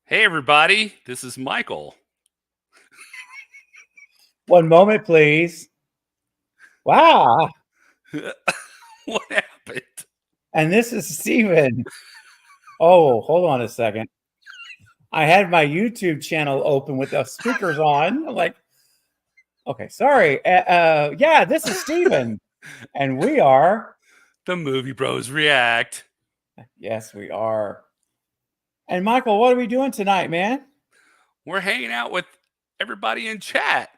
Hey, everybody, this is Michael. One moment, please. Wow. What happened? And this is Steven. Oh, hold on a second. I had my YouTube channel open with the speakers on. I'm like, okay, sorry. Yeah, this is Steven. And we are, The Movie Bros React. yes, we are. And Michael, what are we doing tonight, man? We're hanging out with everybody in chat,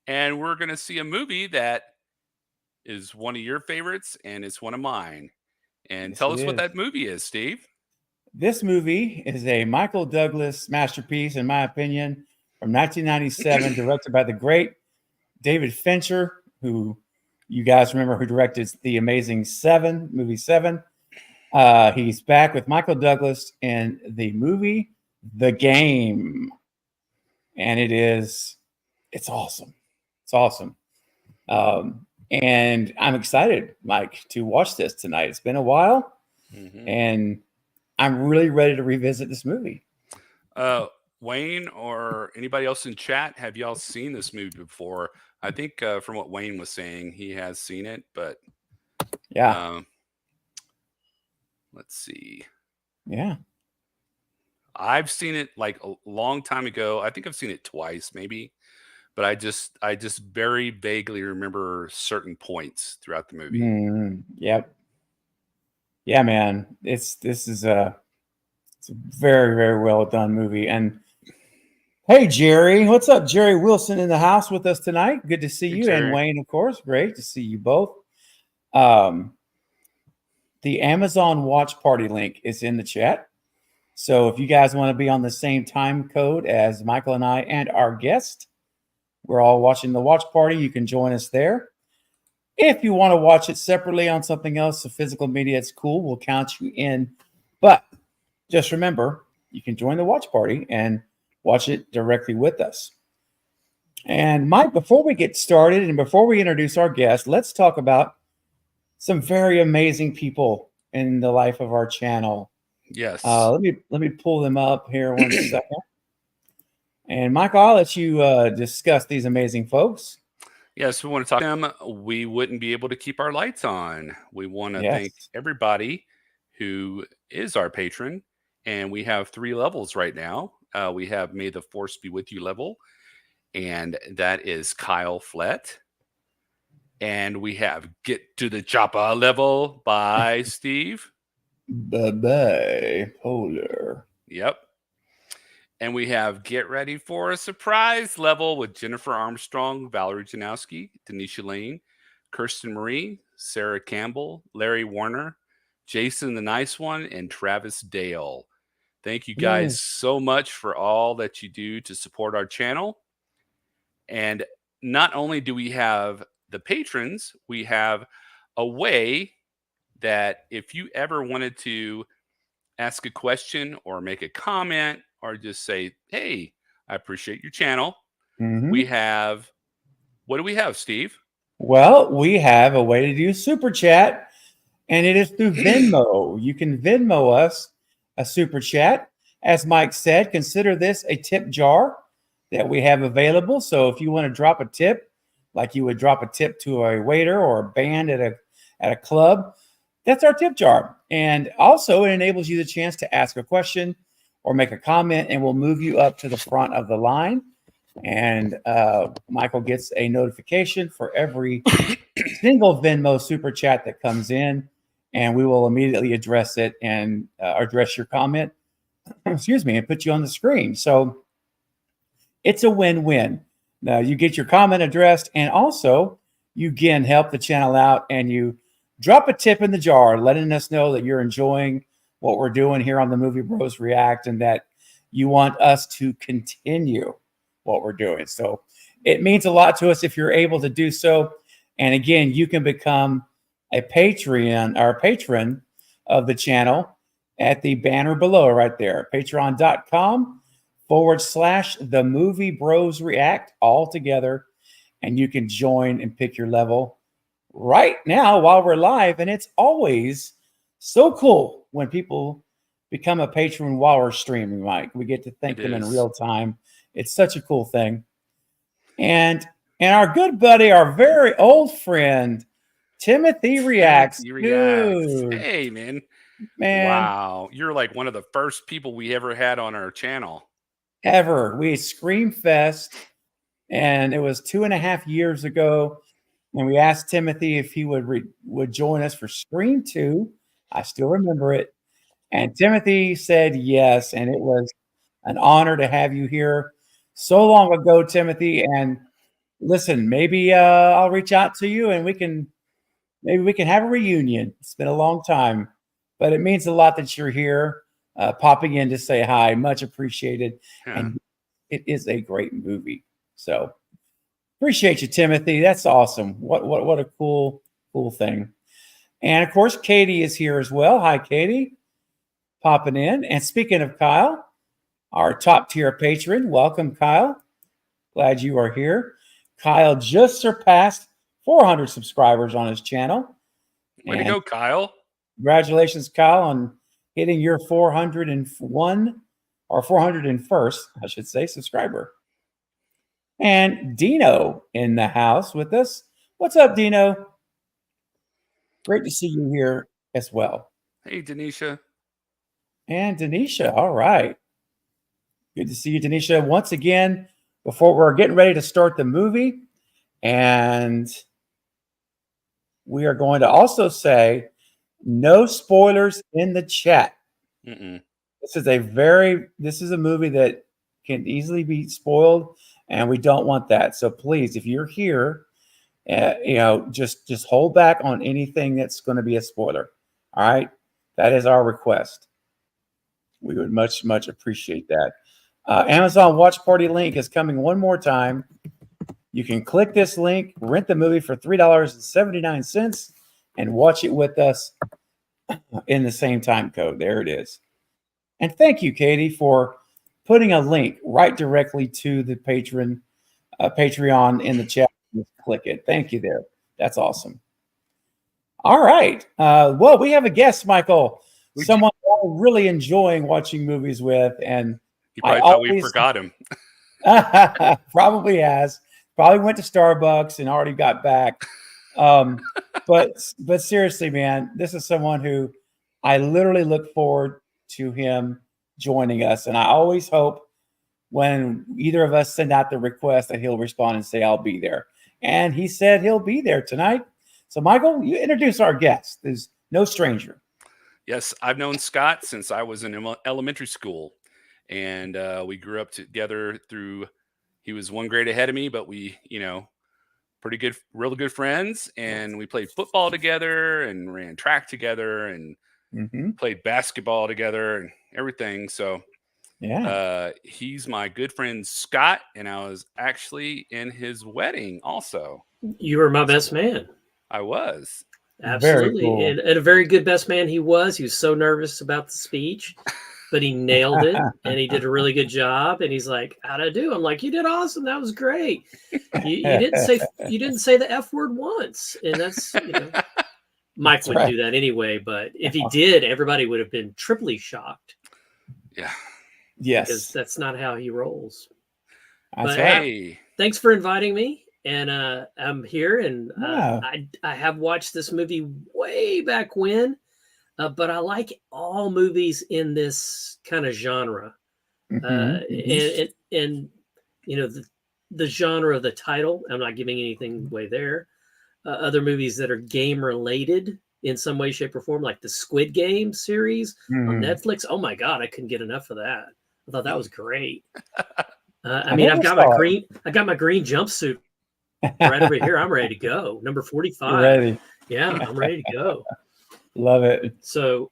and we're going to see a movie that is one of your favorites and it's one of mine. And Yes, tell it us what is. that movie is, Steve. This movie is a Michael Douglas masterpiece, in my opinion, from 1997, directed by the great David Fincher, who you guys remember who directed the amazing Seven, movie Seven. He's back with Michael Douglas in the movie The Game. And it's awesome. It's awesome. And I'm excited, Mike, to watch this tonight. It's been a while, and I'm really ready to revisit this movie. Wayne or anybody else in chat, have y'all seen this movie before? I think from what Wayne was saying, he has seen it, but Yeah. let's see. Yeah. I've seen it like a long time ago. I think I've seen it twice, maybe, but I just very vaguely remember certain points throughout the movie. Yep. Yeah, man. It's a very, very well done movie. And hey, Jerry, what's up? Jerry Wilson in the house with us tonight. Good to see Hey, you. And Jerry. Wayne, of course. Great to see you both. Um, the Amazon Watch Party link is in the chat. So if you guys want to be on the same time code as Michael and I and our guest, we're all watching the watch party. You can join us there. If you want to watch it separately on something else, the physical media, it's cool. We'll count you in. But just remember, you can join the watch party and watch it directly with us. And Mike, before we get started and before we introduce our guest, let's talk about some very amazing people in the life of our channel. Yes. Let me pull them up here one second. And Michael, I'll let you discuss these amazing folks. Yes, we want to talk to them. We wouldn't be able to keep our lights on. We want to thank Yes. everybody who is our patron. And we have 3 levels right now. We have May the Force Be With You level, and that is Kyle Flett. And we have Get to the Chopper level by Steve. Bye-bye, Polar. Yep. And we have Get Ready for a Surprise level with Jennifer Armstrong, Valerie Janowski, Denisha Lane, Kirsten Marie, Sarah Campbell, Larry Warner, Jason the Nice One, and Travis Dale. Thank you Yay. guys so much for all that you do to support our channel. And not only do we have the patrons, we have a way that if you ever wanted to ask a question or make a comment or just say, hey, I appreciate your channel. We have, what do we have, Steve? Well, we have a way to do super chat, and it is through Venmo. You can Venmo us a super chat. As Mike said, consider this a tip jar that we have available. So if you want to drop a tip, like you would drop a tip to a waiter or a band at a club, that's our tip jar. And also it enables you the chance to ask a question or make a comment, and we'll move you up to the front of the line. And Michael gets a notification for every single Venmo super chat that comes in, and we will immediately address it and address your comment, excuse me, and put you on the screen. So it's a win-win. Now you get your comment addressed, and also you can help the channel out, and you drop a tip in the jar, letting us know that you're enjoying what we're doing here on the Movie Bros React, and that you want us to continue what we're doing. So it means a lot to us if you're able to do so. And again, you can become a Patreon or a patron of the channel at the banner below right there, patreon.com/the Movie Bros React all together. And you can join and pick your level right now while we're live. And it's always so cool when people become a patron while we're streaming, Mike. We get to thank It them in is. real time. It's such a cool thing. And our good buddy, our very old friend, Timothy Reacts. Timothy Reacts. Dude, Hey, man. man, Wow. You're like one of the first people we ever had on our channel. ever. We Scream Fest, and it was 2.5 years ago. And we asked Timothy if he would join us for Scream 2. I still remember it. And Timothy said yes, and it was an honor to have you here so long ago, Timothy. And listen, maybe I'll reach out to you and we can have a reunion. It's been a long time, but it means a lot that you're here, popping in to say hi. Much appreciated. Yeah. And it is a great movie. So appreciate you, Timothy. That's awesome. What a cool thing. And of course, Katie is here as well. Hi, Katie. Popping in. And speaking of Kyle, our top tier patron, welcome, Kyle. Glad you are here. Kyle just surpassed 400 subscribers on his channel. Way to go, Kyle. Congratulations, Kyle, on hitting your 401 or 401st, I should say, subscriber. And Dino in the house with us. What's up, Dino? Great to see you here as well. Hey, Denisha. And Denisha, all right. Good to see you, Denisha. Once again, before we're getting ready to start the movie, and we are going to also say no spoilers in the chat. Mm-mm. This is a movie that can easily be spoiled, and we don't want that. So please, if you're here, just hold back on anything that's going to be a spoiler. All right, that is our request. We would much appreciate that. Amazon Watch Party link is coming one more time. You can click this link, rent the movie for $3.79, and watch it with us in the same time code. There it is. And thank you, Katie, for putting a link right directly to the Patreon in the chat. Just click it. Thank you there. That's awesome. All right. Well, we have a guest, Michael. Someone I'm really enjoying watching movies with, and He probably thought we forgot him. Probably has. Probably went to Starbucks and already got back. But seriously, man, this is someone who I literally look forward to him joining us. And I always hope when either of us send out the request that he'll respond and say, I'll be there. And he said he'll be there tonight. So, Michael, you introduce our guest. There's no stranger. Yes, I've known Scott since I was in elementary school. And we grew up together he was one grade ahead of me, but we, really good friends. And we played football together and ran track together and played basketball together and everything. So yeah, he's my good friend Scott, and I was actually in his wedding also. You were my best man. I was. Absolutely. Cool. And a very good best man he was. He was so nervous about the speech, but he nailed it and he did a really good job. And he's like, how'd I do? I'm like, you did awesome. That was great. You didn't say the F word once. And that's, Mike wouldn't do that anyway, but if he did, everybody would have been triply shocked. Yeah. Yes. Because that's not how he rolls. Hey. Thanks for inviting me. And I'm here, and I have watched this movie way back when, but I like all movies in this kind of genre. And the genre of the title, I'm not giving anything away there. Other movies that are game related in some way, shape, or form, like the Squid Game series on Netflix. Oh my God, I couldn't get enough of that. I thought that was great. I've got my green jumpsuit right over here. I'm ready to go. Number 45. You're ready. Yeah, I'm ready to go. Love it. So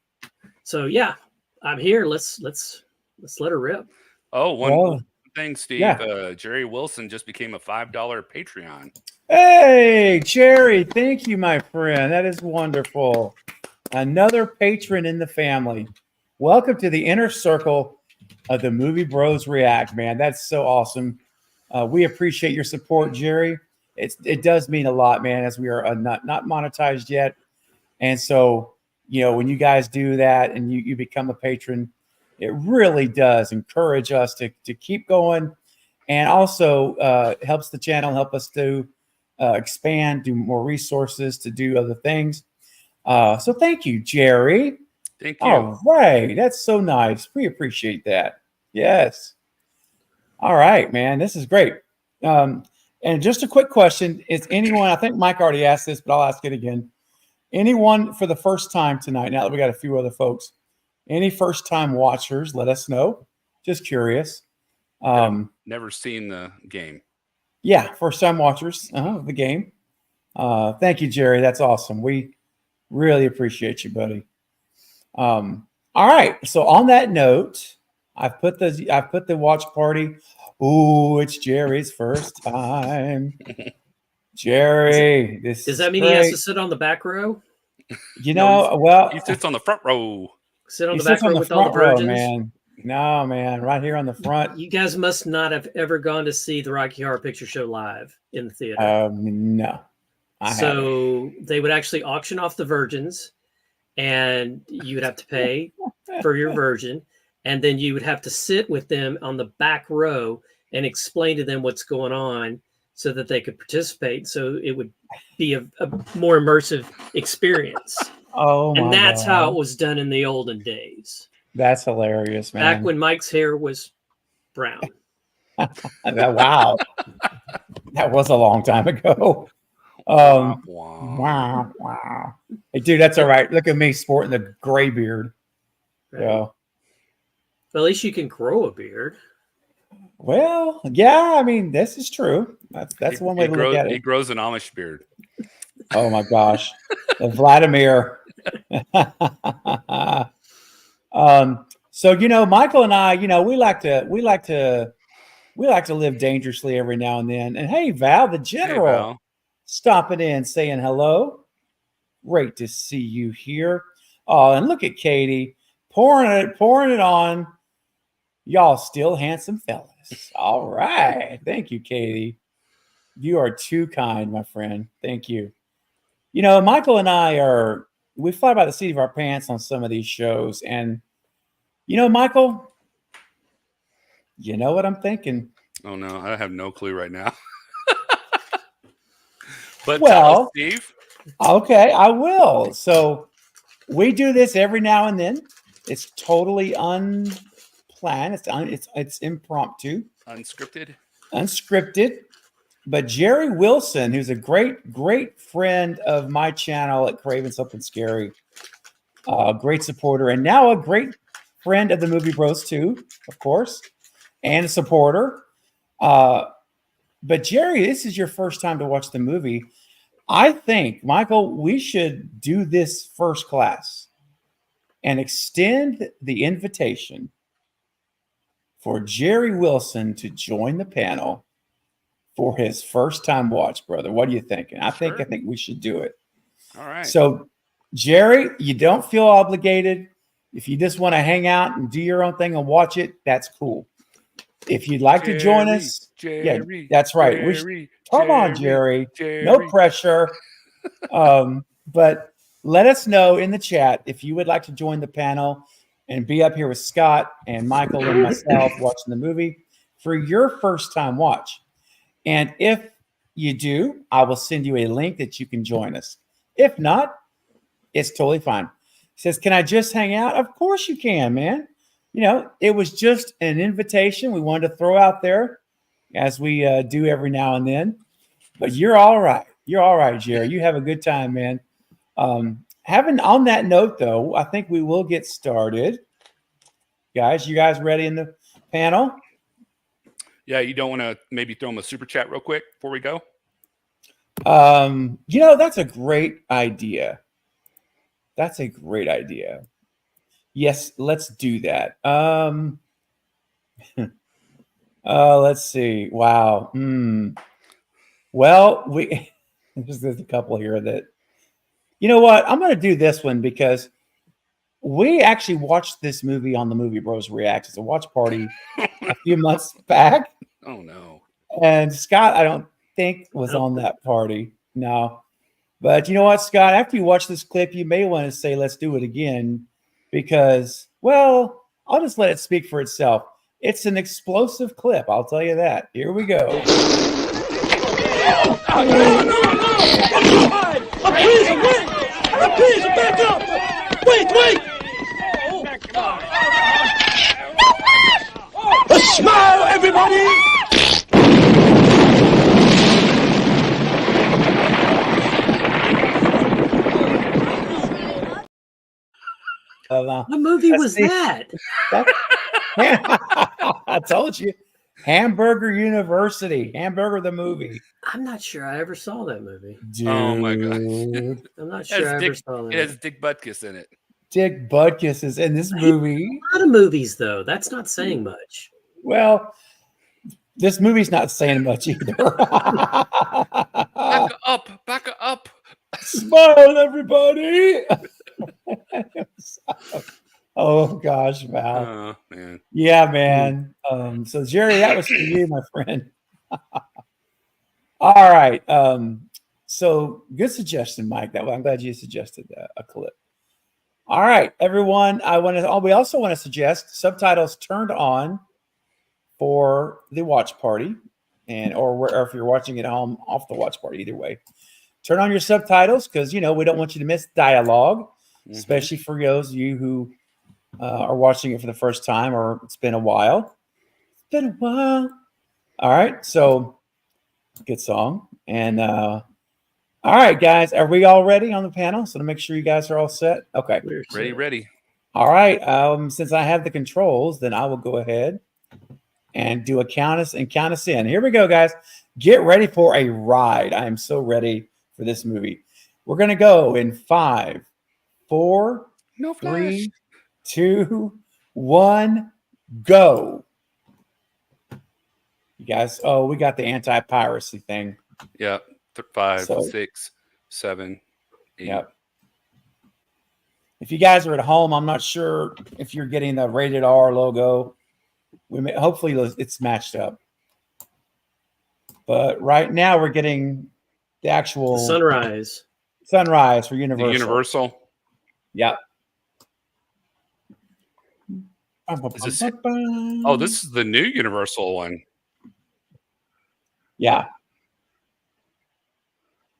yeah, I'm here. Let's let her rip. Oh, one thing, Steve. Yeah. Jerry Wilson just became a $5 Patreon. Hey, Jerry, thank you, my friend. That is wonderful. Another patron in the family. Welcome to the inner circle of the Movie Bros React, man. That's so awesome. We appreciate your support, Jerry. It does mean a lot, man, as we are not monetized yet. And so when you guys do that and you become a patron, it really does encourage us to keep going, and also helps the channel, help us to expand, do more resources, to do other things. So thank you, Jerry. Thank you. All right. That's so nice. We appreciate that. Yes. All right, man. This is great. And just a quick question. Is anyone, I think Mike already asked this, but I'll ask it again. Anyone for the first time tonight, now that we got a few other folks, any first time watchers, let us know. Just curious. Never seen the game. Yeah, first time watchers of the game. Thank you, Jerry. That's awesome. We really appreciate you, buddy. All right. So on that note, I've put the watch party. Ooh, it's Jerry's first time. Jerry, does that mean he has to sit on the back row? Well, he sits on the front row. Sit on the back row with all the virgins, man. No, man, right here on the front. You guys must not have ever gone to see the Rocky Horror Picture Show live in the theater. No. So they would actually auction off the virgins, and you would have to pay for your virgin, and then you would have to sit with them on the back row and explain to them what's going on so that they could participate. So it would be a more immersive experience. And that's how it was done in the olden days. That's hilarious, man. Back when Mike's hair was brown. Wow. That was a long time ago. Wow. Hey, dude, that's all right. Look at me sporting the gray beard. Right. Yeah. Well, at least you can grow a beard. Well, yeah, I mean, this is true. That's one way to look at it. He grows an Amish beard. Oh my gosh. Vladimir. So Michael and I, we like to live dangerously every now and then. And hey, Val, the general, Hey, Val. stopping in, saying hello. Great to see you here. Oh, and look at Katie pouring it on. Y'all still handsome fellas. All right. Thank you, Katie. You are too kind, my friend. Thank you. Michael and I we fly by the seat of our pants on some of these shows. And, Michael, you know what I'm thinking? Oh, no. I have no clue right now. But well, tell us, Steve. Okay, I will. So we do this every now and then. It's totally unplanned. It's impromptu. Unscripted. But Jerry Wilson, who's a great friend of my channel at Craven Something Scary, great supporter, and now a great friend of the Movie Bros too, of course, and a supporter. But Jerry, this is your first time to watch the movie. I think, Michael, we should do this first class and extend the invitation for Jerry Wilson to join the panel for his first time watch, brother. What are you thinking? I think we should do it. All right. So, Jerry, you don't feel obligated. If you just want to hang out and do your own thing and watch it, that's cool. If you'd like to join us, that's right. Come on, Jerry. No pressure. But let us know in the chat if you would like to join the panel and be up here with Scott and Michael and myself watching the movie for your first time watch. And if you do, I will send you a link that you can join us. If not, it's totally fine. He says, can I just hang out? Of course you can, man. It was just an invitation we wanted to throw out there as we do every now and then. But you're all right. You're all right, Jerry. You have a good time, man. On that note, though, I think we will get started. Guys, you guys ready in the panel? Yeah, you don't want to maybe throw them a super chat real quick before we go? That's a great idea. That's a great idea. Yes, let's do that. Let's see. Wow. Well, there's a couple here that, you know what? I'm going to do this one because we actually watched this movie on the Movie Bros React as a watch party a few months back. Oh, no. And Scott, I don't think, was on that party. No. But you know what, Scott? After you watch this clip, you may want to say, let's do it again because, well, I'll just let it speak for itself. It's an explosive clip. I'll tell you that. Here we go. Please, back up! Wait! A smile, everybody! What movie was that? I told you. Hamburger University. Hamburger the movie. I'm not sure I ever saw that movie. Dude. Oh my gosh. I'm not sure I ever saw that. It has Dick Butkus in it. Dick Butkus is in this movie. A lot of movies, though. That's not saying much. Well, this movie's not saying much either. Back up. Smile, everybody. Oh gosh, Val. Oh man. Yeah, man. So Jerry, that was for you, my friend. All right. So good suggestion, Mike. I'm glad you suggested a clip. All right, everyone. We also want to suggest subtitles turned on for the watch party, or if you're watching at home off the watch party. Either way, turn on your subtitles because we don't want you to miss dialogue, especially for those of you who are watching it for the first time or it's been a while. It's been a while. All right, so good song. And all right, guys, are we all ready on the panel? So to make sure you guys are all set. Okay. Ready. All right. Since I have the controls, then I will go ahead and do a count us in. Here we go, guys. Get ready for a ride. I am so ready for this movie. We're gonna go in 5, 4, No 3, 2, 1, go. You guys, we got the anti-piracy thing. Yeah. 5, So- 6, 7, 8. Yep. If you guys are at home, I'm not sure if you're getting the rated R logo. Hopefully it's matched up. But right now we're getting the actual Sunrise for Universal. The Universal. Yep. Is this it? Oh, this is the new Universal one. Yeah.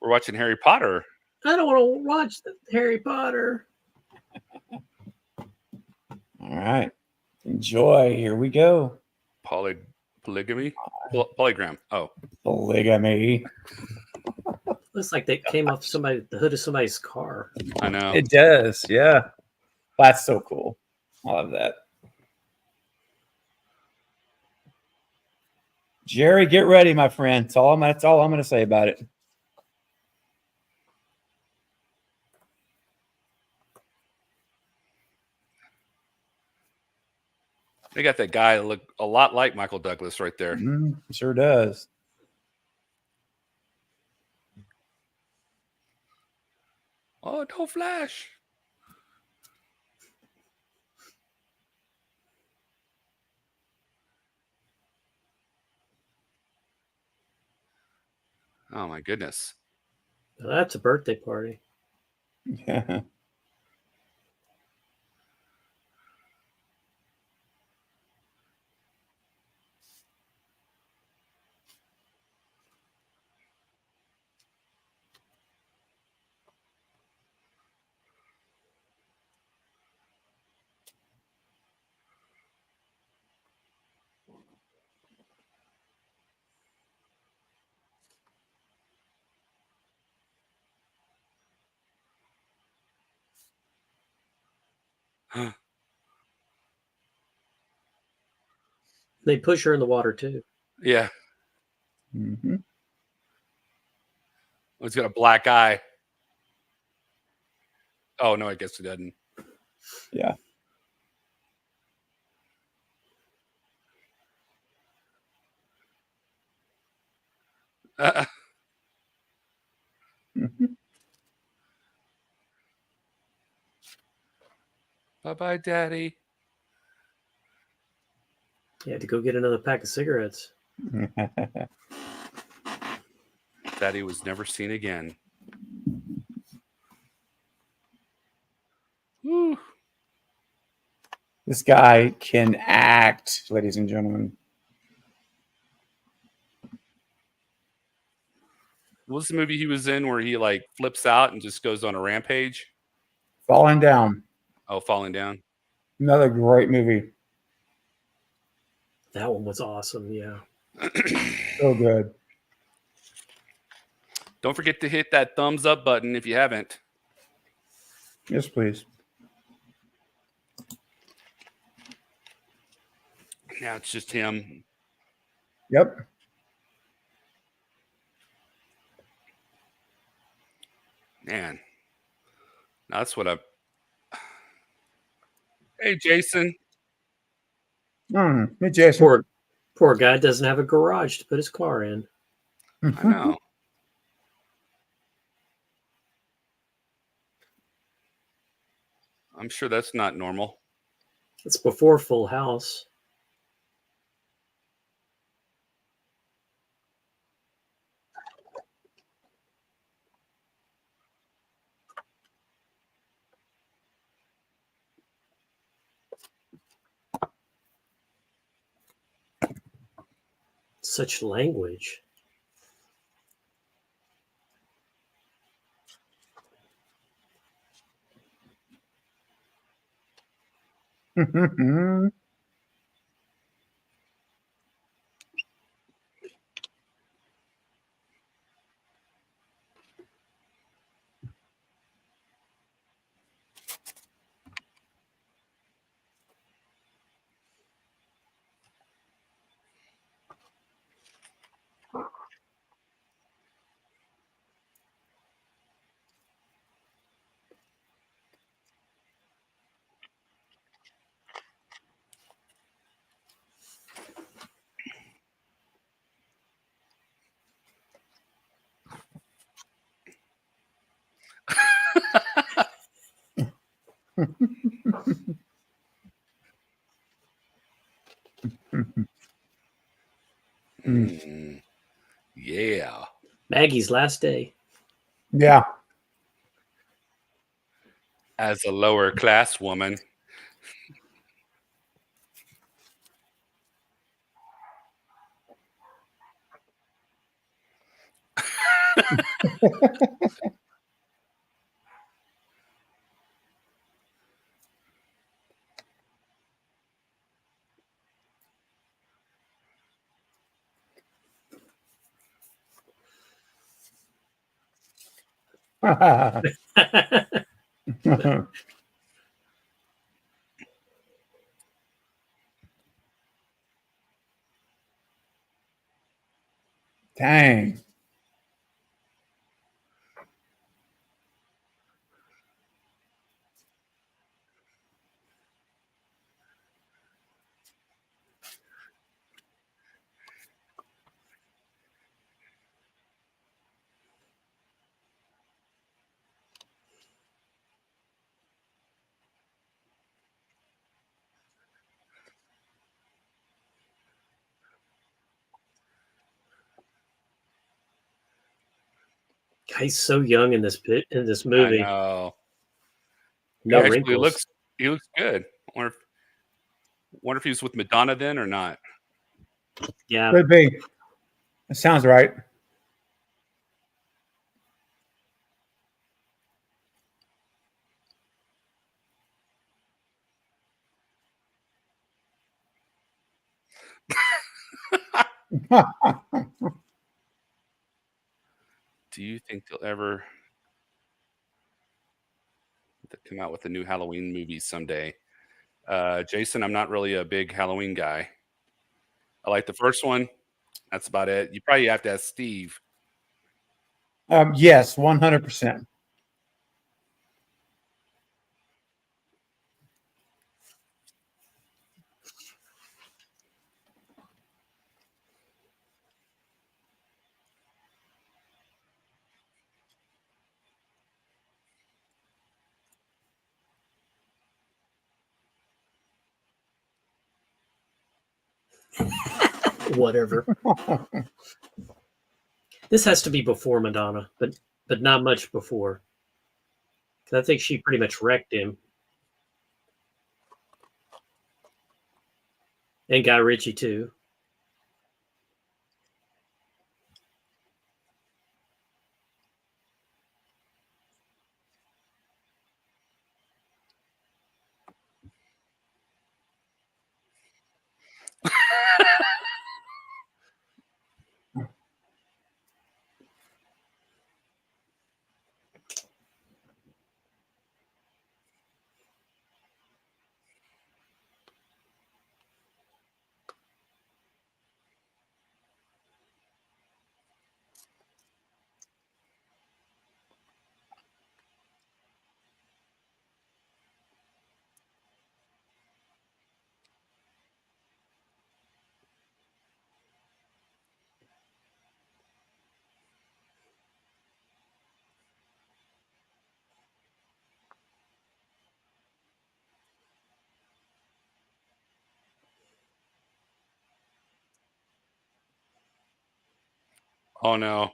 We're watching Harry Potter. I don't want to watch Harry Potter. All right. Enjoy. Here we go. Polygamy? Polygram. Oh. Polygamy. Looks like they came off the hood of somebody's car. I know. It does. Yeah. That's so cool. I love that. Jerry, get ready, my friend. That's all I'm going to say about it. They got that guy that look a lot like Michael Douglas right there. Sure does. Oh, no flash. Oh my goodness. Well, that's a birthday party. Yeah. They push her in the water too. Yeah. Mm-hmm. He's got a black eye. Oh, no, I guess he doesn't. Yeah. Mm-hmm. Bye-bye, Daddy. You had to go get another pack of cigarettes. Daddy was never seen again. This guy can act, ladies and gentlemen. What was the movie he was in where he like flips out and just goes on a rampage? Falling Down. Oh, Falling Down. Another great movie. That one was awesome. Yeah. So good. Don't forget to hit that thumbs up button if you haven't. Yes, please. Now it's just him. Yep. Man, that's what I. Hey, Jason. Hey, Jason. Poor guy doesn't have a garage to put his car in. I know. I'm sure that's not normal. It's before Full House. Such language. Yeah. Maggie's last day. Yeah. As a lower class woman. Dang. He's so young in this I movie. know. No Actually, wrinkles. he looks good. Wonder if he was with Madonna then or not. Yeah. Could be. That sounds right. Do you think they'll ever come out with a new Halloween movie someday? Jason, I'm not really a big Halloween guy. I like the first one. That's about it. You probably have to ask Steve. Yes, 100%. Whatever. This has to be before Madonna, but not much before. 'Cause I think she pretty much wrecked him. And Guy Ritchie too. Oh no.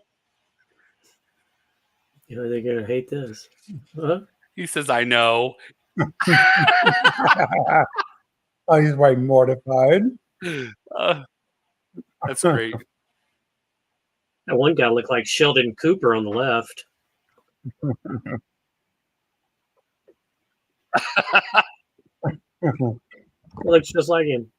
You know, they're gonna hate this. Huh? He says, I know. Oh, he's right mortified. That's great. That one guy looked like Sheldon Cooper on the left. Looks just like him.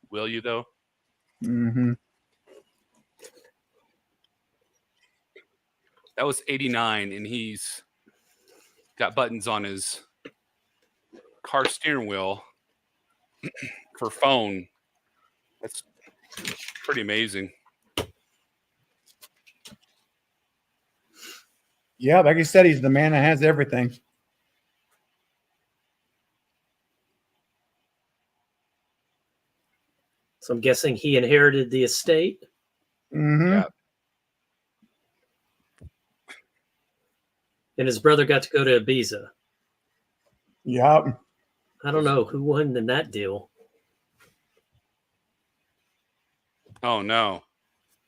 Will you though? Mm-hmm. That was 89, and he's got buttons on his car steering wheel for phone. That's pretty amazing. Yeah, like you said, he's the man that has everything. So I'm guessing he inherited the estate. Mm-hmm. Yeah. And his brother got to go to Ibiza. Yep. I don't know who won in that deal. Oh no.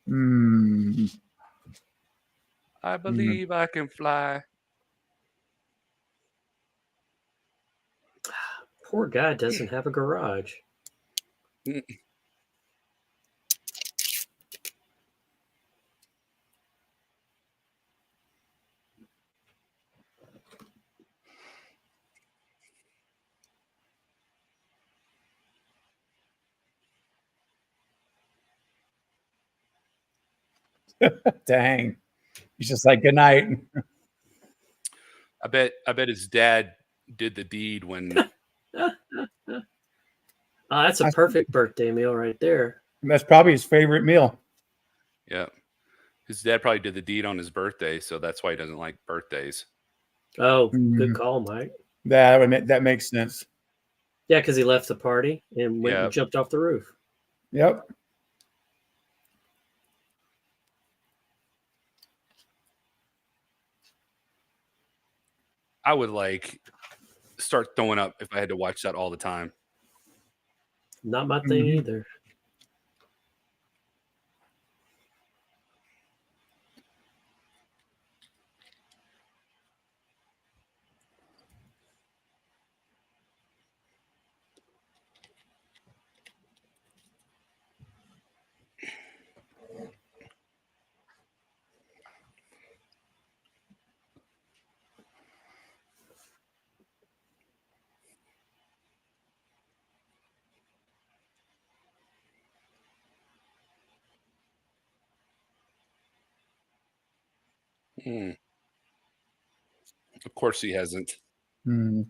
Mm. I believe I can fly. Poor guy doesn't have a garage. Dang. He's just like, good night. I bet his dad did the deed when That's a perfect birthday meal right there. That's probably his favorite meal. yeah. His dad probably did the deed on his birthday, so that's why he doesn't like birthdays. Oh, good Mhm. call, Mike. That makes sense. Yeah, because he left the party and went Yeah. and jumped off the roof. Yep. I would like start throwing up if I had to watch that all the time. Not my thing Mhm. either. Mm. Of course he hasn't. Mm.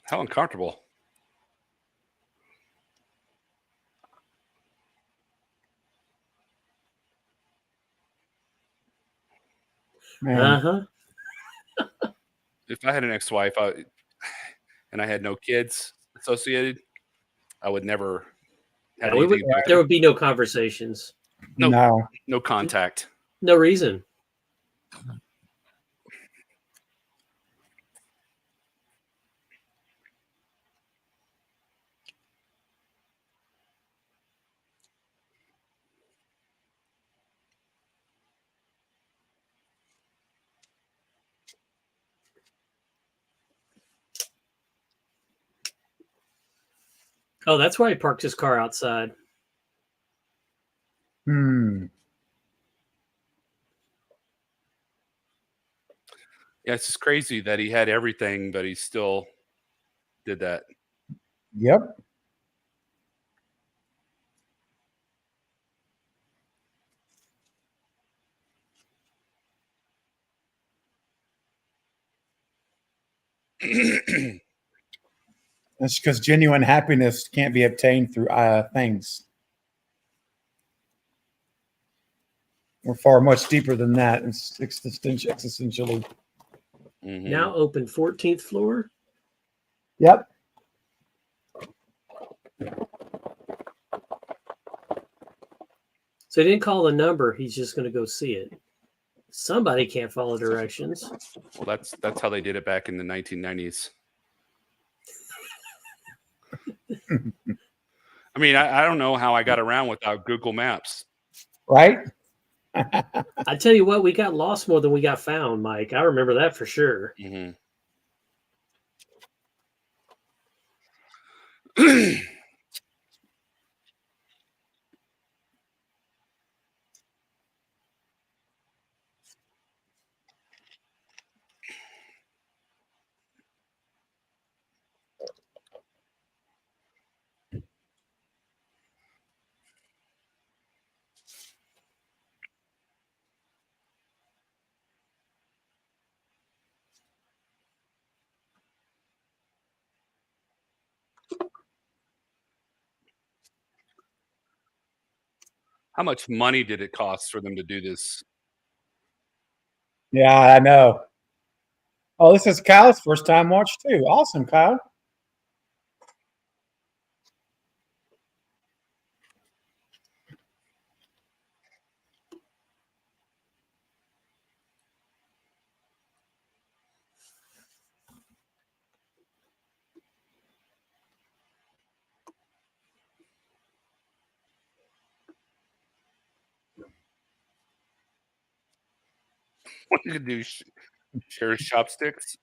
How uncomfortable. Man. Uh-huh. if I had an ex-wife and I had no kids associated, I would never have Yeah, anything to do with there it. would be no conversations. No. No contact. No reason. Oh, that's why he parked his car outside. Hmm. Yeah, it's just crazy that he had everything, but he still did that. Yep. That's because genuine happiness can't be obtained through things. We're far much deeper than that. It's existentially. Mhm. Now open 14th floor. Yep. So he didn't call the number. He's just going to go see it. Somebody can't follow directions. Well, that's how they did it back in the 1990s. I mean, I don't know how I got around without Google Maps. Right? I tell you what, we got lost more than we got found, Mike. I remember that for sure. Mhm. How much money did it cost for them to do this? Yeah, I know. Oh, this is Kyle's first time watch too. Awesome, Kyle. What did you do? Share chopsticks?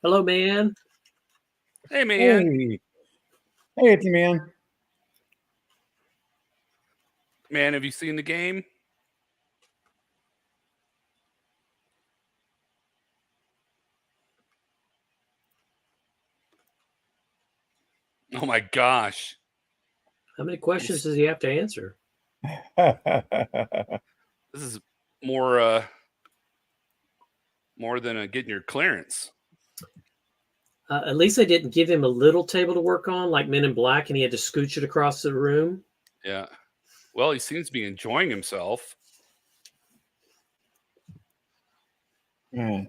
Hello, man. Hey, man. Hey. Hey, it's man. Man, have you seen the game? Oh my gosh. How many questions does he have to answer? This is more than getting your clearance. At least they didn't give him a little table to work on, like Men in Black, and he had to scooch it across the room. Yeah. Well, he seems to be enjoying himself. Yeah.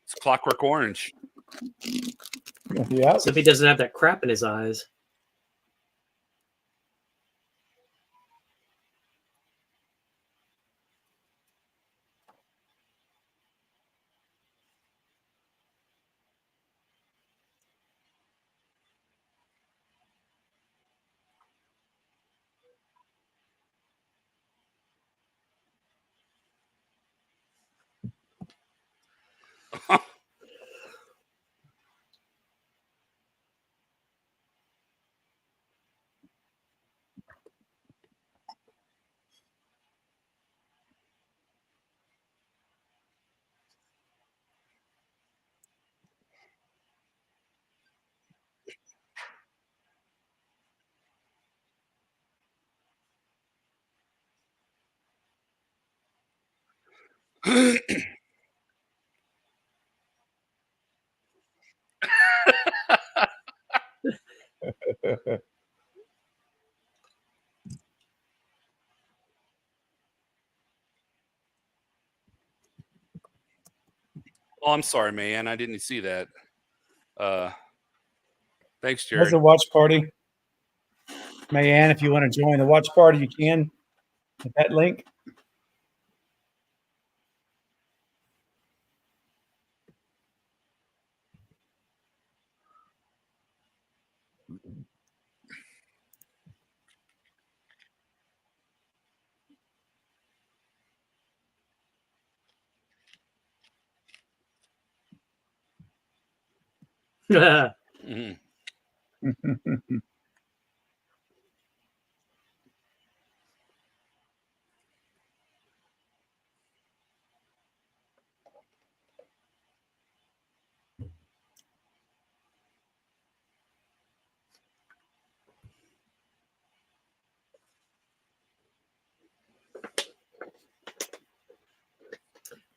It's Clockwork Orange. Yeah. So if he doesn't have that crap in his eyes. Oh, I'm sorry, man. I didn't see that. Thanks, There's Jared. a watch party. Mayanne, if you want to join the watch party, you can. Hit that link. Mhm.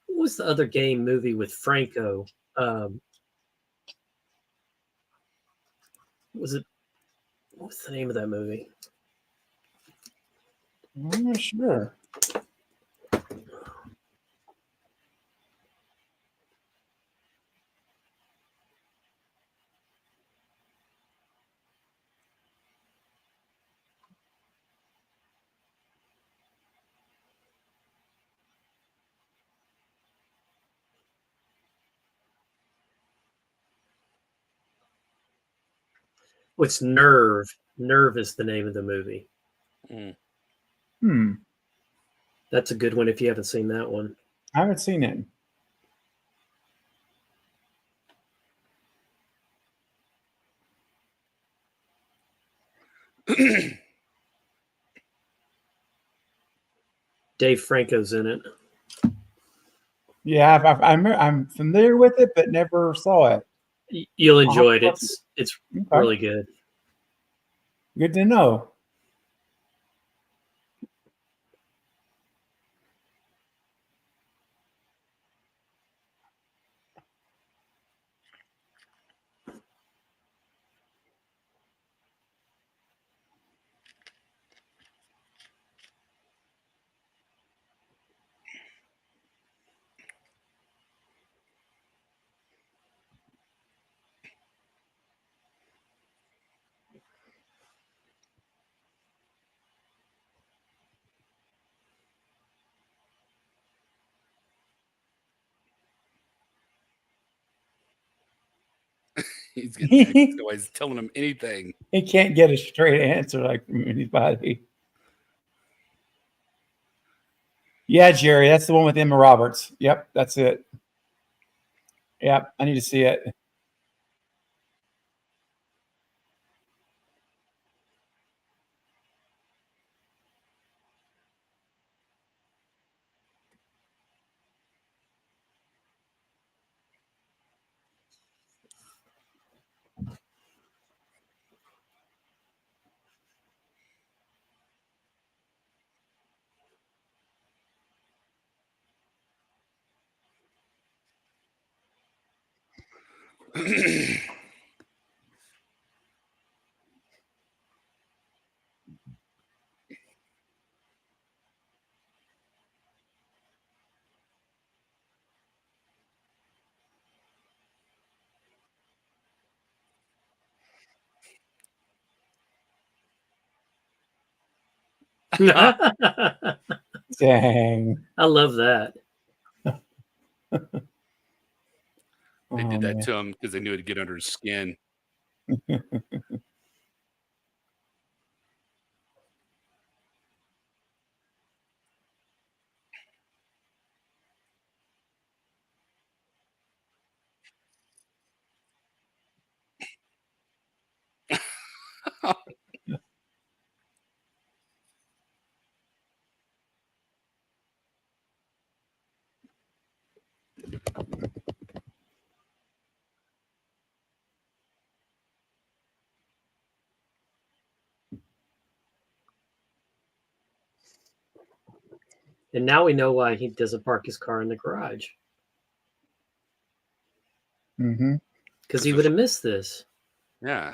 What was the other game movie with Franco? Was it? What was the name of that movie? I'm not sure. What's Nerve? Nerve is the name of the movie. Hmm. That's a good one if you haven't seen that one. I haven't seen it. Dave Franco's in it. Yeah, I'm familiar with it, but never saw it. You'll enjoy it. Uh-huh. It's Okay. really good. Good to know. He's getting mad 'cause nobody's telling him anything. He can't get a straight answer like from anybody. Yeah, Jerry, that's the one with Emma Roberts. Yep, that's it. Yep, I need to see it. I Dang. love that. They Oh, did that man. to him because they knew it'd get under his skin. And now we know why he doesn't park his car in the garage. Mm-hmm. Because he would have missed this. Yeah.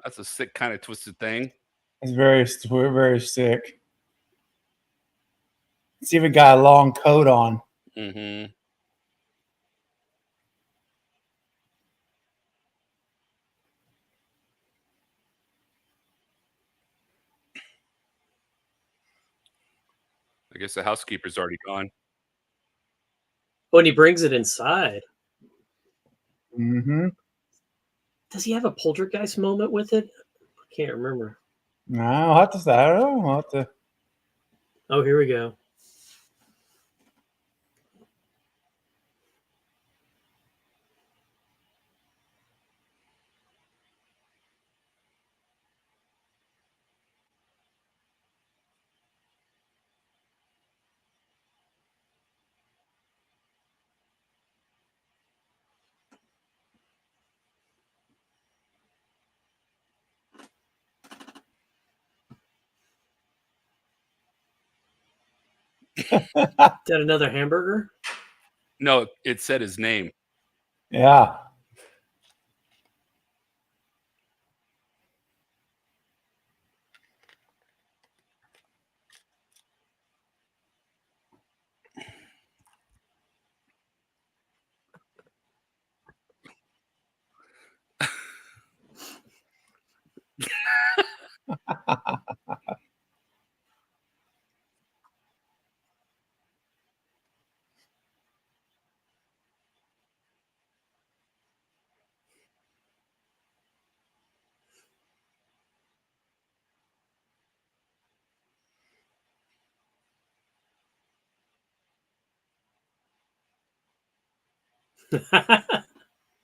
That's a sick kind of twisted thing. It's very sick. It's even got a long coat on. Mm-hmm. I guess the housekeeper's already gone. When he brings it inside, Mm-hmm. does he have a poltergeist moment with it? I can't remember. No, I'll have to. I don't know. I'll have to. Oh, here we go. Is that another hamburger? No, it said his name. Yeah.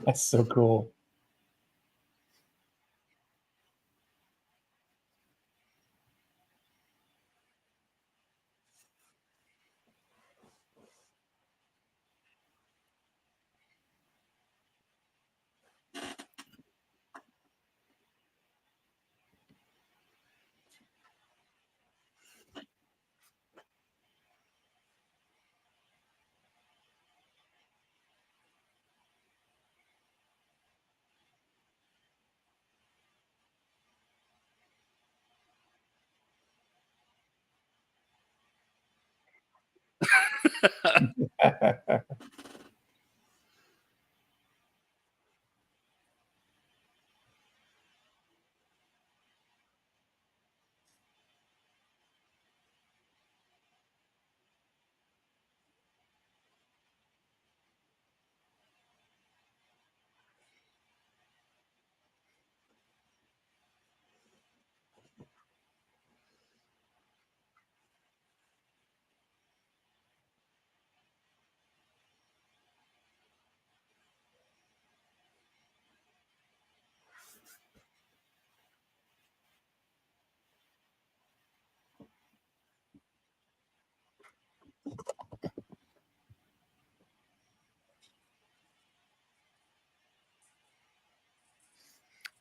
That's so cool.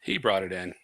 He brought it in.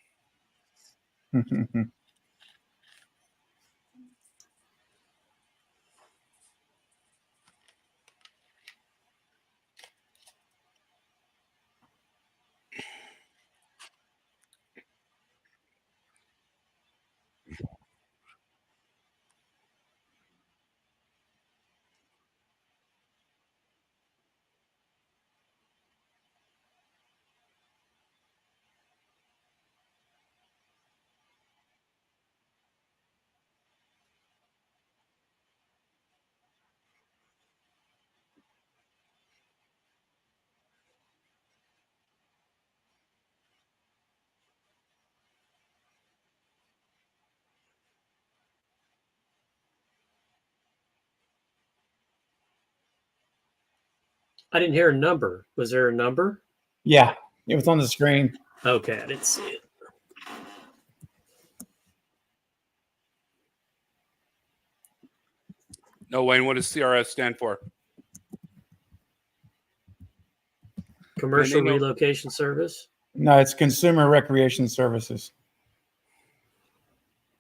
I didn't hear a number. Was there a number? Yeah, it was on the screen. Okay, I didn't see it. No, Wayne, what does CRS stand for? Commercial know- relocation service. No, it's Consumer Recreation Services.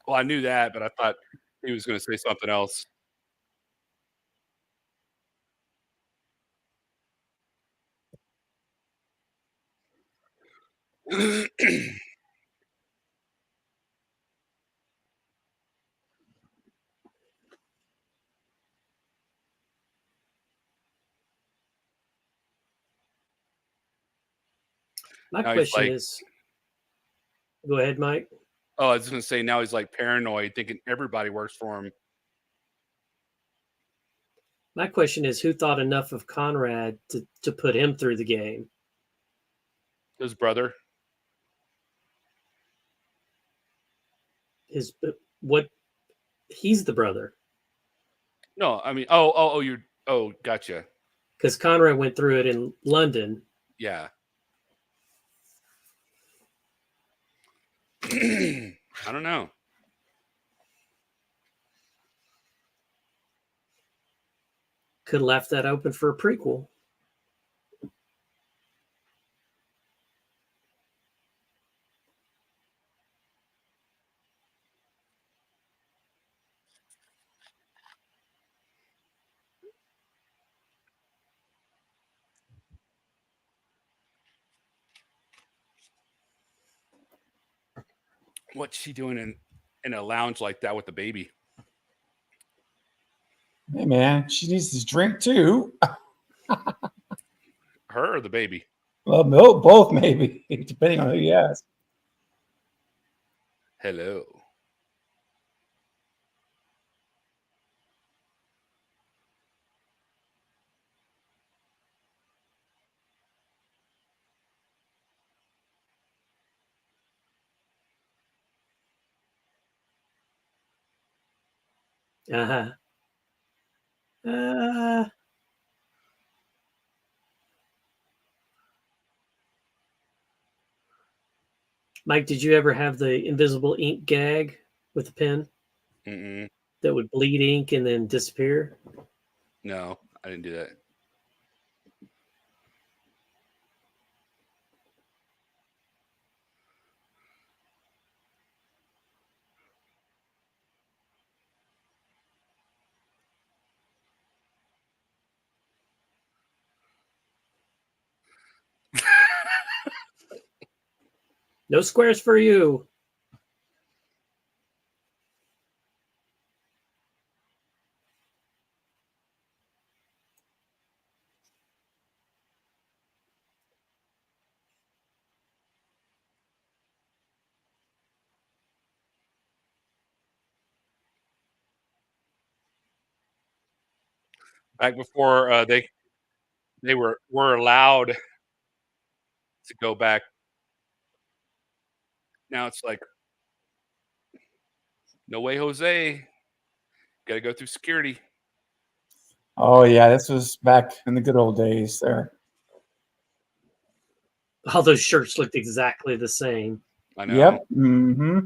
Well, I knew that, but I thought he was going to say something else. My Now he's question like- is, go ahead, Mike. Oh, I was going to say now he's like paranoid, thinking everybody works for him. My question is, who thought enough of Conrad to put him through the game? His brother. What? He's the brother, No, I mean, gotcha. because Conrad went through it in London. Yeah. I don't know. Could have left that open for a prequel. What's she doing in a lounge like that with the baby? Hey, man, she needs this drink too. Her or the baby? Well, no, both maybe, depending on who you ask. Hello. Uh-huh. Mike, did you ever have the invisible ink gag with a pen Mm-mm. that would bleed ink and then disappear? No, I didn't do that. No squares for you. back before they were allowed to go back. Now it's like, no way, Jose. Got to go through security. Oh yeah, this was back in the good old days there. All those shirts looked exactly the same. I know. Yep. Mm-hmm.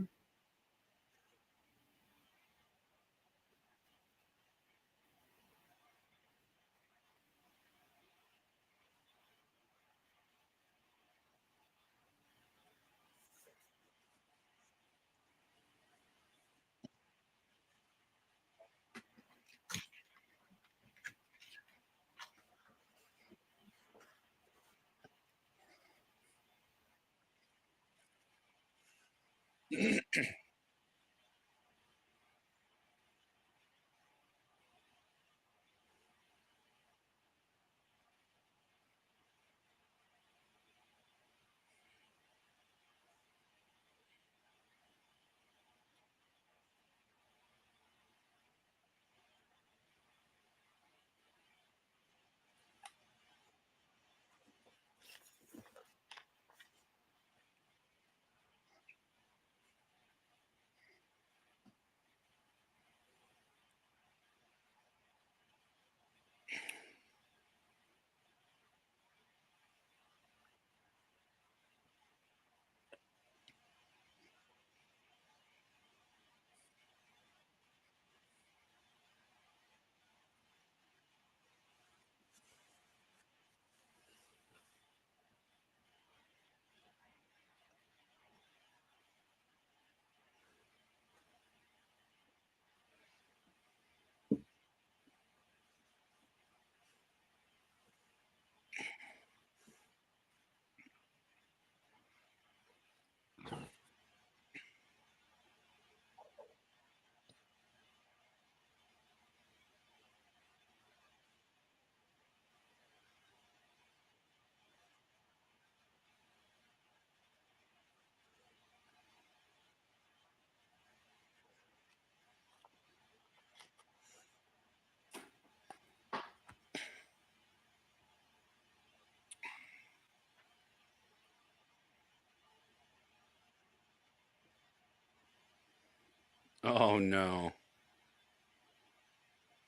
Oh no.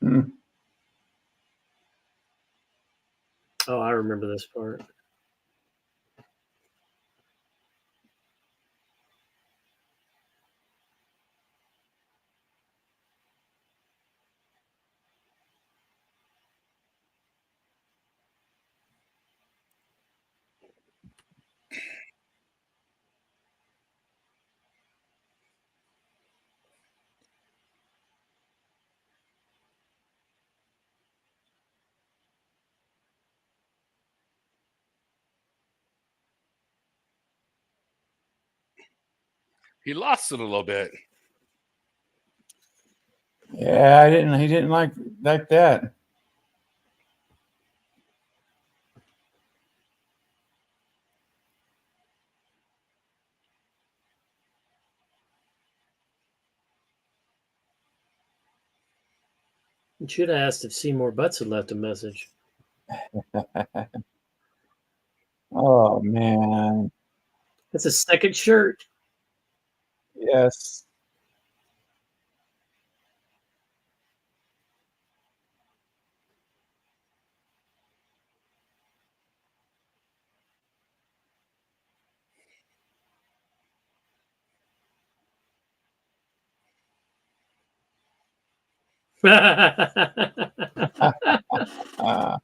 Mm. Oh, I remember this part. He lost it a little bit. Yeah, he didn't like that. You should have asked if Seymour Butts had left a message. Oh man. That's a second shirt. Yes. Uh,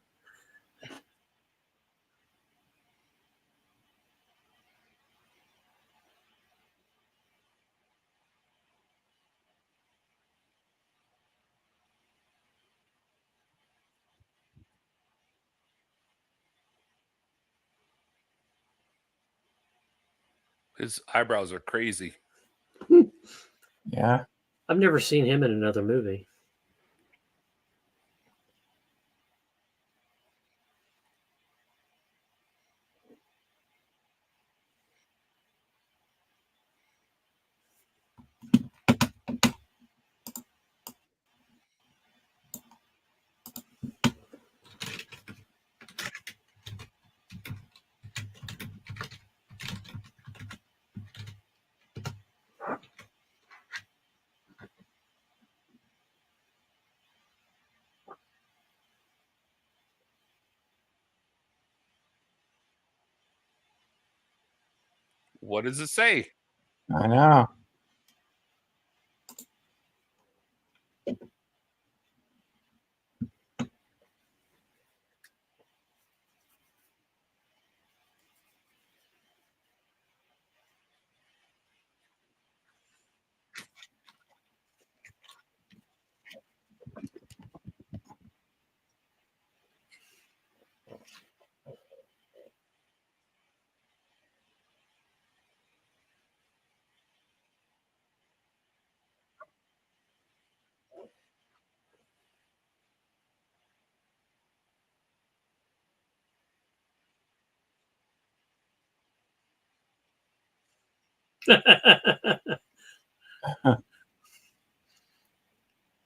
His eyebrows are crazy. yeah. I've never seen him in another movie. What does it say? I know.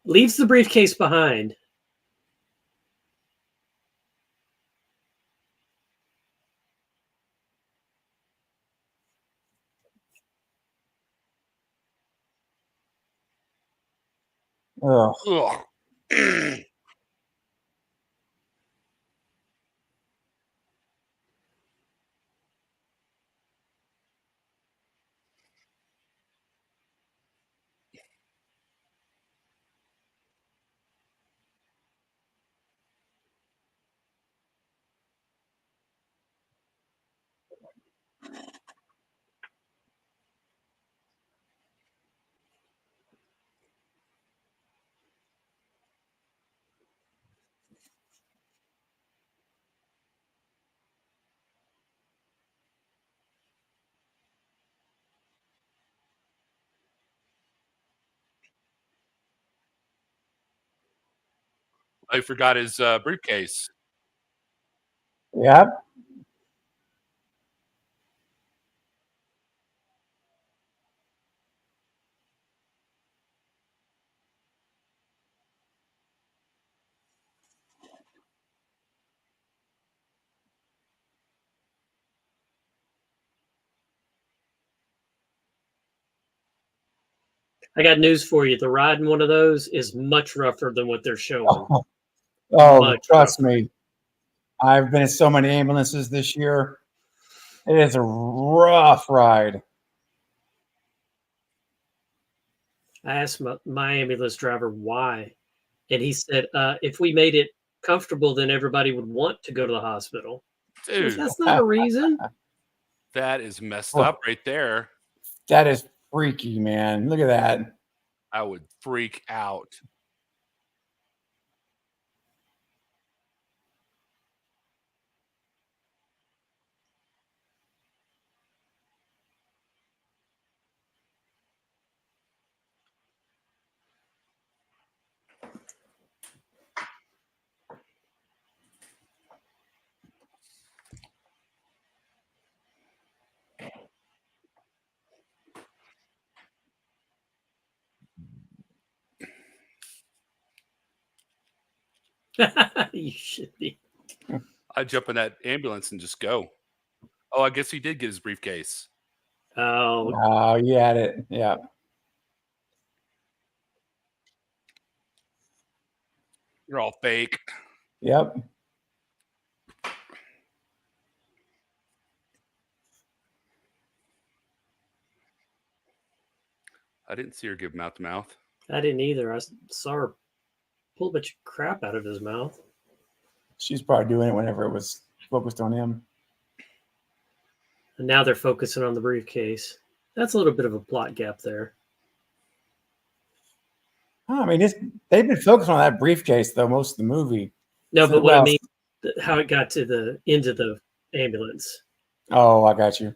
Leaves the briefcase behind. Ugh. Ugh. I forgot his briefcase. Yep. I got news for you. The ride in one of those is much rougher than what they're showing. Oh, Much trust rougher. me. I've been in so many ambulances this year. It is a rough ride. I asked my ambulance driver why, and he said, if we made it comfortable, then everybody would want to go to the hospital. I'm like, Dude, that's not a reason. that is messed up right there. That is freaky, man. Look at that. I would freak out. You should be. I'd jump in that ambulance and just go. Oh, I guess he did get his briefcase. Oh, Oh, you had it. Yeah. You're all fake. Yep. I didn't see her give mouth to mouth. I didn't either. I saw her pull a bunch of crap out of his mouth. She's probably doing it whenever it was focused on him. And now they're focusing on the briefcase. That's a little bit of a plot gap there. I mean, they've been focusing on that briefcase though most of the movie. No, So but what I well- mean, how it got to the end of the ambulance. Oh, I got you.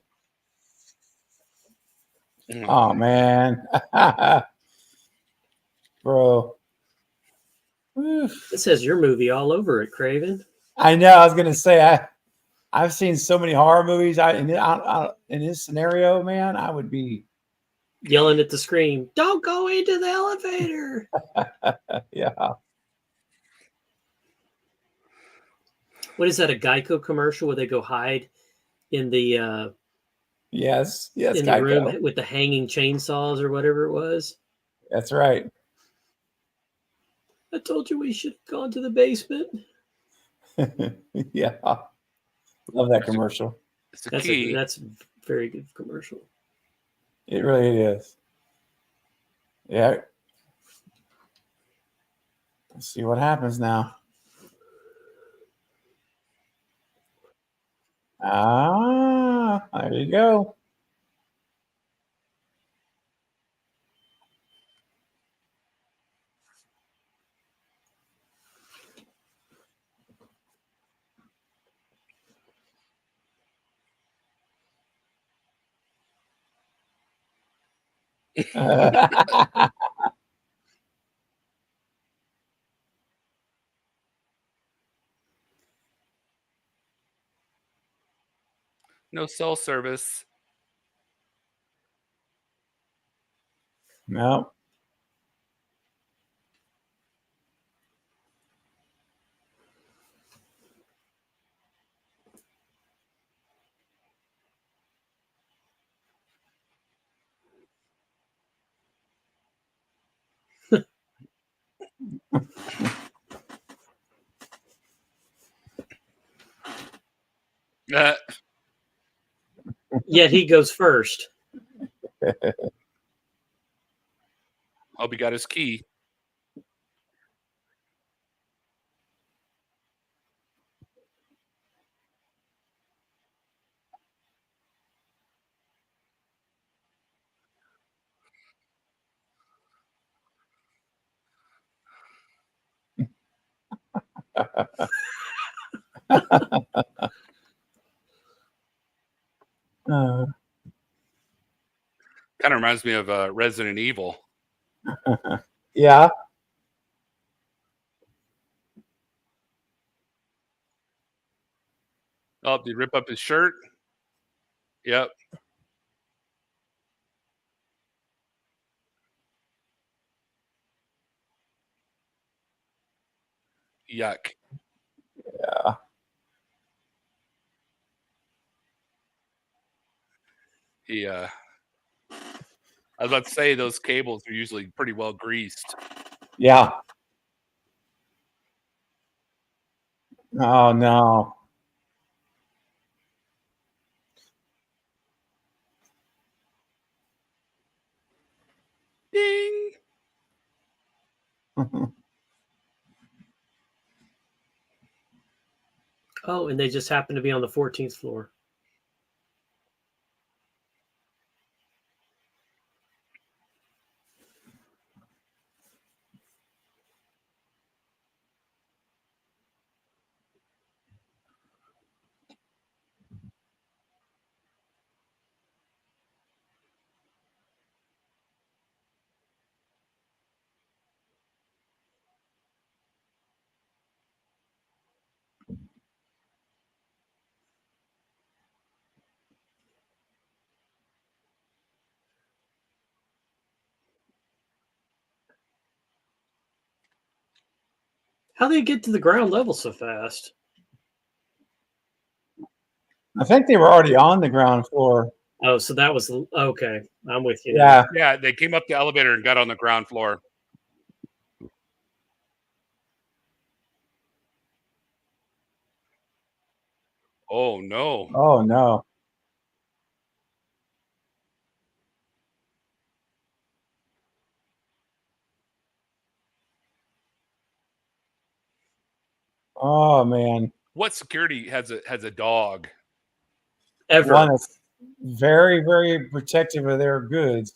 Mm. Oh man, bro. Oof. It says your movie all over it, Craven. I know. I was gonna say I've seen so many horror movies. In this scenario, man, I would be Yelling at the screen, don't go into the elevator. yeah. What is that, a Geico commercial where they go hide in the Yes, yes, in the room Geico. with the hanging chainsaws or whatever it was? That's right. I told you we should have gone to the basement. Yeah, love that commercial. It's the That's key. that's Very good commercial. It really is. Yeah. Let's see what happens now. Ah, there you go. No cell service. No. Yet he goes first. Hope he got his key. Uh, Kind of reminds me of Resident Evil. yeah. Oh, did he rip up his shirt? Yep. Yuck. Yeah. I was about to say those cables are usually pretty well greased. Yeah. Oh no. Ding. Oh, and they just happen to be on the 14th floor. How do they get to the ground level so fast? I think they were already on the ground floor. Oh, so that was okay. I'm with you. Yeah. Now. Yeah, they came up the elevator and got on the ground floor. Oh no. Oh no. Oh man. What security has a dog? Ever. One is very, very protective of their goods.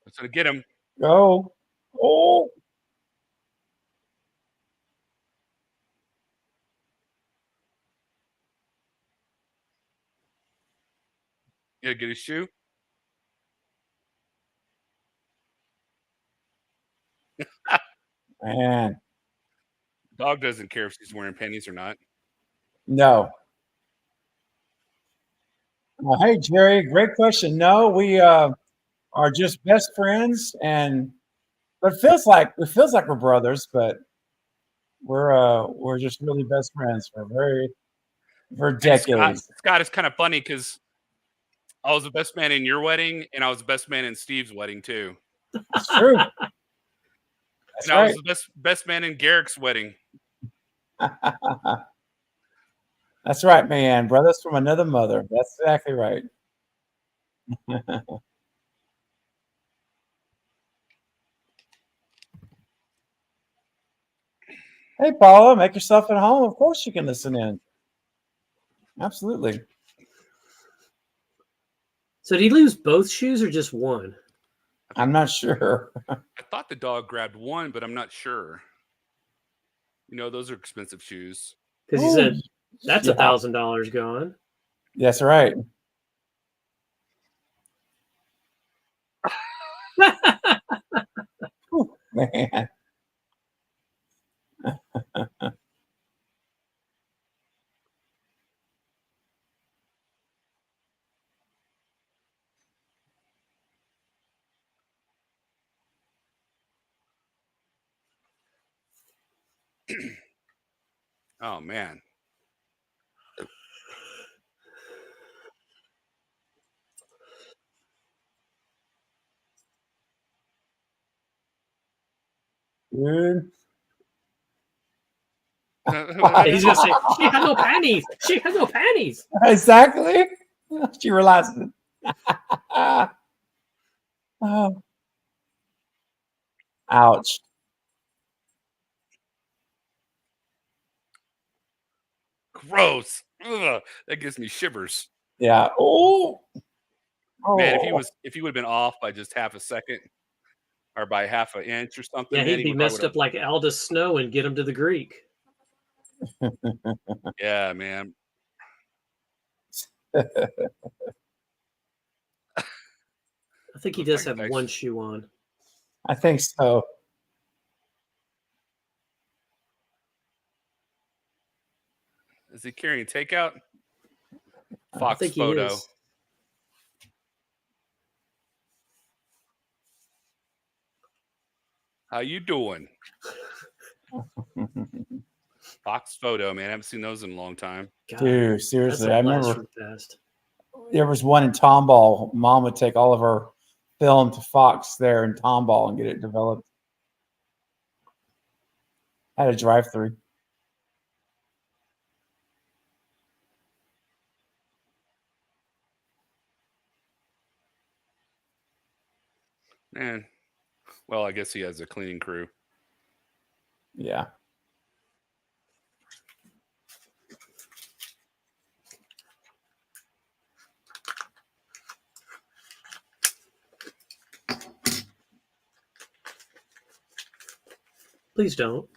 It's gonna get him. Go. Oh. Yeah, get his shoe. Man. Dog doesn't care if she's wearing panties or not. No. Well, hey Jerry, great question. No, we are just best friends, and but it feels like we're brothers, but we're just really best friends for And Scott, decades. Scott is kind of funny because I was the best man in your wedding, and I was the best man in Steve's wedding too. It's true. That's And I was right. the best man in Garrick's wedding. That's right, man. Brothers from another mother. That's exactly right. Hey, Paula, make yourself at home. Of course you can listen in. Absolutely. So did he lose both shoes or just one? I'm not sure. I thought the dog grabbed one, but I'm not sure. You know, those are expensive shoes. Because he Ooh, said that's yeah. $1,000 gone. That's right. Ooh, man. Oh man. Dude. He's gonna say she had no panties. She had no panties. Exactly. She realized it. Oh, ouch. Gross. Ugh, that gives me shivers. Yeah. Oh. Man, Oh. if he would have been off by just half a second or by half an inch or something, Yeah, man, he'd he be would probably messed would up like Aldous Snow and get him to the Greek. have. Yeah, man. I think he Looks does like a have nice. one shoe on. I think so. Is he carrying takeout? I Fox think he photo. is. How you doing? Fox photo, man. I haven't seen those in a long time. God, Dude, that's seriously. a I blast remember from the past. there was one in Tomball. Mom would take all of her film to Fox there in Tomball and get it developed. Had a drive-through. Man. Well, I guess he has a cleaning crew. Yeah. Please don't.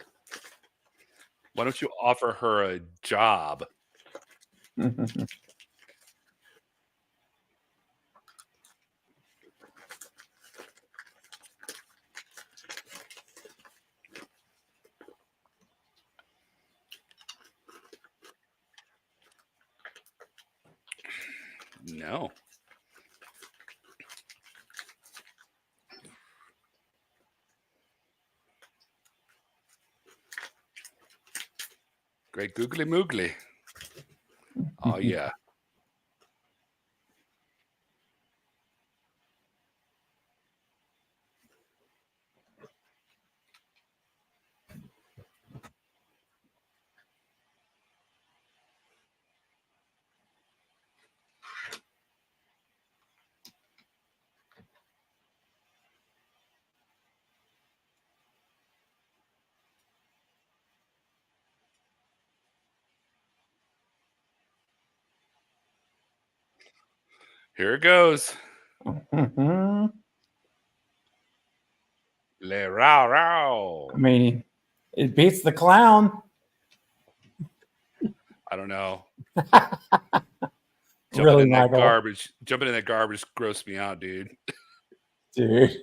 Why don't you offer her a job? No. Great googly moogly. Oh yeah. Here it goes. Le row row. I mean, it beats the clown. I don't know. Really, Michael? Jumping in that garbage grossed me out, dude. Dude.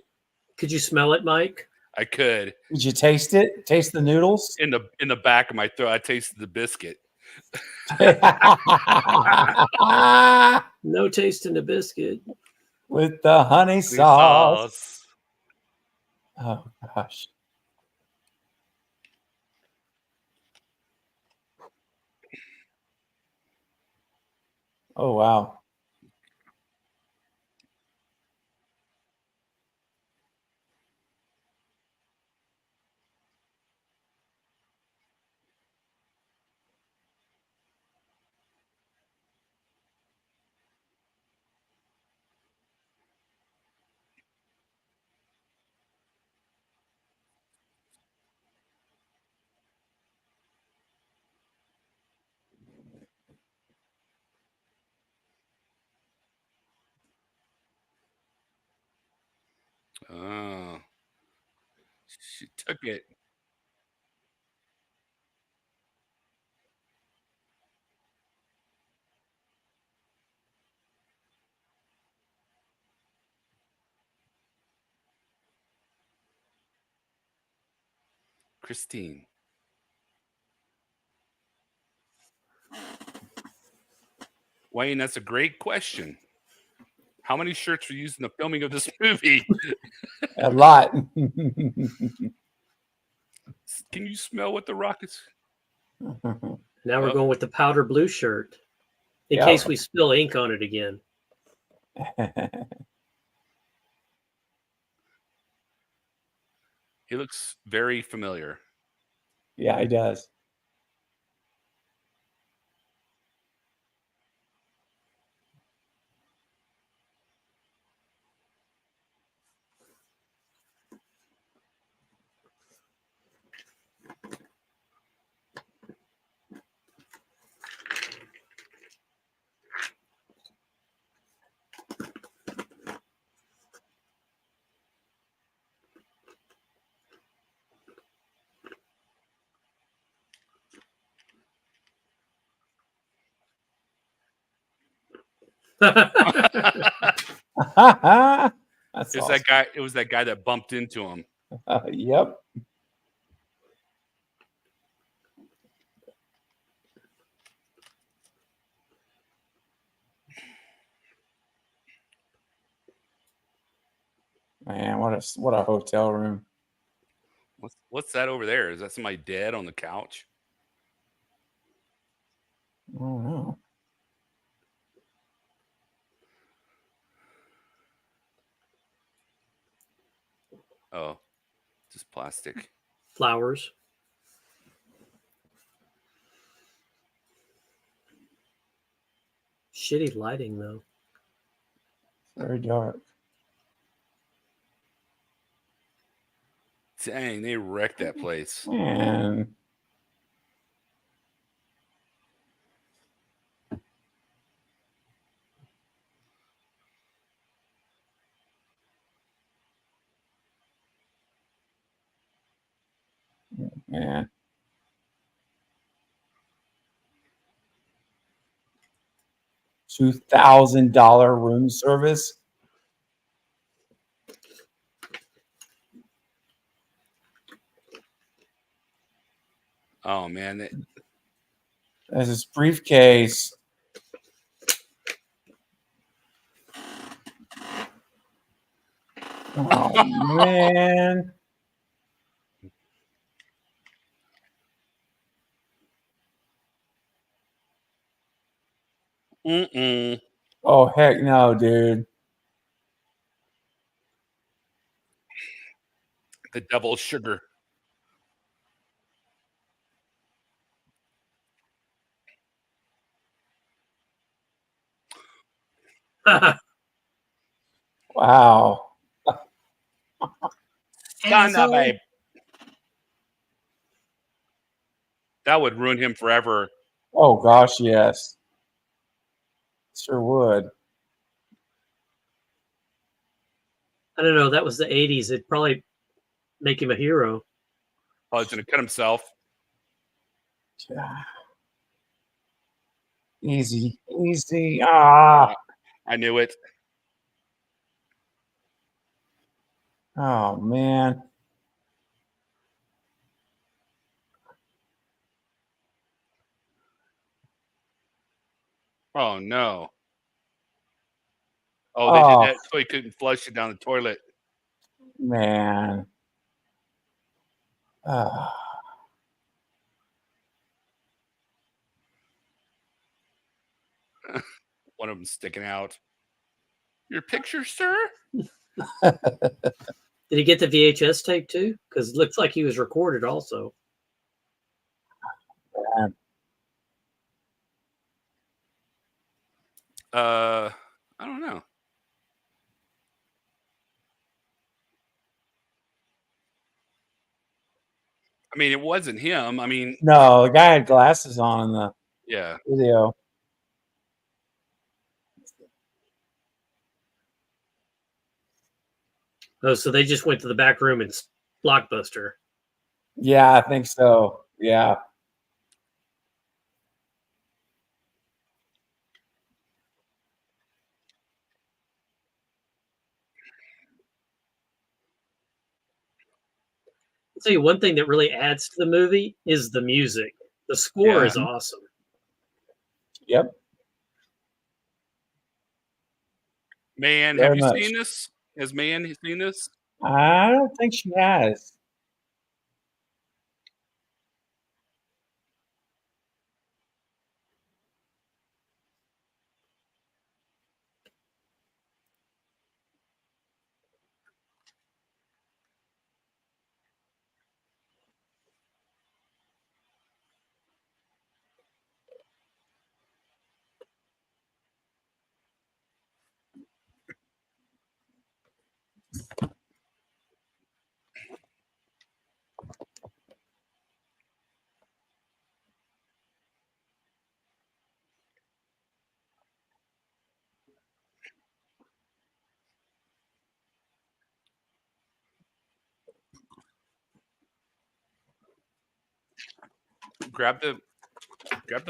Could you smell it, Mike? I could. Did you taste it? Taste the noodles? In the back of my throat, I tasted the biscuit. No taste in the biscuit. With the honey sauce. Oh, gosh. Oh, wow. Oh, she took it. Christine. Wayne, that's a great question. How many shirts were used in the filming of this movie? A lot. Can you smell what the rock is? Now we're Oh. going with the powder blue shirt in Yep. case we spill ink on it again. He looks very familiar. Yeah, he does. That's It's awesome. that guy. It was that guy that bumped into him. Yep. Man, what a hotel room. What's that over there? Is that somebody dead on the couch? I don't know. Oh, just plastic. Flowers. Shitty lighting, though. Very dark. Dang, they wrecked that place. Man. Man. $2,000 room service. Oh man, There's his briefcase. Oh man. mm-mm. Oh heck no, dude. The devil's sugar. Wow. Son of Asshole. a. That would ruin him forever. Oh gosh, yes. Sure would. I don't know. That was the 80s. It'd probably make him a hero. Oh, he's gonna cut himself. Easy. Easy. Ah. I knew it. Oh man. Oh no. Oh, they did Oh that so he couldn't flush it down the toilet. man. Ah. One of them sticking out. Your picture, sir? Did he get the VHS tape too? Because it looks like he was recorded also. I don't know. I mean, it wasn't him. I mean, No, the guy had glasses on in the yeah. video. Oh, so they just went to the back room and Blockbuster. Yeah, I think so. Yeah. I'll tell you one thing that really adds to the movie is the music. The score Yeah. is awesome. Yep. Man, have Very you much. seen this? Has Man seen this? I don't think she has. Grab the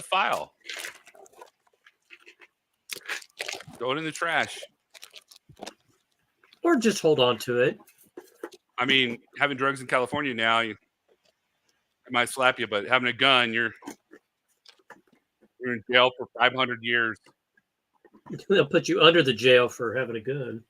file. Throw it in the trash. Or just hold on to it. I mean, having drugs in California now, it might slap you, but having a gun, you're in jail for 500 years. They'll put you under the jail for having a gun.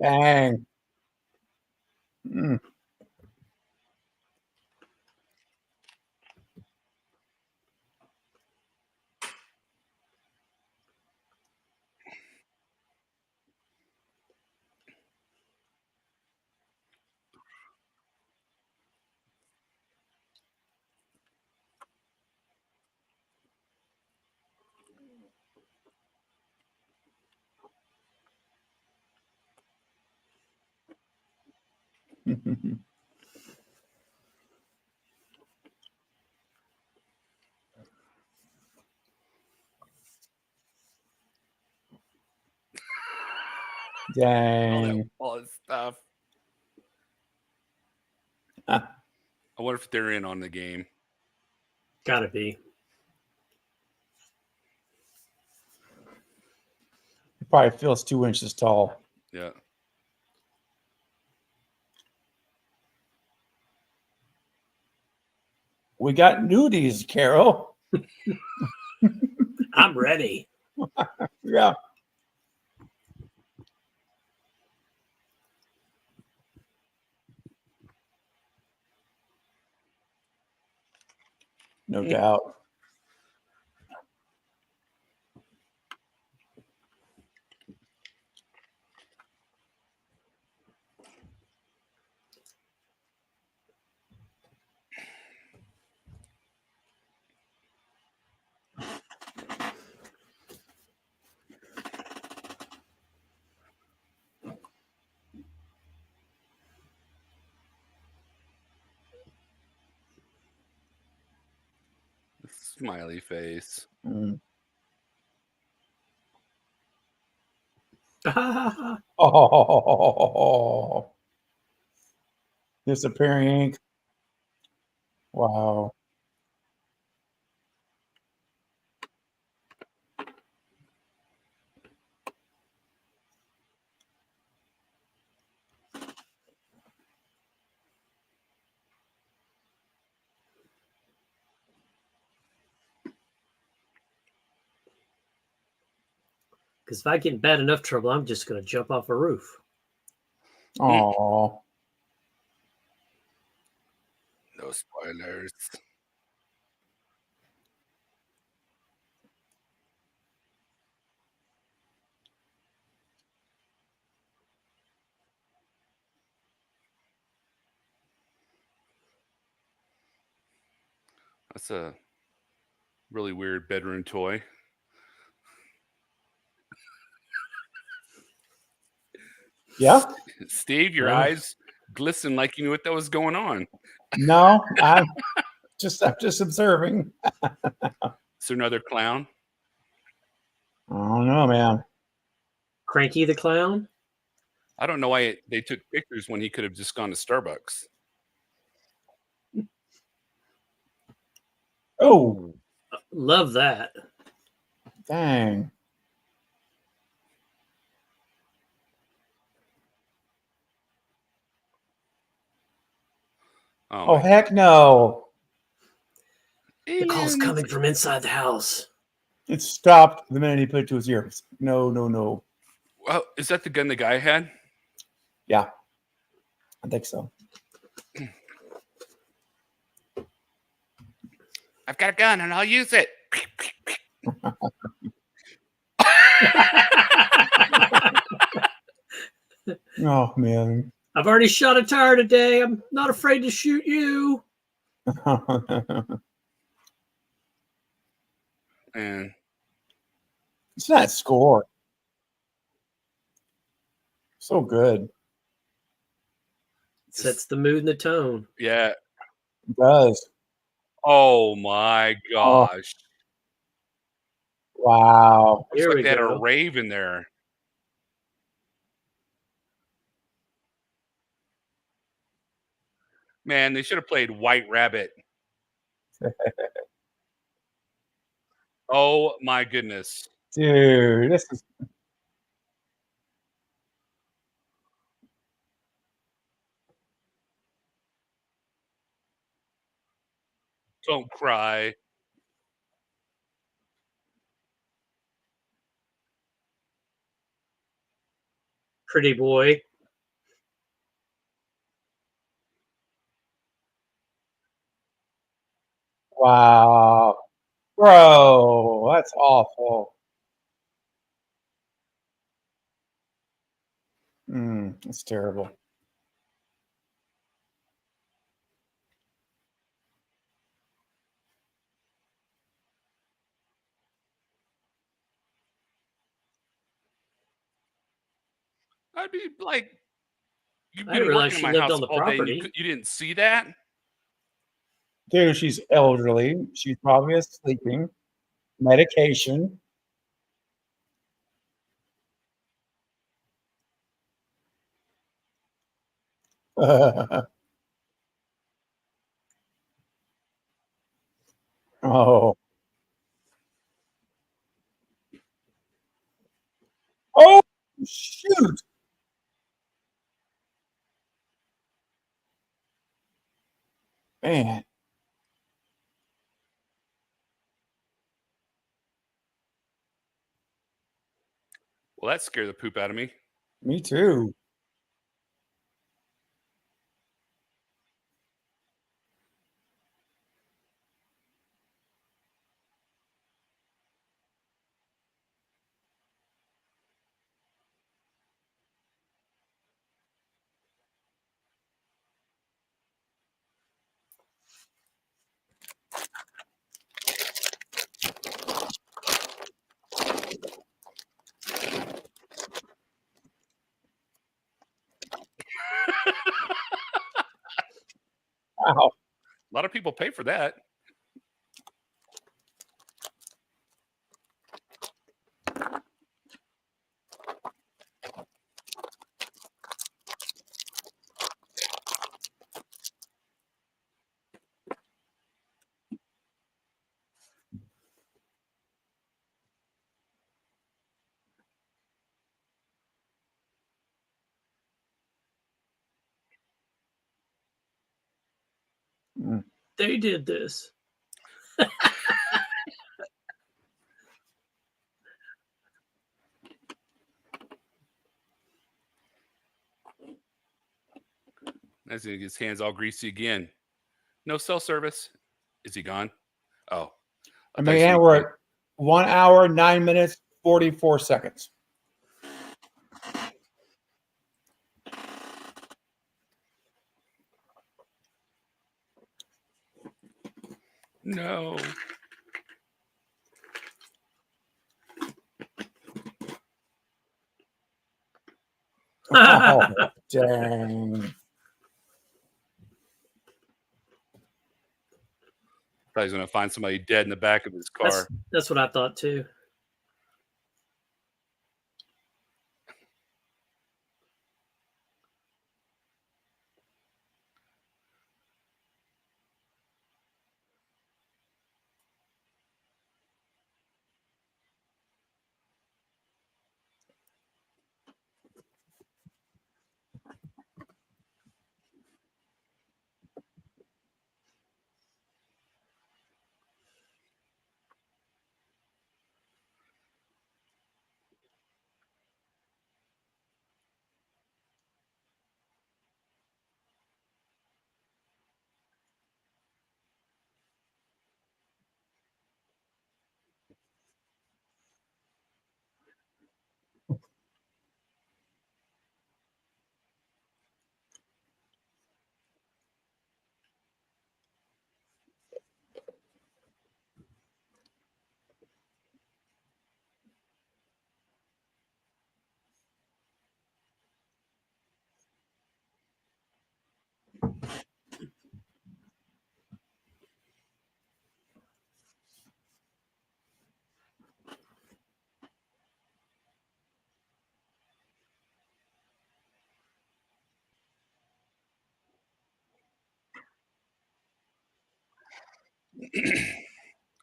Dang. Mm. Dang. All that stuff. Huh. I wonder if they're in on the game. Gotta be. It probably feels 2 inches tall. Yeah. We got nudies, Carol. I'm ready. Yeah. No doubt. Smiley face. Mm. That's Oh, disappearing ink. Wow. because if I get in bad enough trouble, I'm just going to jump off a roof. Oh. No spoilers. That's a really weird bedroom toy. Yeah. Steve, your Well. eyes glisten like you knew what that was going on. No, I'm just observing. Is there another clown? I don't know, man. Cranky the Clown? I don't know why they took pictures when he could have just gone to Starbucks. Oh, Love that. dang. Oh, my heck no. The call's aliens. coming from inside the house. It stopped the minute he put it to his ears. No, no, no. Well, is that the gun the guy had? Yeah, I think so. I've got a gun and I'll use it. Oh, man. I've already shot a tire today. I'm not afraid to shoot you. And It's that score. So good. Sets the mood and the tone. yeah. It does. Oh my Oh, gosh. wow. Looks Here like we they had a go. rave in there. Man, they should have played White Rabbit. Oh my goodness. Dude, this is Don't cry. Pretty boy. wow. Bro, that's awful. That's terrible. I'd be like, you've I didn't been realize working in she my lived house on the all day and property. you didn't see that? Dude, she's elderly. She's probably sleeping. Medication. Oh. Oh, shoot. Man, Well, that scared the poop out of me. me too. Wow. A lot of people pay for that. Mm. They did this. As he gets his hands all greasy again. No cell service. Is he gone? Oh. I mean, we're at 1 hour, 9 minutes, 44 seconds. No. Oh, dang. Thought he was going to find somebody dead in the back of his car. That's what I thought too.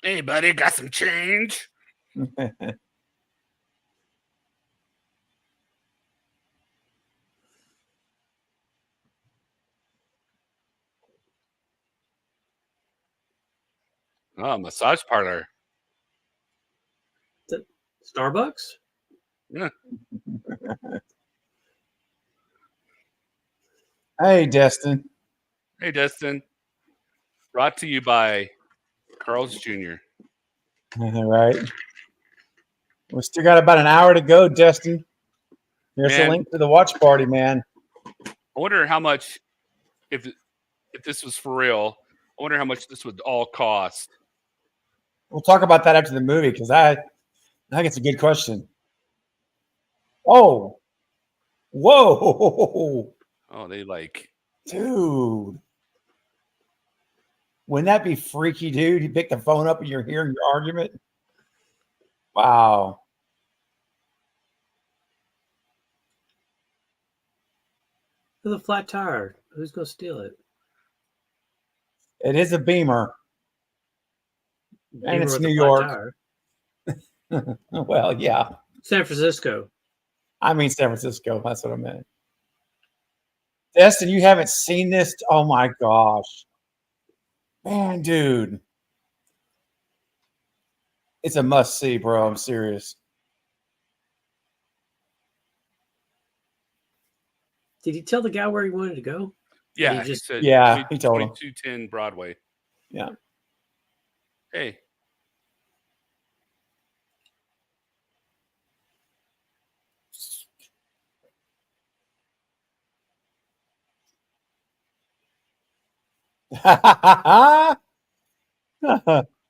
Hey, buddy, got some change? Oh, massage parlor. Starbucks? Yeah. Hey, Destin. Hey, Destin. Brought to you by Carl's Jr. All right. We still got about an hour to go, Destin. Here's a Man. link to the watch party, man. I wonder how much, if this was for real, I wonder how much this would all cost. We'll talk about that after the movie because I think it's a good question. Oh, whoa, Oh, they like, dude. Wouldn't that be freaky, dude? You pick the phone up and you're hearing your argument. Wow. The flat tire. Who's going to steal it? It is a Beamer. And it's with New a flat York. tire. Well, yeah. San Francisco. I mean San Francisco. That's what I meant. Destin, you haven't seen this? Oh my gosh. Man, dude. It's a must see, bro. I'm serious. Did he tell the guy where he wanted to go? yeah, He just- said, Yeah, he told him. 2210 Broadway. Yeah. Hey.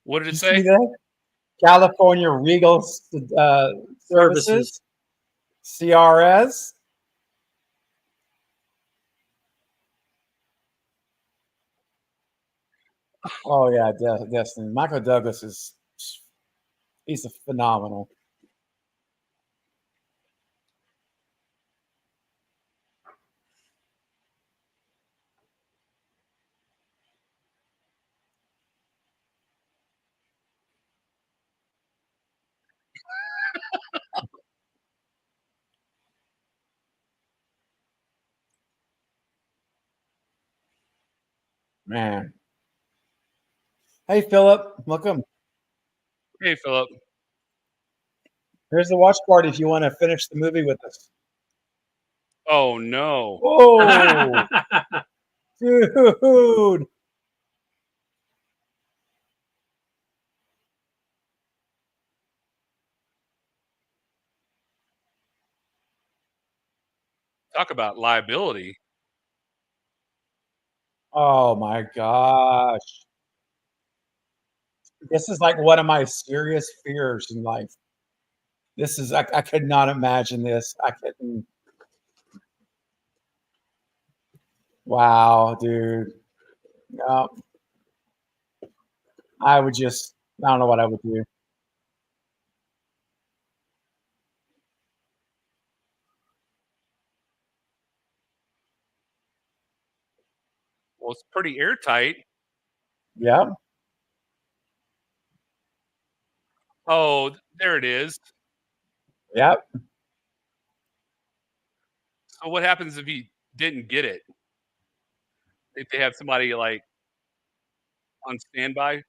What did it You say? see that? California Regal Services. CRS. Oh yeah, Destin. Michael Douglas he's a phenomenal. Man. Hey Philip, welcome. Hey, Philip. Here's the watch party if you want to finish the movie with us. Oh, no. Oh, dude. Talk about liability. Oh my gosh. This is like one of my serious fears in life. This is I could not imagine this. I couldn't. Wow, dude. No, I would just. I don't know what I would do. Well, it's pretty airtight. Yeah. Oh, there it is. Yep. So what happens if he didn't get it? If they have somebody like on standby?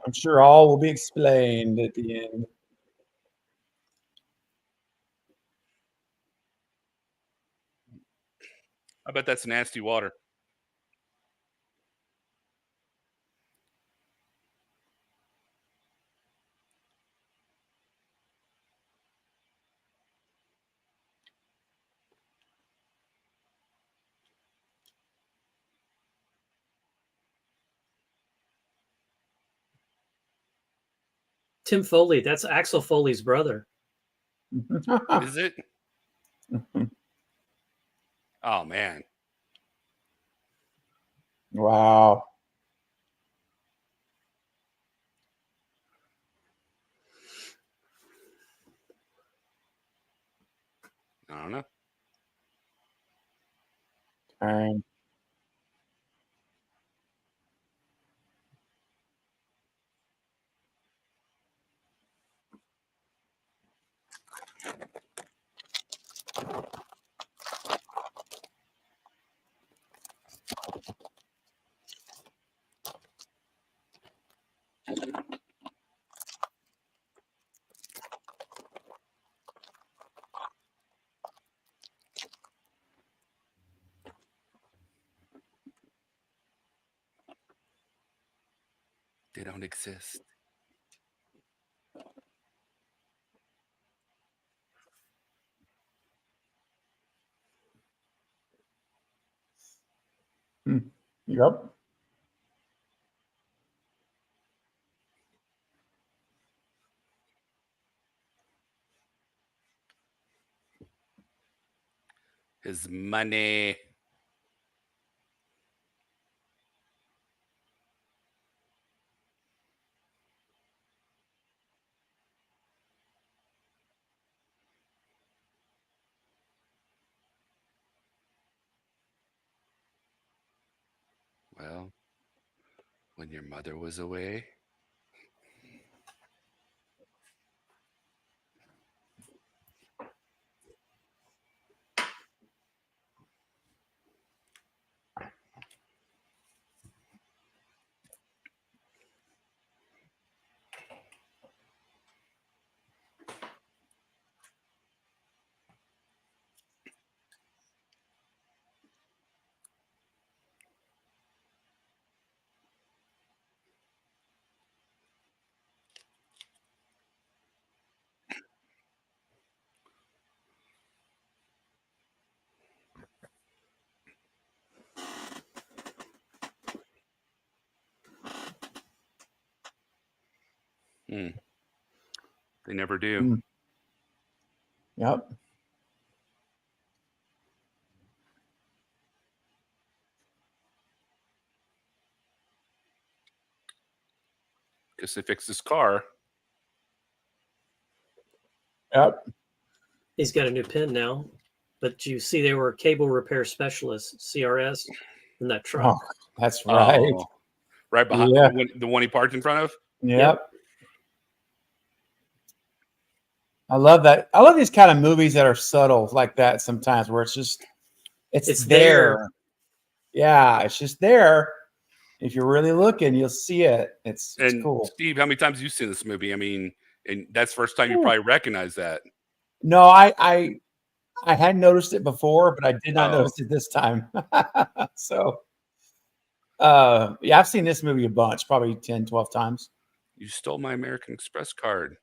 I'm sure all will be explained at the end. I bet that's nasty water. Tim Foley, that's Axel Foley's brother. Is it? Oh man. Wow. I don't know. Dang. They don't exist. Yep. His money. Well, when your mother was away. Hmm. They never do. Mm. Yep. Because they fixed his car. Yep. He's got a new pin now. But you see, they were cable repair specialists, CRS, in that truck. Oh, that's right. Oh, right behind Yeah. the one he parked in front of. Yep. I love that. I love these kind of movies that are subtle like that sometimes where it's just it's there. Yeah, it's just there. If you're really looking, you'll see it. It's And cool. Steve, how many times have you seen this movie? I mean, and that's the first time you Ooh. probably recognize that. No, I had noticed it before, but I did not Oh. notice it this time. So yeah, I've seen this movie a bunch, probably 10, 12 times. You stole my American Express card.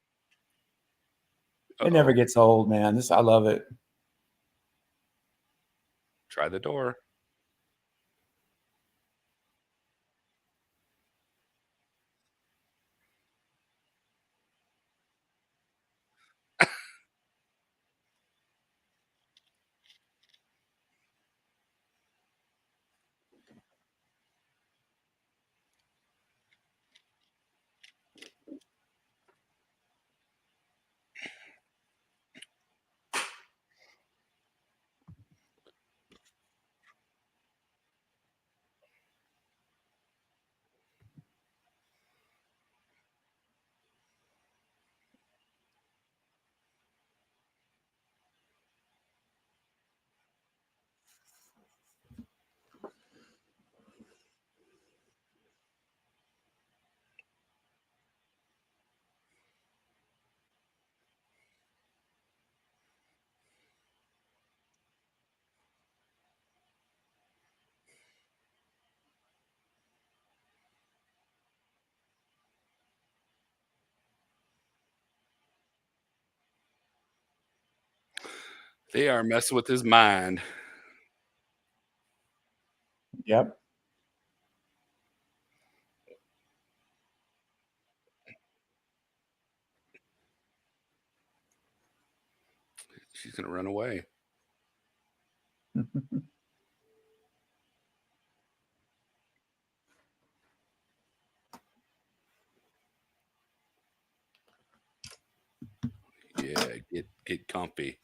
It never gets old, man. I love it. Try the door. They are messing with his mind. Yep. She's gonna run away. Yeah, get comfy.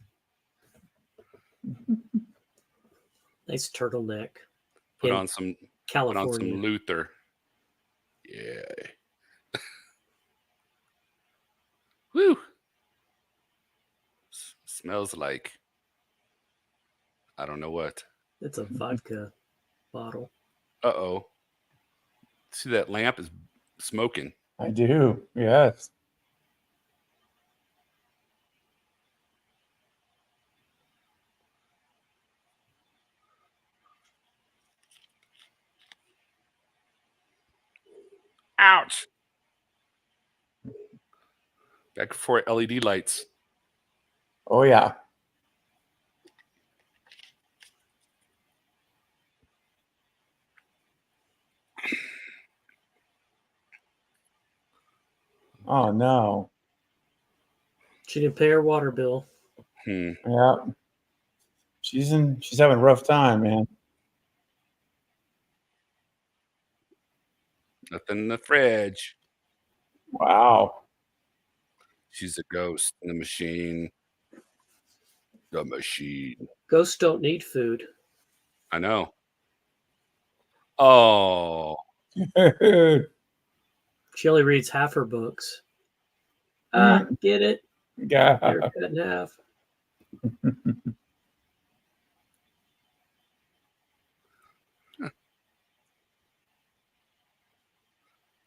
Nice turtleneck. Put In on some California. Luther. Yeah. Woo. Smells like I don't know what. It's a vodka bottle. Uh-oh. See that lamp is smoking. I do. Yes. Ouch. Back before LED lights. Oh yeah. Oh no. She didn't pay her water bill. Yeah. She's having a rough time, man. Nothing in the fridge. Wow. She's a ghost in the machine. The machine. Ghosts don't need food. I know. Oh. Dude. She only reads half her books. Get it? Yeah. They're cut in half.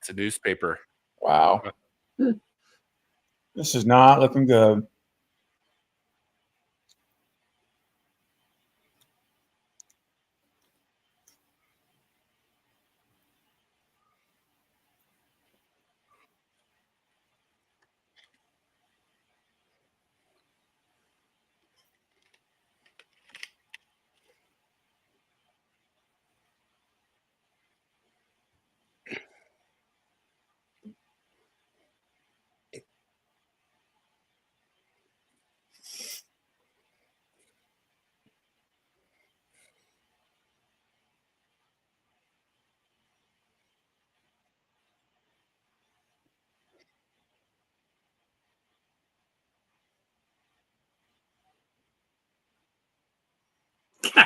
It's a newspaper. Wow. This is not looking good.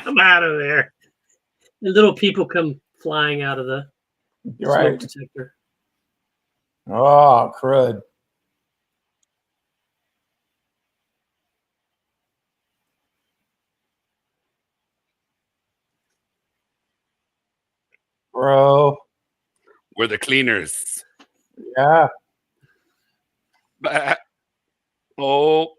Come out of there. The little people come flying out of the You're smoke right. detector. Oh, crud. Bro. We're the cleaners. Yeah. Bah. Oh.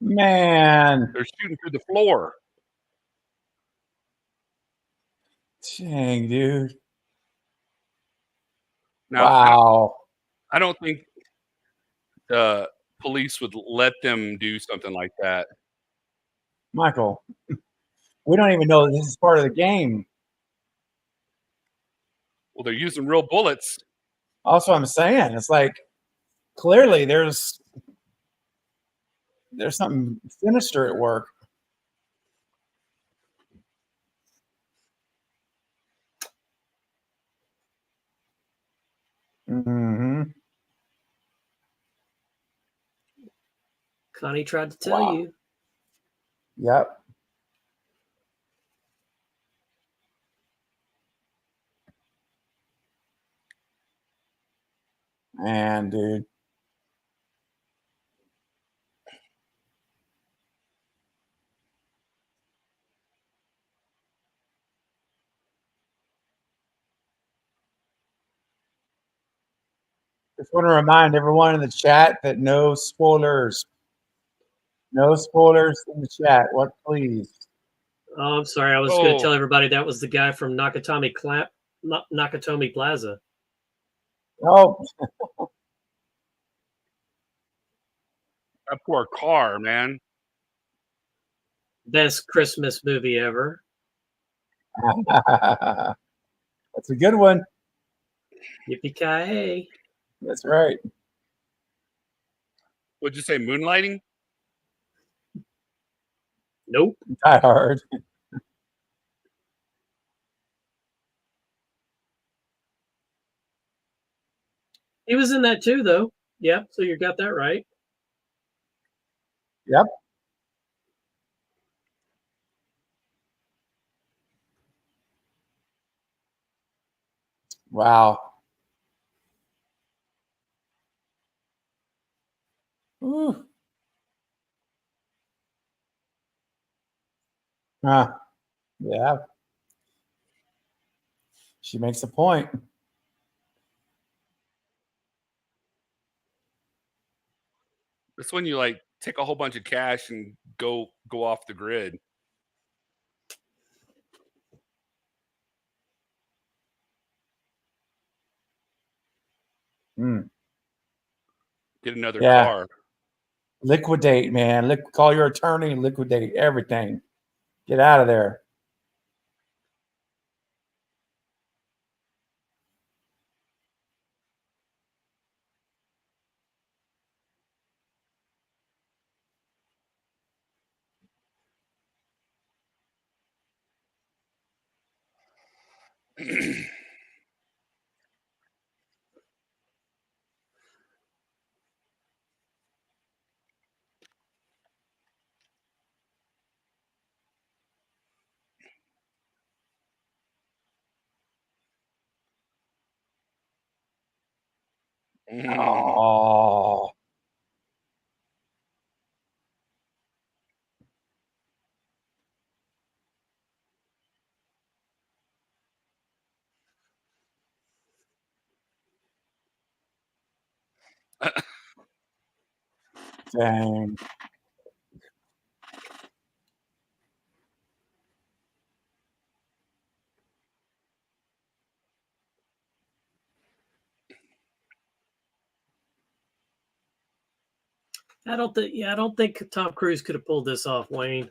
Man. They're shooting through the floor. Dang, dude. Now, Wow. I don't think the police would let them do something like that. Michael, we don't even know this is part of the game. Well, they're using real bullets. Also, I'm saying it's like clearly there's something sinister at work. Mm-hmm. Connie tried to tell Wow. you. Yep. Man, dude. Just want to remind everyone in the chat that no spoilers. No spoilers in the chat. What, please? Oh, I'm sorry. I was going to tell everybody that was the guy from Nakatomi Plaza. Oh, That poor car, man. Best Christmas movie ever. that's a good one. Yippee-ki-yay. That's right. What'd you say, moonlighting? Nope. Die Hard. He was in that too, though. Yep. So you got that right. Yep. Wow. Ooh. Yeah. She makes a point. That's when you like take a whole bunch of cash and go off the grid. Mm. Get another Yeah. car. Liquidate, man. Call your attorney and liquidate everything. Get out of there. Oh. Dang. I don't think Tom Cruise could have pulled this off, Wayne.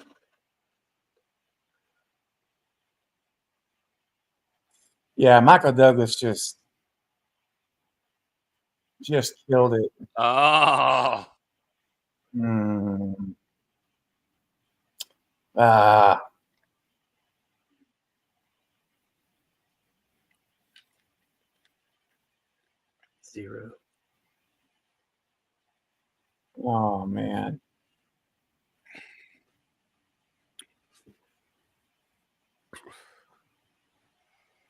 Yeah, Michael Douglas just killed it. Oh. Mm. Ah. Zero. Oh man.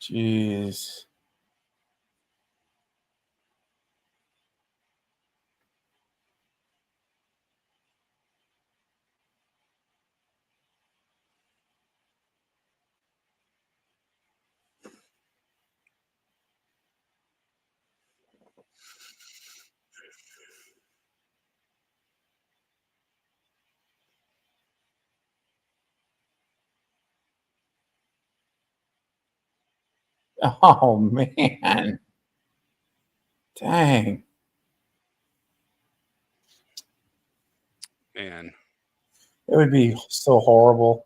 Jeez. Oh man. Dang. Man. It would be so horrible.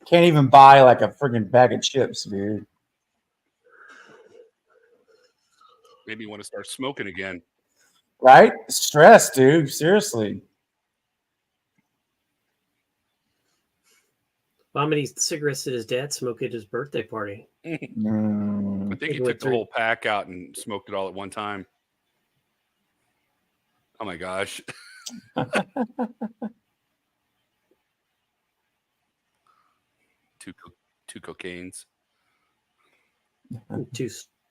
Can't even buy like a freaking bag of chips, dude. Maybe you want to start smoking again. Right? Stress, dude. Seriously. How many cigarettes did his dad smoke at his birthday party? I Mm. think he He went took the through- whole pack out and smoked it all at one time. Oh my gosh. Two cocaines. 2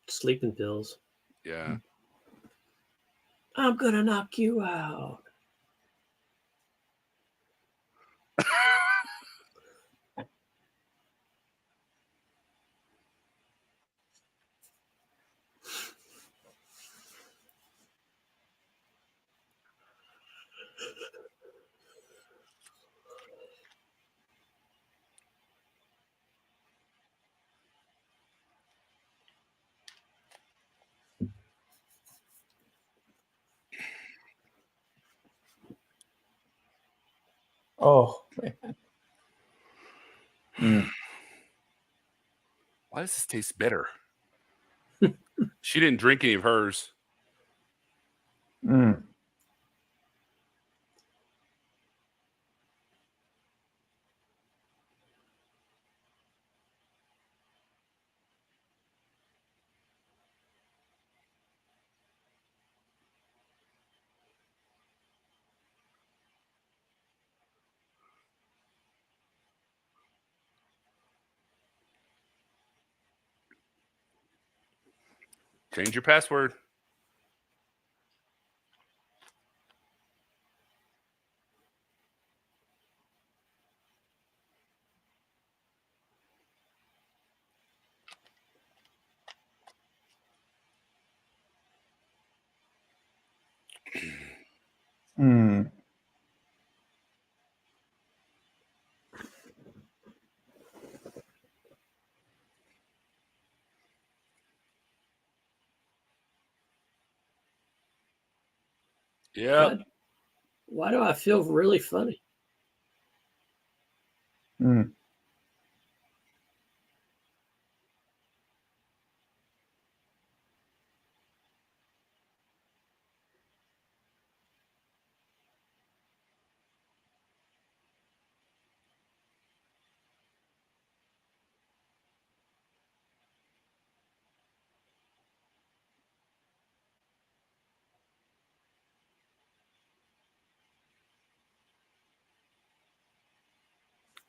sleeping pills. Yeah. I'm gonna knock you out. Oh man. Mm. Why does this taste bitter? She didn't drink any of hers. Mm. Change your password. Mm. Yep. Why do I feel really funny? Mm.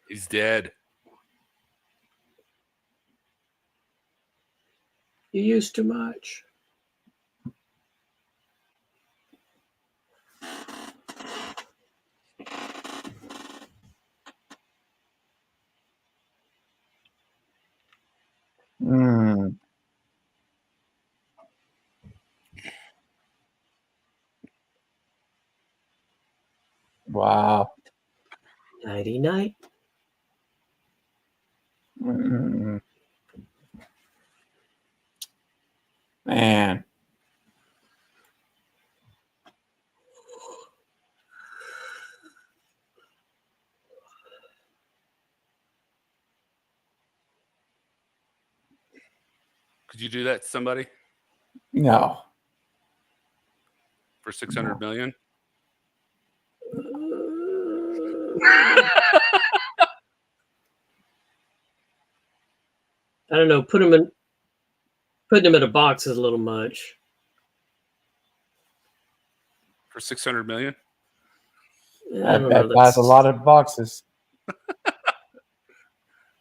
He's dead. You use too much. Mm. Wow. Nighty night. Mm. Man. Could you do that to somebody No. for 600 million? I don't know. Putting him in a box is a little much. For 600 million? I don't know. That buys a lot of boxes. A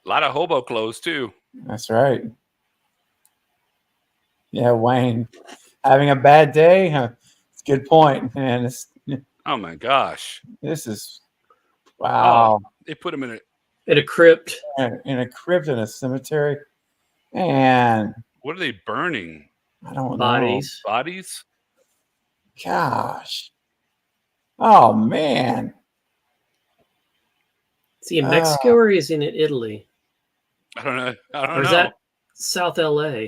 lot of hobo clothes too. That's right. Yeah, Wayne. Having a bad day? Huh. It's a good point, man. Oh my gosh. This is wow. They put him in a In a crypt. In a crypt in a cemetery. Man, what are they burning? I don't Bodies. Bodies? know. Gosh. Oh man. Is he in Mexico or is he in Italy? I don't know. I don't Or is know. that South LA?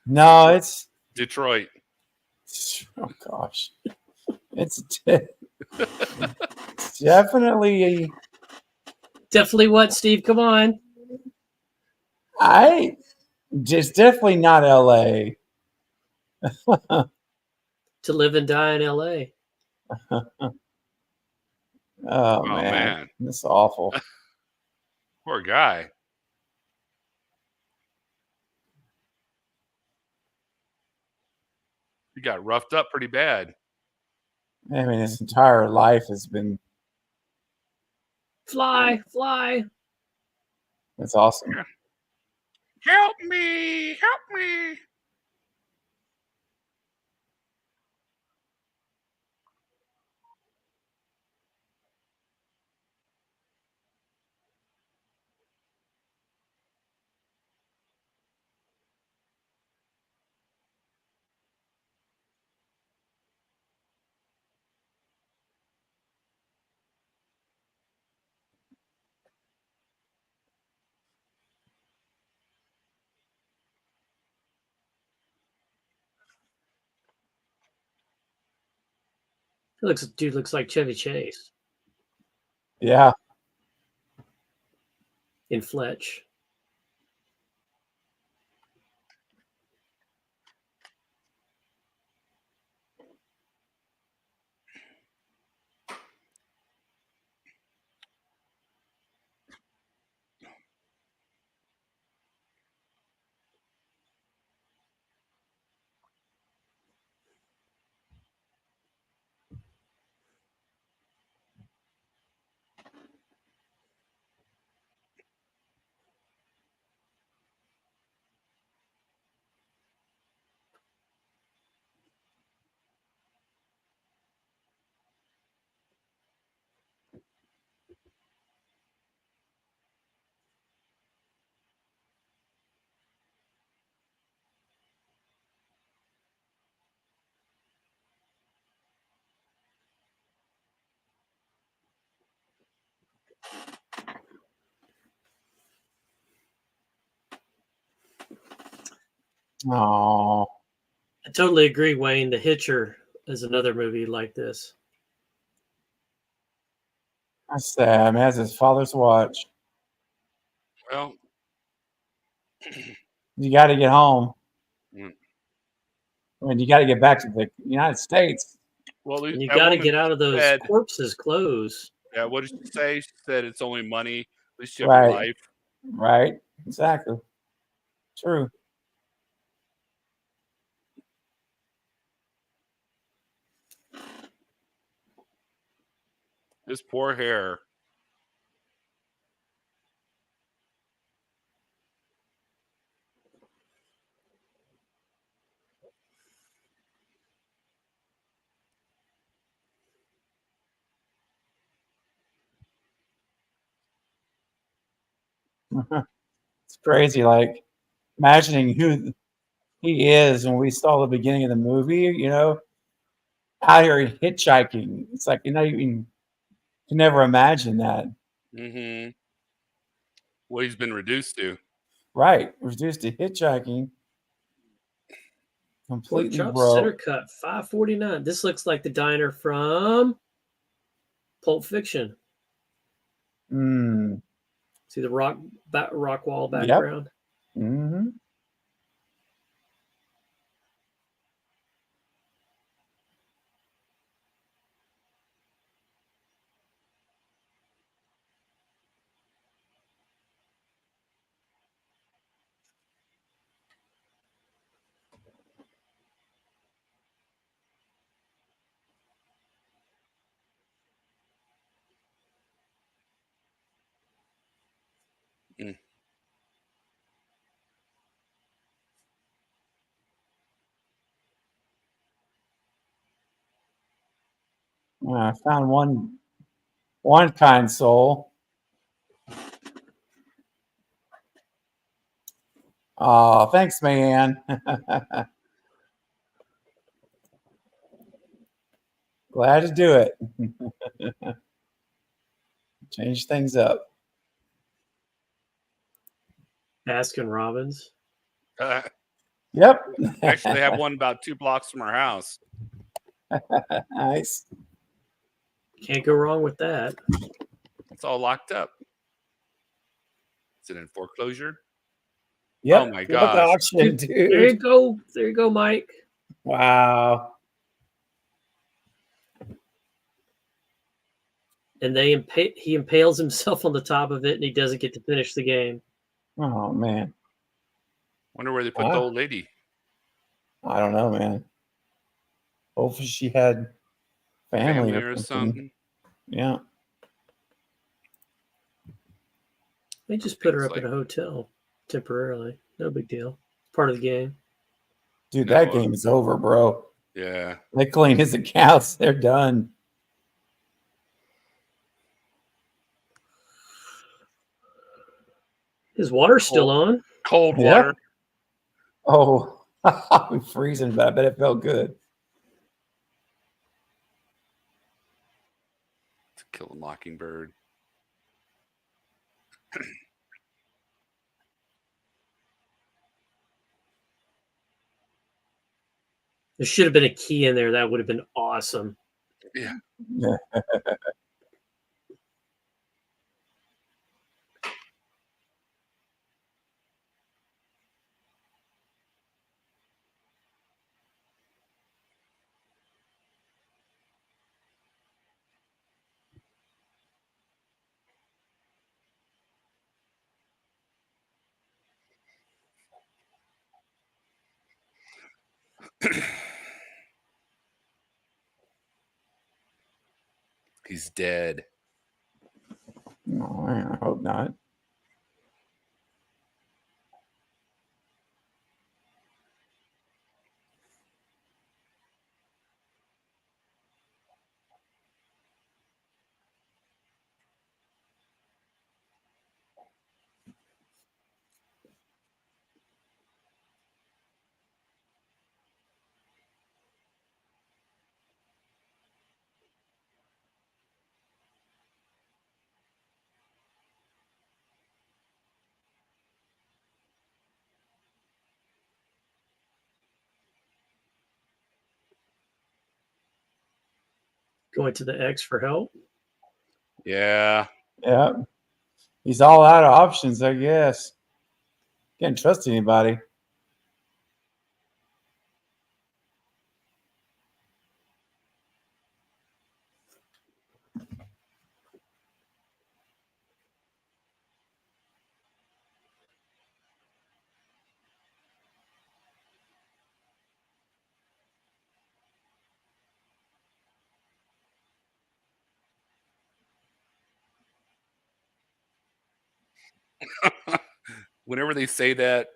No, it's Detroit. oh gosh, it's definitely Definitely what, Steve? Come on. just definitely not LA. To Live and Die in LA. Oh Oh man, man, this is awful. poor guy. He got roughed up pretty bad. I mean, his entire life has been. Fly, fly. It's awesome. Yeah. Help me! Help me! Dude looks like Chevy Chase Yeah. in Fletch. Oh, I totally agree, Wayne. The Hitcher is another movie like this. that's sad. Man, that's his father's watch. Well, You got to get home. mm, I mean, you got to get back to the United States. well, And you that got to woman get out of those said, corpses' clothes. "Yeah, what did she say? She said it's only money. At least you have your Right. life." Right. Exactly. True. His poor hair. It's crazy. Like imagining who he is when we saw the beginning of the movie, out here hitchhiking. It's like, you can never imagine that. Mm-hmm. What he's been reduced to. Right. Reduced to hitchhiking, Pork completely chop center broke. cut, $5.49. This looks like the diner from Pulp Fiction. Mm. See the rock wall Yep. background. Mm-hmm. Mm. I found one kind soul. Oh, thanks, man. Glad to do it. Change things up. Baskin Robbins. Yep. Actually, they have one about 2 blocks from our house. Nice. Can't go wrong with that. It's all locked up. Is it in foreclosure? Yep. Oh my What gosh. auction, There you dude? go. There you go, Mike. Wow. And he impales himself on the top of it, and he doesn't get to finish the game. Oh man. Wonder where they put the Wow. old lady. I don't know, man. Hopefully she had family, Family or or something. something. Yeah. They just put her Things up in like- a hotel temporarily. No big deal. Part of the game. Dude, No, that game is over, bro. Yeah. They clean his accounts. They're done. His water's still on. Cold Yeah. water. Oh, I'm freezing, but I bet it felt good. To kill a mockingbird. There should have been a key in there. That would have been awesome. Yeah. Yeah. He's dead. No, I hope not. Going to the X for help. Yeah. Yeah. He's all out of options, I guess. Can't trust anybody. Whenever they say that,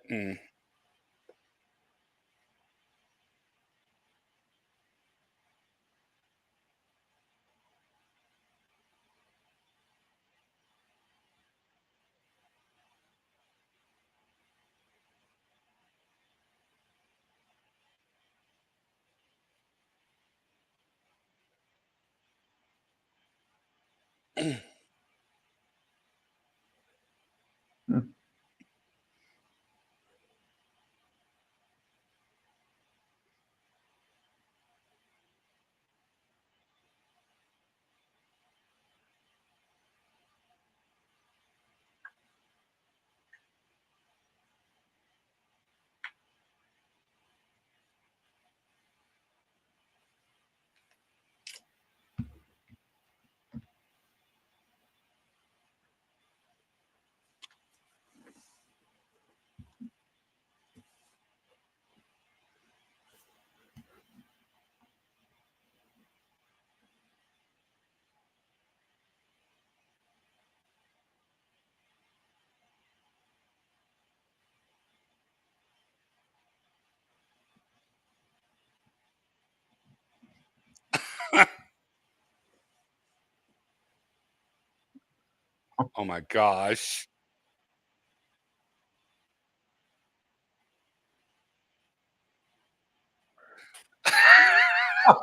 oh my gosh.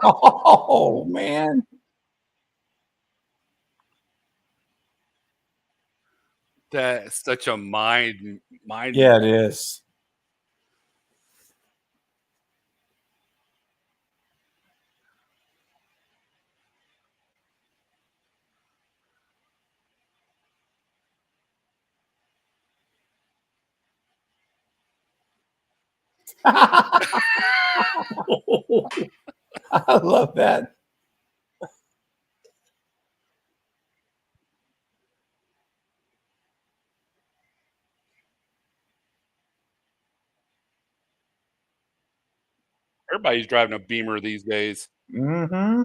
Oh, man. That's such a mind. Yeah, it is. I love that. Everybody's driving a Beamer these days. Mm-hmm.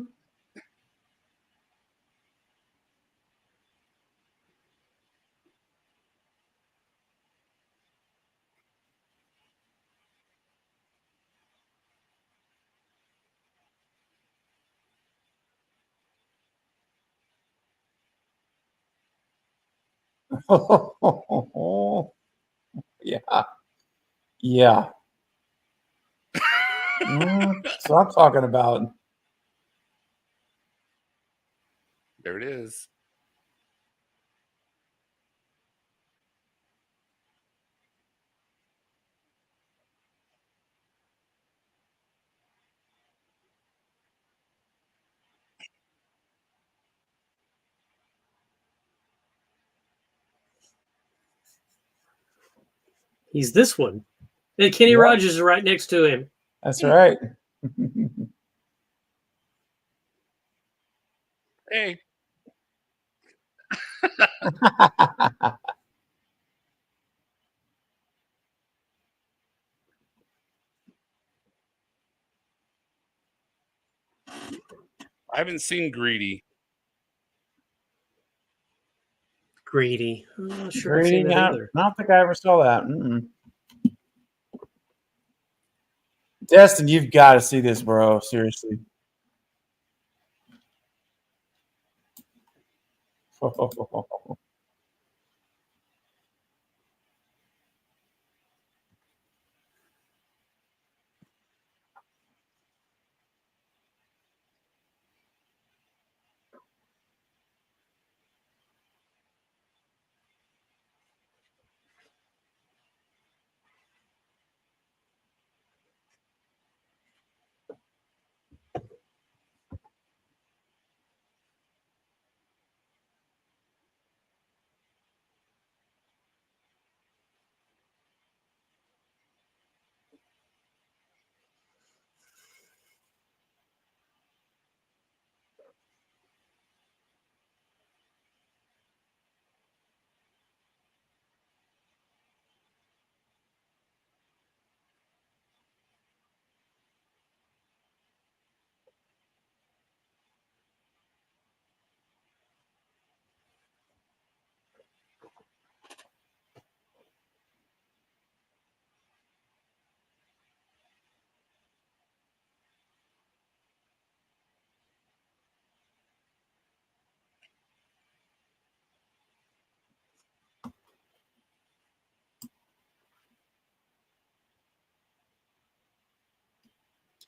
Yeah. Yeah. That's what I'm talking about. There it is. He's this one. And Kenny Yep. Rogers is right next to him. That's right. Hey, I haven't seen Greedy. Greedy. I'm not sure I've seen Greeting. that I either. don't think I ever saw that. Destin, you've got to see this, bro. Seriously.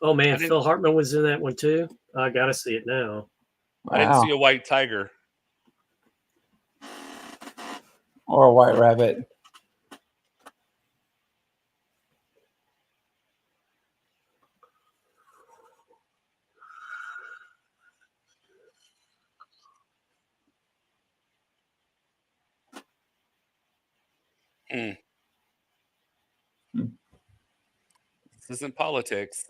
Oh man, I didn't. Phil Hartman was in that one too. I gotta see it now. I didn't Wow. see a white tiger. Or a white rabbit. Hmm. Hmm. This isn't politics.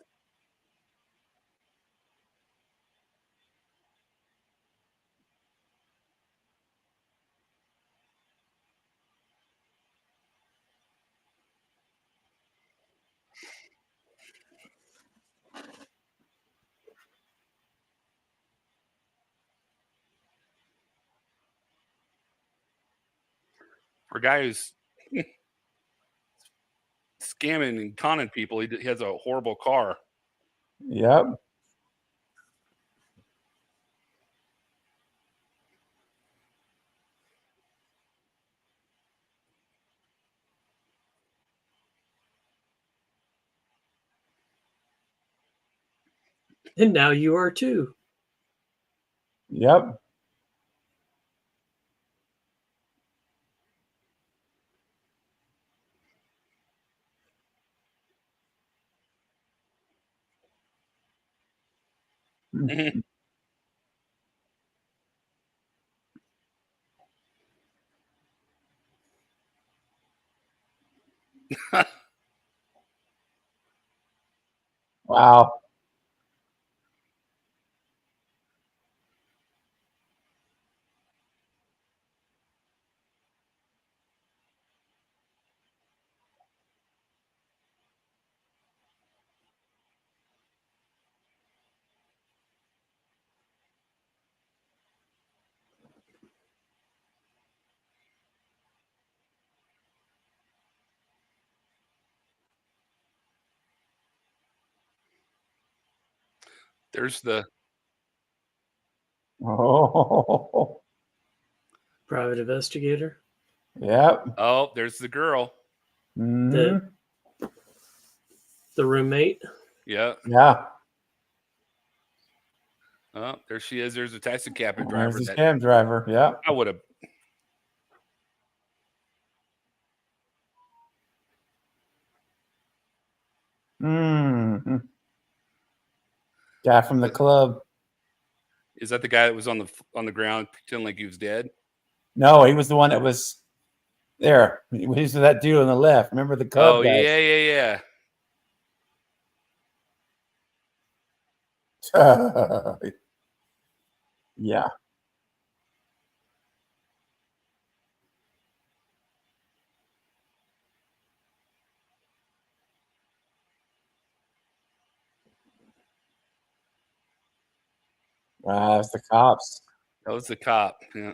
For a guy who's scamming and conning people, he has a horrible car. Yep. And now you are too. Yep. Mhm. Wow. There's the Oh, Private investigator. yep. oh, there's the girl. Hmm. The roommate. Yeah. Yeah. Oh, there she is. There's a taxi cab There's driver this that cab driver. Yep. I would have. Hmm. Guy from the club. Is that the guy that was on the ground pretending like he was dead? No, he was the one that was there. He was that dude on the left. Remember the Oh club yeah, guys? yeah, Yeah. It's the cops. that was the cop. Yeah.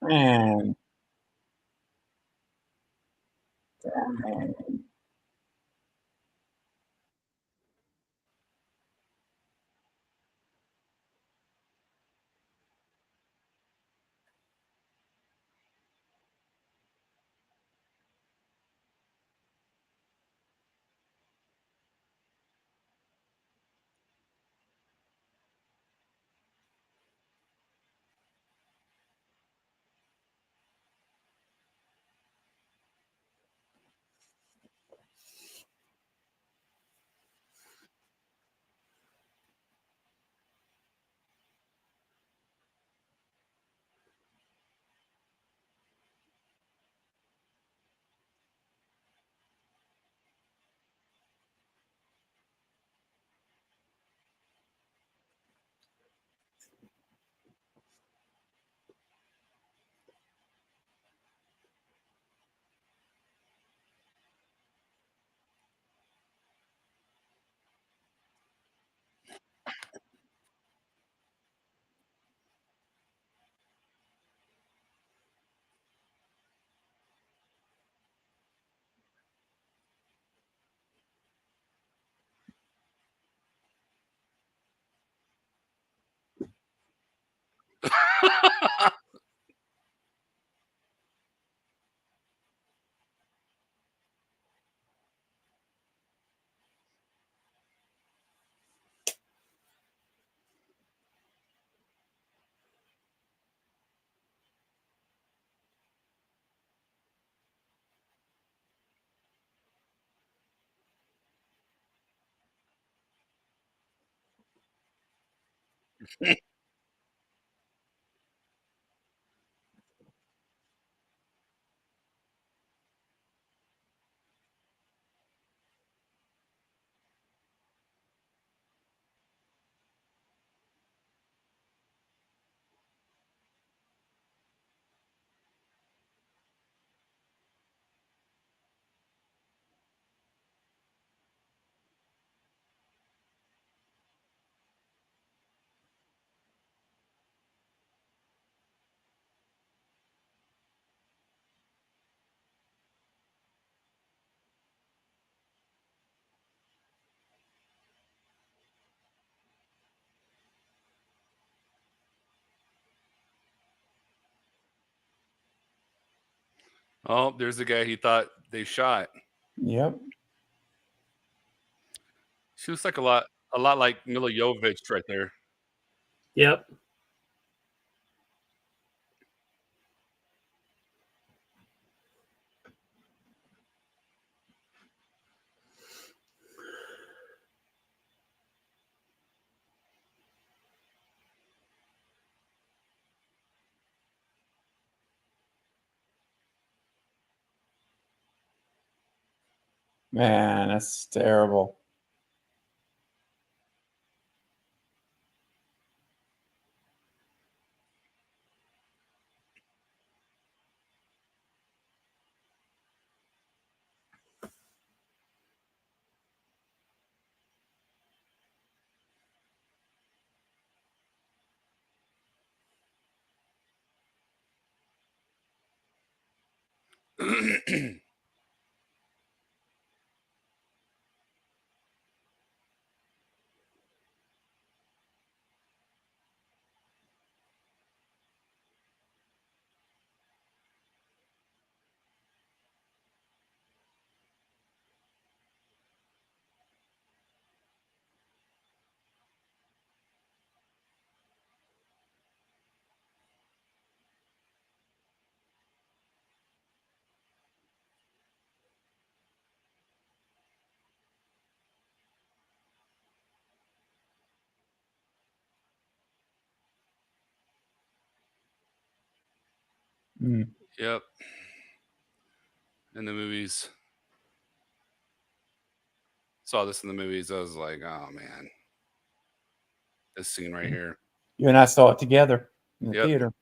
Man. Oh, there's the guy he thought they shot. Yep. She looks like a lot like Mila Jovovich right there. Yep. Man, that's terrible. Mm. Yep. In the movies. Saw this in the movies. I was like, oh man, this scene right here. You and I saw it together in the Yep. theater.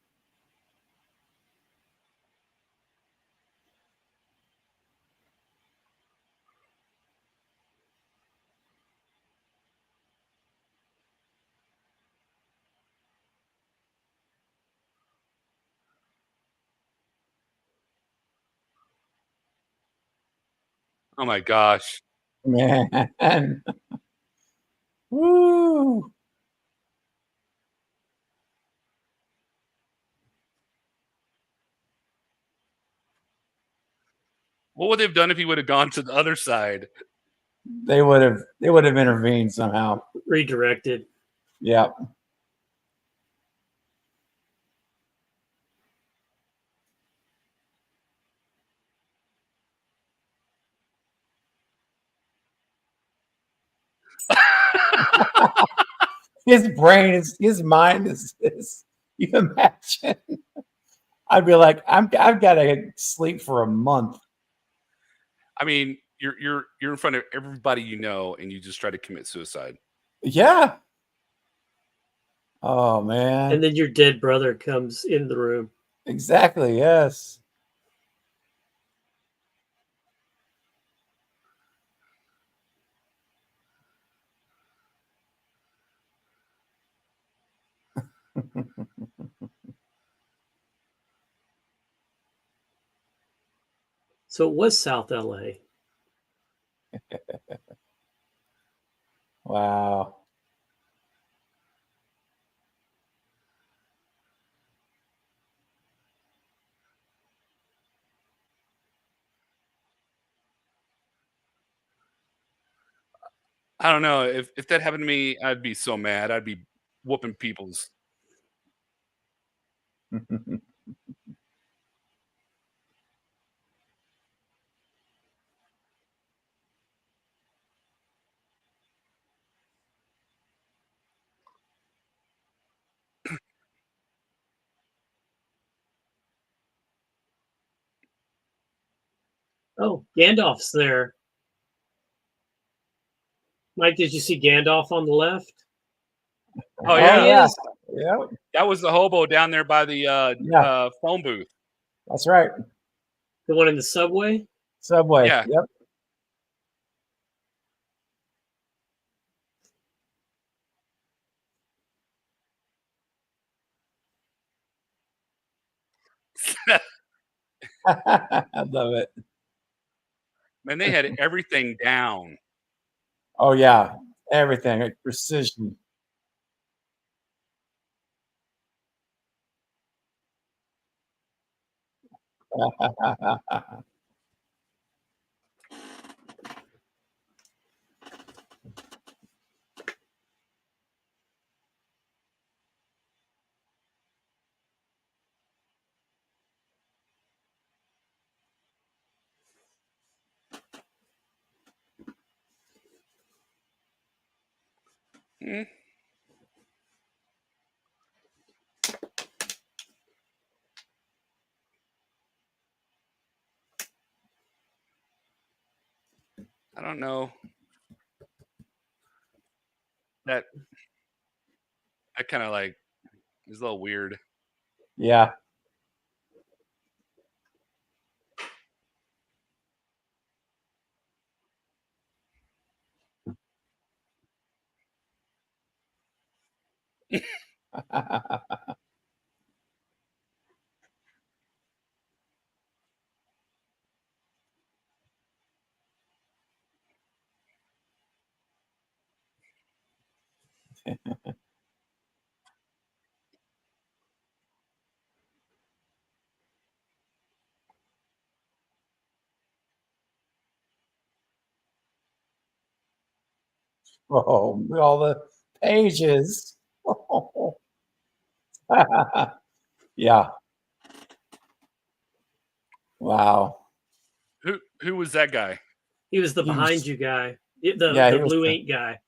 Oh my gosh. Man. Woo. What would they have done if he would have gone to the other side? They would have intervened somehow. Redirected. Yeah. His mind is you imagine. I'd be like, I've got to sleep for a month. I mean, you're in front of everybody you know, and you just try to commit suicide. Yeah. Oh man. And then your dead brother comes in the room. Exactly. Yes. So it was South LA. Wow. I don't know. If that happened to me, I'd be so mad. I'd be whooping people's. Oh, Gandalf's there. Mike, did you see Gandalf on the left? Oh There he yeah, is. Yeah. that was the hobo down there by the Yeah. phone booth. That's right. The one in the subway. Subway. Yeah. Yep. I love it. Man, they had everything down. Oh yeah. Everything at precision. Hmm. I don't know. That kind of like is a little weird. Yeah. Oh, all the pages. Yeah. Wow. Who was that guy? He was the He behind was, you guy, yeah, the he was blue the, ink guy.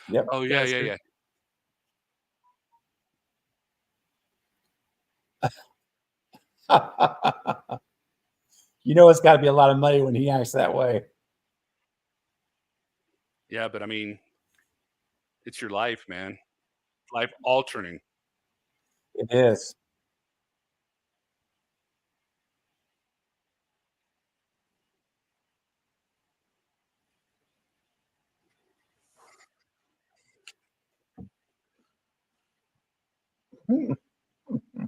yep. Oh yeah, yeah, Gotcha. yeah. You know, it's got to be a lot of money when he acts that way. Yeah, but I mean, it's your life, man. Life altering. It is.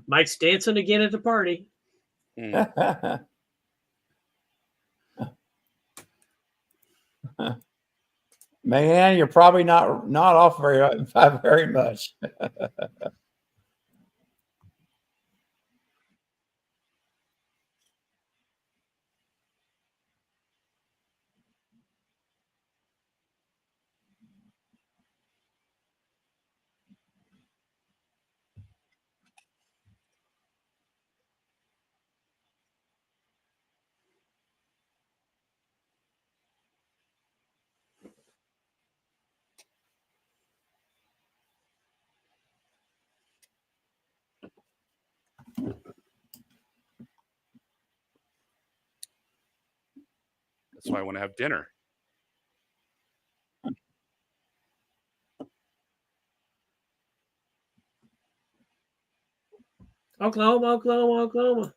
Mike's dancing again at the party. Mm. Man, you're probably not off very much. That's why I want to have dinner. Oklahoma, Oklahoma, Oklahoma.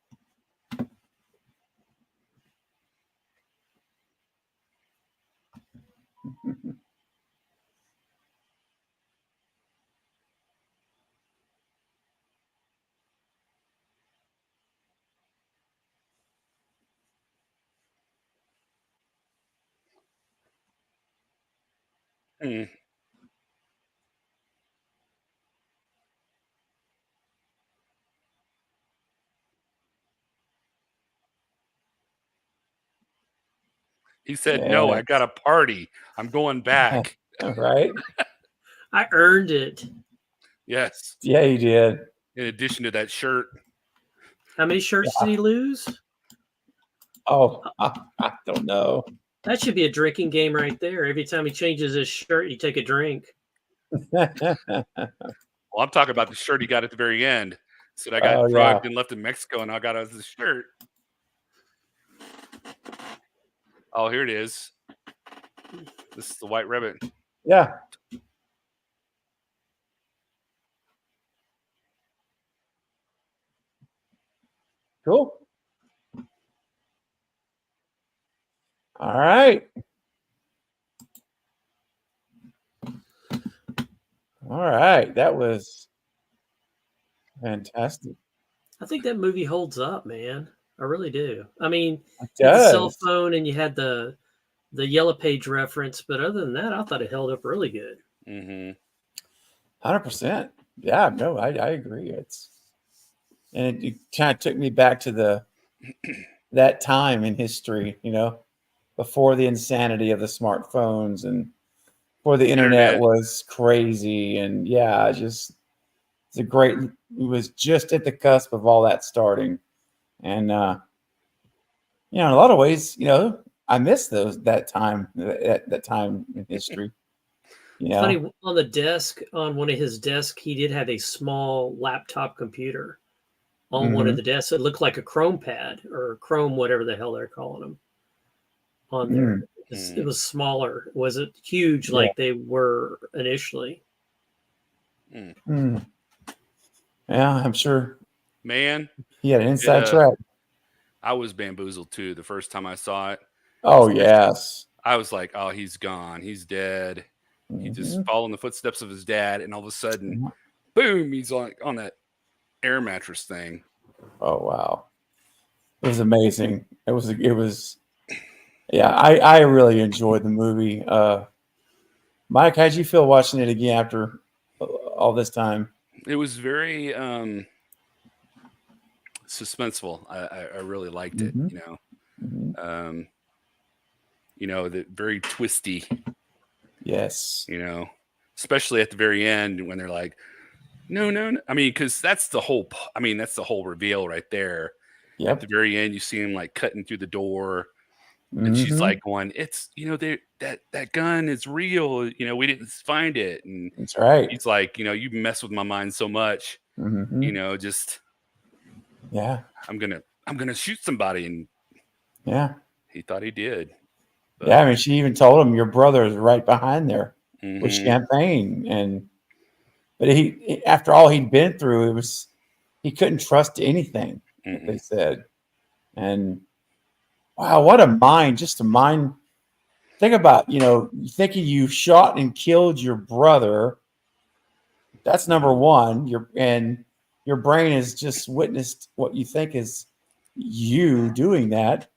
Mm. He said, "No, I got Yes. a party. I'm going back." Right? I earned it. Yes. Yeah, he did. In addition to that shirt. How many shirts did he lose? Oh, I don't know. That should be a drinking game right there. Every time he changes his shirt, you take a drink. Well, I'm talking about the shirt he got at the very end. Said I got Oh, yeah. drugged and left in Mexico, and I got us this shirt. Oh, here it is. This is the White Rabbit. Yeah. Cool. All right. All right. That was fantastic. I think that movie holds up, man. I really do. I mean, It you had the cell does. phone and you had the Yellow Page reference, but other than that, I thought it held up really good. Mm-hmm. 100%. Yeah, no, I agree. And it kind of took me back to the that time in history, before the insanity of the smartphones and before the internet was crazy. And yeah, it's it was just at the cusp of all that starting. And, in a lot of ways, I miss that time in history. Funny, on the desk, on one of his desks, he did have a small laptop computer on one of the desks. It looked like a Chrome pad or Chrome, whatever the hell they're calling them, on there. It was smaller. It wasn't huge like they were initially. Yeah, I'm sure. Man, he had an inside track. I was bamboozled too the first time I saw it. Oh, yes. I was like, oh, he's gone. He's dead. He just followed in the footsteps of his dad, and all of a sudden, boom, he's on that air mattress thing. Oh, wow. It was amazing. It was yeah, I really enjoyed the movie. Mike, how'd you feel watching it again after all this time? It was very suspenseful. I really liked it, the very twisty. Yes. Especially at the very end when they're like, no. I mean, because that's the whole reveal right there. Yep. At the very end, you see him like cutting through the door, and she's like going, "It's that gun is real. We didn't find it." And that's right. He's like, you mess with my mind so much. Just yeah. I'm gonna shoot somebody, and yeah, he thought he did. But, yeah, I mean, she even told him your brother is right behind there with champagne, but he after all he'd been through, he couldn't trust anything that they said, and wow, what a mind! Just a mind. Think about thinking you shot and killed your brother. That's number one. Your brain has just witnessed what you think is you doing that,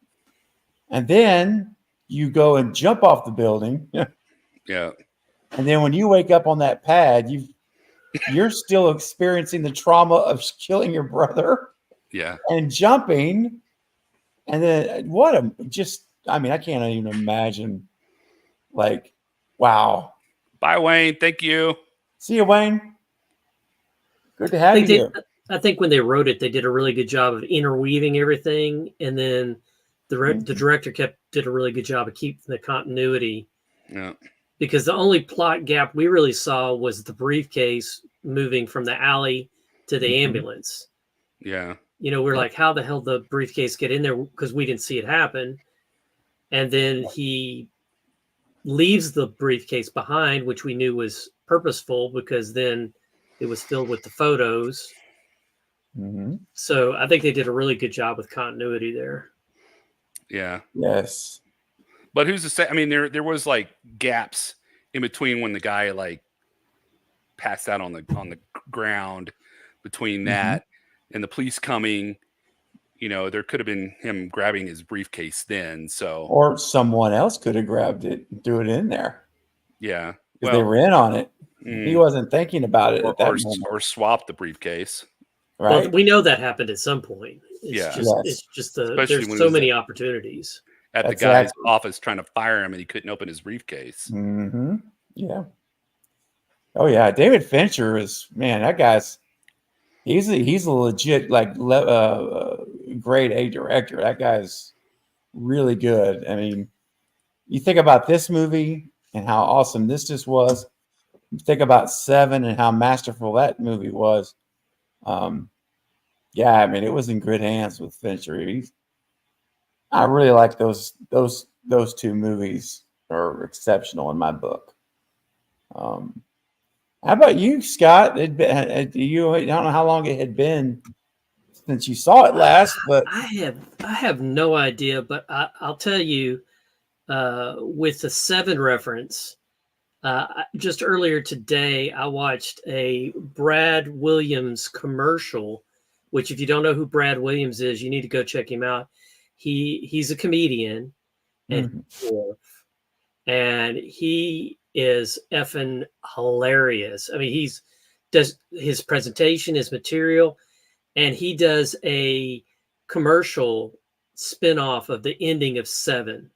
and then you go and jump off the building. Yeah. And then when you wake up on that pad, you're still experiencing the trauma of killing your brother. Yeah. And jumping. And then I can't even imagine. Like, wow. Bye, Wayne. Thank you. See you, Wayne. Good to have you here. I think when they wrote it, they did a really good job of interweaving everything, and then the director did a really good job of keeping the continuity. Yeah. Because the only plot gap we really saw was the briefcase moving from the alley to the ambulance. Yeah. We're like, how the hell did the briefcase get in there? Because we didn't see it happen. And then he leaves the briefcase behind, which we knew was purposeful because then it was filled with the photos. So I think they did a really good job with continuity there. Yeah. Yes. But who's to say? I mean, there was like gaps in between when the guy like passed out on the ground between that and the police coming. There could have been him grabbing his briefcase then. So or someone else could have grabbed it and threw it in there. Yeah. Because they were in on it. He wasn't thinking about it at that moment. Or swapped the briefcase. Right. Well, we know that happened at some point. It's just there's so many opportunities. At the guy's office trying to fire him and he couldn't open his briefcase. Yeah. Oh yeah. David Fincher that guy's he's a legit grade A director. That guy's really good. I mean, you think about this movie and how awesome this just was. You think about Seven and how masterful that movie was. Yeah, I mean, it was in good hands with Fincher. I really like those two movies are exceptional in my book. How about you, Scott? I don't know how long it had been since you saw it last, but I have no idea. But I'll tell you, with the Seven reference, just earlier today, I watched a Brad Williams commercial. Which, if you don't know who Brad Williams is, you need to go check him out. He's a comedian, and he is effing hilarious. I mean, does his presentation, his material, and he does a commercial spin-off of the ending of Seven.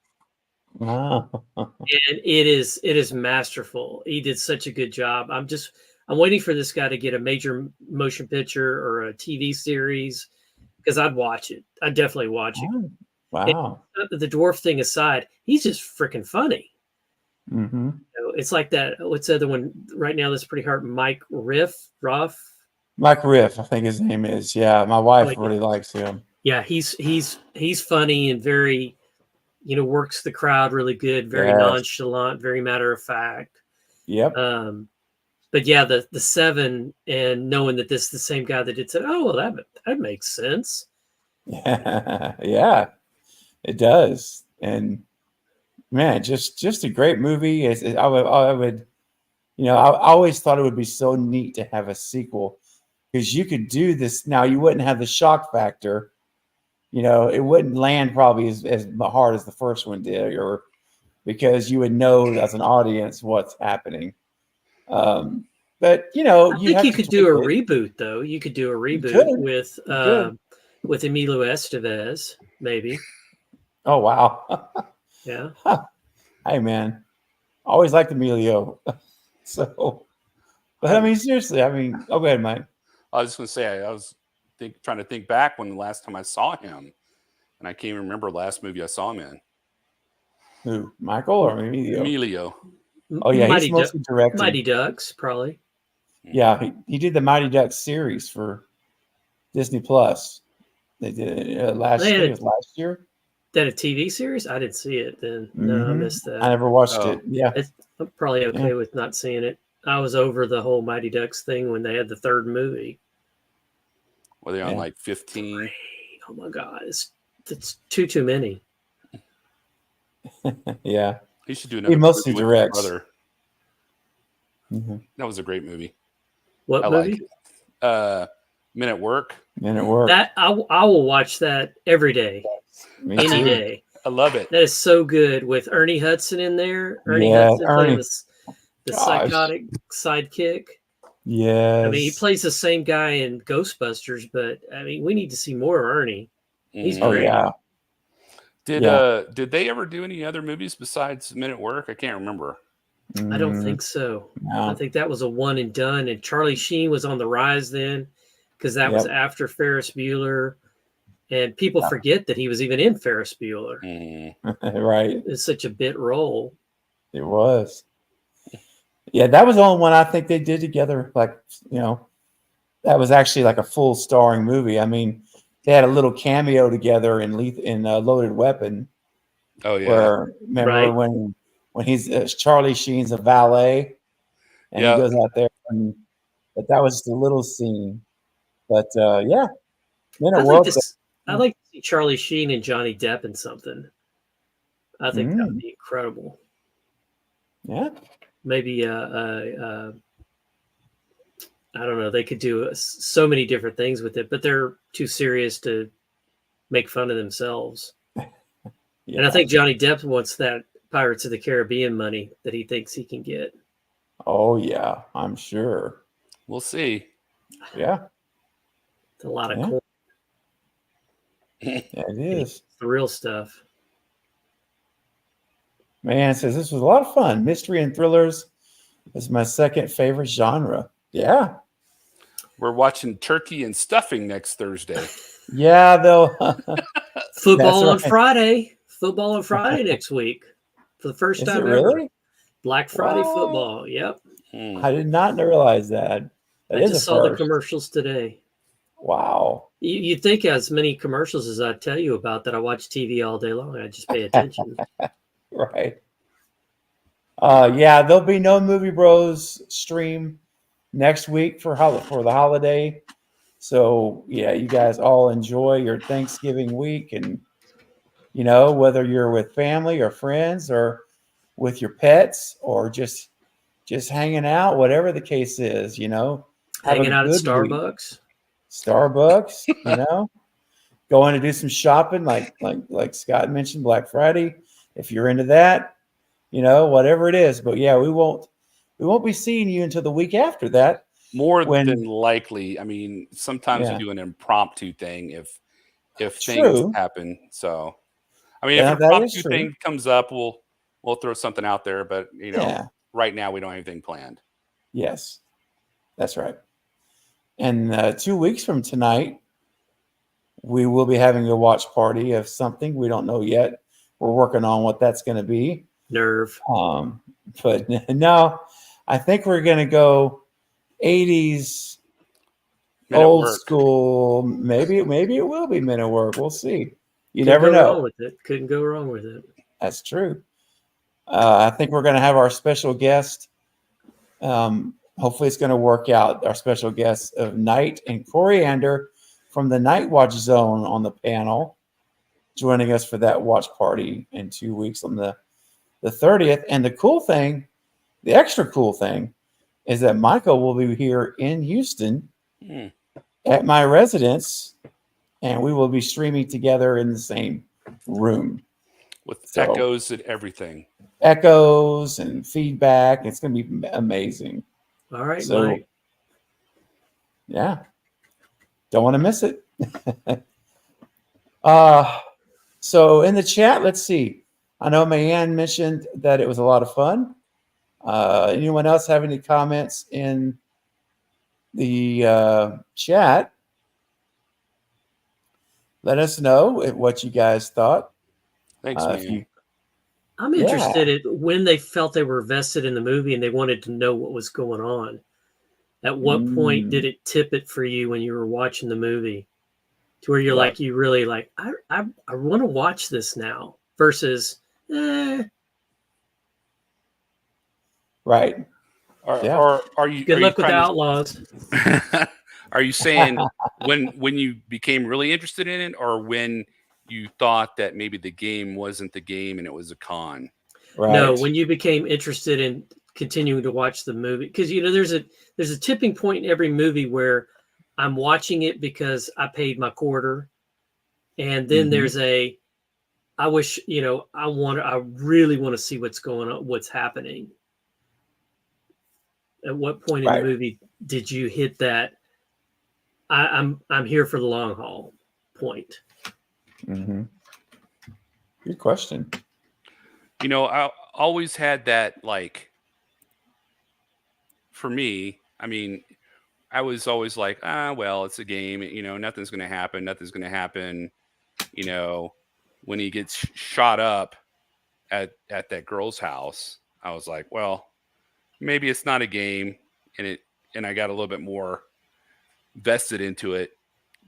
Wow. And it is masterful. He did such a good job. I'm waiting for this guy to get a major motion picture or a TV series, because I'd watch it. I'd definitely watch it. Wow. And the dwarf thing aside, he's just freaking funny. Mm-hmm. It's like that. What's the other one right now that's pretty hard? Mike Ruff. Mike Riff, I think his name is. Yeah, my wife really likes him. Yeah, he's funny and very, works the crowd really good, very nonchalant, very matter of fact. Yep. But yeah, the Seven, and knowing that this is the same guy that did said, oh well, that makes sense. Yeah, it does. And man, just a great movie. I would, I always thought it would be so neat to have a sequel, because you could do this now. You wouldn't have the shock factor. It wouldn't land probably as hard as the first one did, or because you would know as an audience what's happening. But I think you could do a reboot, though. You could do a reboot with Emilio Estevez, maybe. Oh wow! Yeah. Hey man, always liked Emilio. So, but I mean, seriously, go ahead, Mike. I was just going to say, I was trying to think back when the last time I saw him, and I can't even remember the last movie I saw him in. Who, Michael or Emilio? Emilio. Oh yeah, he's mostly directing. Mighty Ducks, probably. Yeah, he did the Mighty Ducks series for Disney Plus. They did it last year. That a TV series? I didn't see it then. No, I missed that. I never watched it. Yeah, I'm probably okay with not seeing it. I was over the whole Mighty Ducks thing when they had the third movie. Were they on like 15? Oh my God, it's too many. Yeah, he should do another. He mostly directs. Mm-hmm. That was a great movie. What movie? Like Men at Work. Men at Work. That I will watch that every day, any day. I love it. That is so good with Ernie Hudson in there. Ernie Hudson playing the psychotic sidekick. Yes. I mean, he plays the same guy in Ghostbusters, but I mean, we need to see more of Ernie. He's great. Yeah. Did they ever do any other movies besides Men at Work? I can't remember. I don't think so. No. I think that was a one and done. And Charlie Sheen was on the rise then, because that was after Ferris Bueller. And people forget that he was even in Ferris Bueller. Right. It's such a bit role. It was. Yeah, that was the only one I think they did together. Like, that was actually like a full starring movie. I mean, they had a little cameo together in Loaded Weapon. Oh yeah. Where remember when he's Charlie Sheen's a valet, and he goes out there, but that was just a little scene. But yeah, I'd like to see Charlie Sheen and Johnny Depp in something. I think that would be incredible. Yeah. Maybe I don't know. They could do so many different things with it, but they're too serious to make fun of themselves. Yeah. And I think Johnny Depp wants that Pirates of the Caribbean money that he thinks he can get. Oh yeah, I'm sure. We'll see. Yeah. It's a lot of coin. Yeah, it is. It's the real stuff. Man, it says this was a lot of fun. Mystery and thrillers is my second favorite genre. Yeah. We're watching Turkey and Stuffing next Thursday. Yeah, though. Football on Friday. Football on Friday next week. For the first time ever. Really? Black Friday football. Yep. I did not realize that. I just saw the commercials today. Wow. You'd think as many commercials as I tell you about that I watch TV all day long. I just pay attention. Right. Yeah, there'll be no Movie Bros stream next week for the holiday. So yeah, you guys all enjoy your Thanksgiving week, and whether you're with family or friends or with your pets or just hanging out, whatever the case is, hanging out at Starbucks. Week. Starbucks, going to do some shopping, like Scott mentioned, Black Friday. If you're into that, whatever it is. But yeah, we won't be seeing you until the week after that. More than likely. I mean, sometimes we do an impromptu thing if things True. happen. So, I mean, if Yeah, an that is impromptu true. thing comes up, we'll throw something out there. But Yeah. right now we don't have anything planned. Yes, that's right. And 2 weeks from tonight, we will be having a watch party of something. We don't know yet. We're working on what that's going to be. Nerve. But no, I think we're going to go 80s Men at old work. school. Maybe it will be Men at Work. We'll see. You Couldn't never go know. wrong with it. Couldn't go wrong with it. That's true. I think we're going to have our special guest. Hopefully, it's going to work out. Our special guest of Night and Coriander from the Night Watch Zone on the panel, joining us for that watch party in 2 weeks on the 30th. And the cool thing, the extra cool thing, is that Michael will be here in Houston at my residence, and we will be streaming together in the same room with echoes and everything. Echoes and feedback. It's going to be amazing. All right, So, Mike. Yeah. Don't want to miss it. So in the chat, let's see. I know Mayanne mentioned that it was a lot of fun. Anyone else have any comments in the chat? Let us know what you guys thought. Thanks, man. I'm interested in when they felt they were vested in the movie and they wanted to know what was going on. At what point did it tip it for you when you were watching the movie, to where you're like, you really like, I want to watch this now versus, Right. Or are you? Good luck with the Outlaws. Are you saying when you became really interested in it, or when you thought that maybe the game wasn't the game and it was a con? Right. No, when you became interested in continuing to watch the movie, because there's a tipping point in every movie where I'm watching it because I paid my quarter, and then there's I wish I really want to see what's going on, what's happening. At what point in the movie did you hit that I'm here for the long haul point? Good question. I always had that, like, for me, I mean, I was always like, well, it's a game, nothing's going to happen. When he gets shot up at that girl's house, I was like, well, maybe it's not a game, and I got a little bit more vested into it.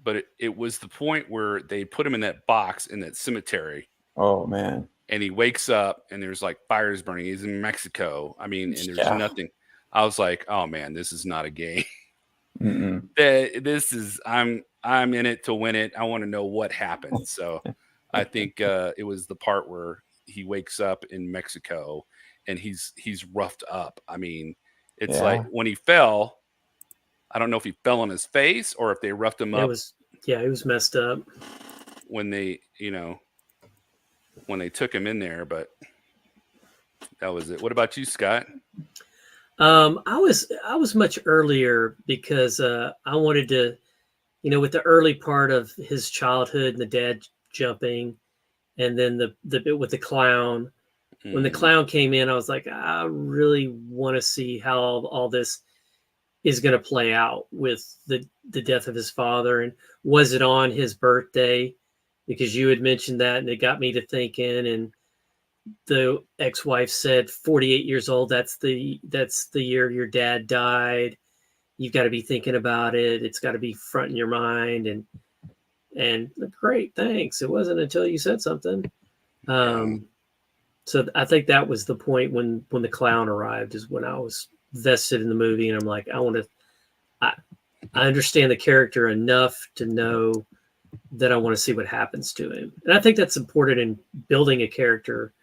But it was the point where they put him in that box in that cemetery. Oh, man. And he wakes up and there's like fires burning. He's in Mexico. I mean, and there's nothing. I was like, oh man, this is not a game. This is, I'm in it to win it. I want to know what happened. So I think it was the part where he wakes up in Mexico and he's roughed up. I mean, it's like when he fell, I don't know if he fell on his face or if they roughed him up. He was messed up when they, when they took him in there, but that was it. What about you, Scott? I was much earlier because I wanted to, with the early part of his childhood and the dad jumping, and then the bit with the clown. When the clown came in, I was like, I really want to see how all this is going to play out with the death of his father, and was it on his birthday? Because you had mentioned that, and it got me to thinking. And the ex-wife said 48 years old, that's the year your dad died. You've got to be thinking about it. It's got to be front in your mind. And great, thanks. It wasn't until you said something. So I think that was the point when the clown arrived, is when I was vested in the movie, and I'm like, I understand the character enough to know that I want to see what happens to him. And I think that's important in building a character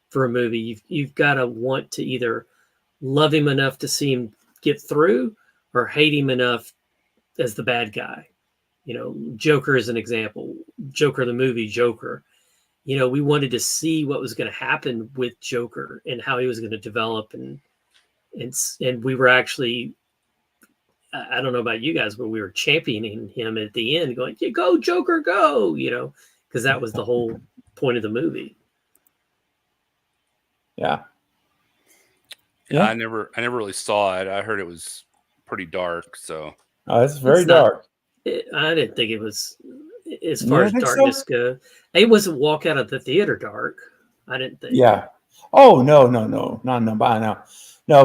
for a movie. You've got to want to either love him enough to see him get through, or hate him enough as the bad guy. Joker is an example. Joker, the movie Joker. We wanted to see what was going to happen with Joker and how he was going to develop, and we were actually I don't know about you guys, but we were championing him at the end, going, "Yeah, go Joker, go!" Because that was the whole point of the movie. Yeah. Yeah, I never really saw it. I heard it was pretty dark. So Oh, it's very It's not- dark. I didn't think it was, as You far don't as think so? darkness goes. It wasn't walk out of the theater dark. I didn't think. Yeah. Oh no,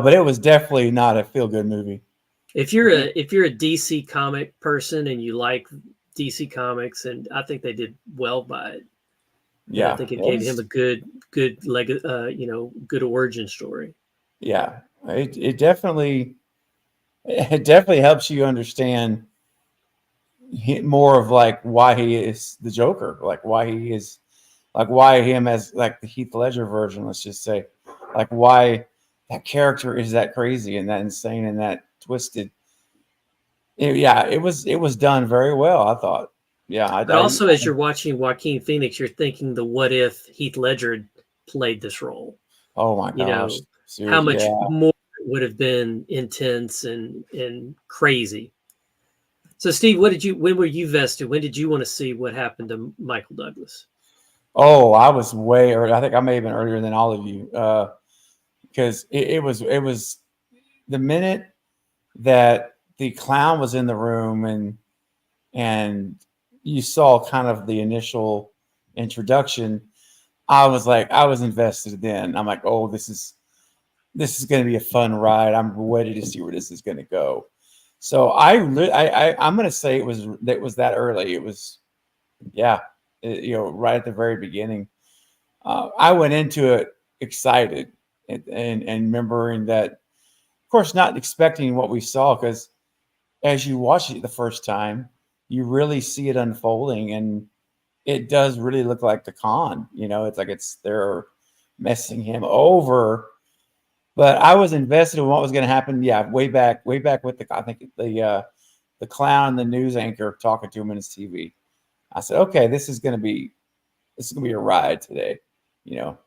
but it was definitely not a feel good movie. If you're a DC comic person and you like DC comics, and I think they did well by it. Yeah, I think it gave him a good good origin story. Yeah, it definitely helps you understand more of like why he is the Joker, like why he is, like why him as like the Heath Ledger version. Let's just say, like why that character is that crazy and that insane and that twisted. It was done very well, I thought. Yeah, But also, as you're watching Joaquin Phoenix, you're thinking the what if Heath Ledger had played this role. Oh my gosh. How much more it would have been intense and crazy. So, Steve, when were you vested? When did you want to see what happened to Michael Douglas? Oh, I was way early. I think I may have been earlier than all of you, because it was the minute that the clown was in the room and you saw kind of the initial introduction. I was invested then. I'm like, oh, this is going to be a fun ride. I'm ready to see where this is going to go. So I'm going to say it was that early. It was, right at the very beginning. I went into it excited and remembering that, of course, not expecting what we saw, because as you watch it the first time, you really see it unfolding, and it does really look like the con. It's like they're messing him over. But I was invested in what was going to happen. Yeah, way back with the clown and the news anchor talking to him in his TV. I said, okay, this is going to be a ride today. So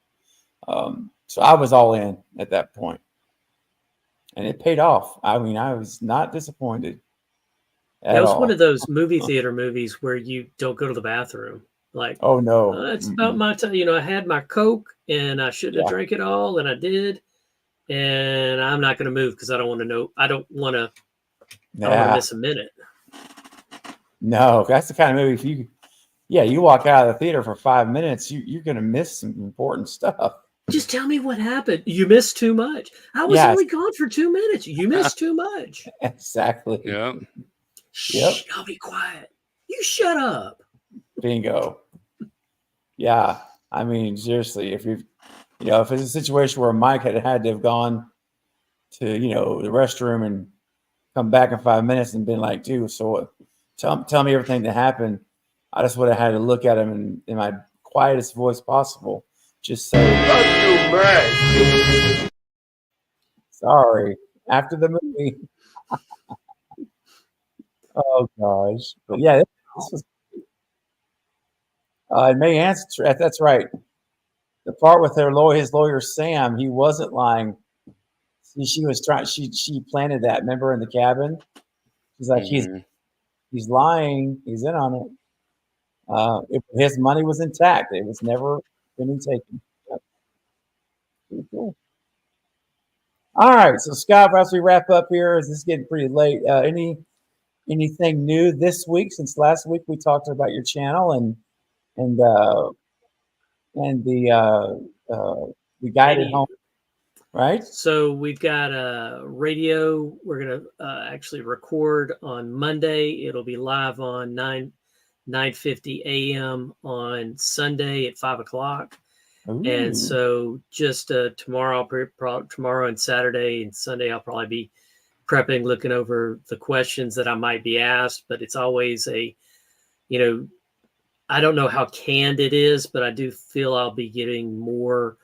I was all in at that point, and it paid off. I mean, I was not disappointed. That was one of those movie theater movies where you don't go to the bathroom. Like, oh no, it's about my time. I had my Coke and I shouldn't have drank it all, and I did. And I'm not going to move because I don't want to know. I don't want to miss a minute. No, that's the kind of movie. If you walk out of the theater for 5 minutes, you're going to miss some important stuff. Just tell me what happened. You missed too much. I was only gone for 2 minutes. You missed too much. Exactly. Yeah. Shh, I'll be quiet. You shut up. Bingo. Yeah. I mean, seriously, if it's a situation where Mike had to have gone to, the restroom and come back in 5 minutes and been like, dude, so tell me everything that happened, I just would have had to look at him in my quietest voice possible. Just say, "Love you, man." Sorry. After the movie. Oh gosh. But yeah, this was. May answer. That's right. The part with his lawyer Sam, he wasn't lying. She was trying. She planted that. Remember in the cabin, she's like, he's lying. He's in on it. His money was intact. It was never been taken. Yep. Pretty cool. All right, so Scott, as we wrap up here, as this is getting pretty late, anything new this week? Since last week we talked about your channel and the guided home, right? So we've got a radio. We're gonna actually record on Monday. It'll be live on 9:50 a.m. on Sunday at 5 o'clock. Ooh. And so just tomorrow and Saturday and Sunday, I'll probably be prepping, looking over the questions that I might be asked. But it's always I don't know how canned it is, but I do feel I'll be getting more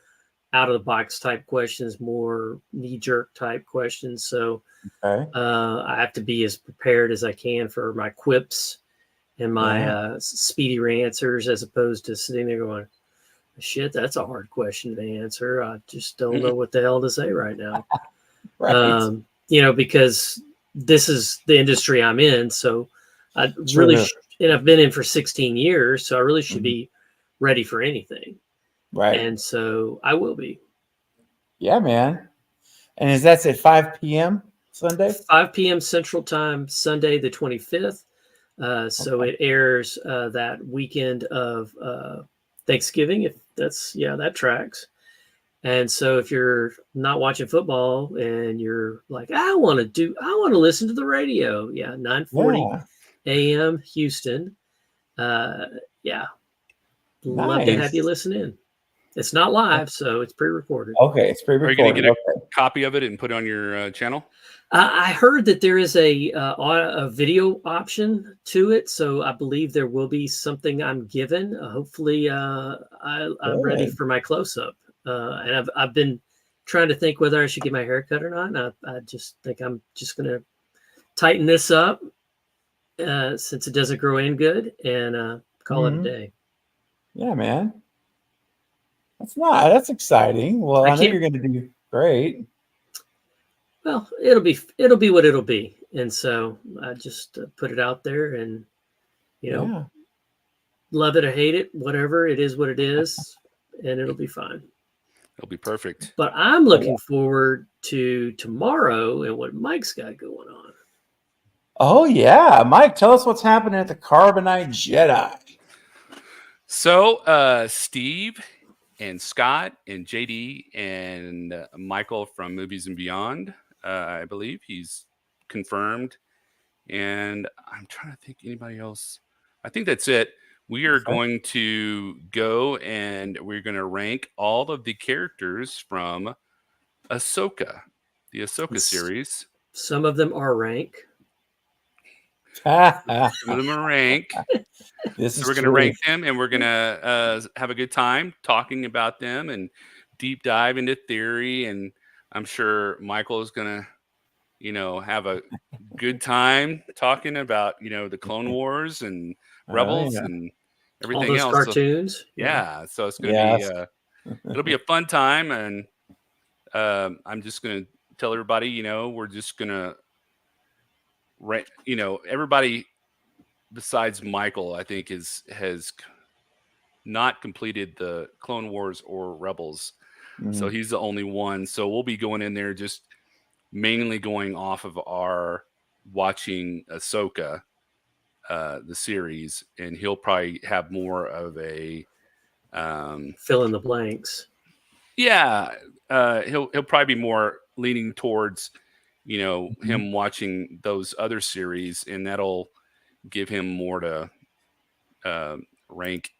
out of the box type questions, more knee jerk type questions. So I have to be as prepared as I can for my quips and my speedy answers, as opposed to sitting there going, shit, that's a hard question to answer. I just don't know what the hell to say right now. Right. Because this is the industry I'm in. So I Sure. really, and I've been in for 16 years, so I really should Mhm. be ready for anything. Right. And so I will be. Yeah, man. And is that at 5 p.m. Sunday? 5 p.m. Central Time, Sunday the 25th. So Okay. it airs that weekend of Thanksgiving. If that tracks. And so if you're not watching football and you're like, I want to listen to the radio. Yeah, 9:40 Yeah. a.m. Houston. Yeah, love to have you Nice. listen in. It's not live, so it's pre-recorded. Okay, it's Are you going to pre-recorded. get a Okay. copy of it and put it on your channel? I heard that there is a video option to it, so I believe there will be something I'm given. Hopefully, I'm ready Good. for my close-up. And I've been trying to think whether I should get my hair cut or not. And I just think I'm just going to tighten this up since it doesn't grow in good and call it a Mhm. day. Yeah, man. That's exciting. Well, I I know can't. you're going to do great. Well, it'll be what it'll be, and so I just put it out there, and Yeah. love it or hate it, whatever it is, what it is, and it'll be fine. It'll be perfect. But I'm looking forward to tomorrow and what Mike's got going on. Oh, yeah. Mike, tell us what's happening at the Carbonite Jedi. So Steve and Scott and JD and Michael from Movies and Beyond, I believe he's confirmed. And I'm trying to think anybody else. I think that's it. We are going to go and we're going to rank all of the characters from Ahsoka, the Ahsoka series. Some of them are rank. Some of them are rank. So we're going to rank them, and we're going to have a good time talking about them and deep dive into theory. And I'm sure Michael is going to, have a good time talking about, the Clone Wars and Rebels and everything all those else. cartoons. So, yeah. So it's going to be, it'll be a fun time. And I'm just going to tell everybody, we're just going to, everybody besides Michael, I think has not completed the Clone Wars or Rebels. So he's the only one. So we'll be going in there just mainly going off of our watching Ahsoka, the series, and he'll probably have more of a fill in the blanks. Yeah, he'll probably be more leaning towards, him watching those other series, and that'll give him more to rank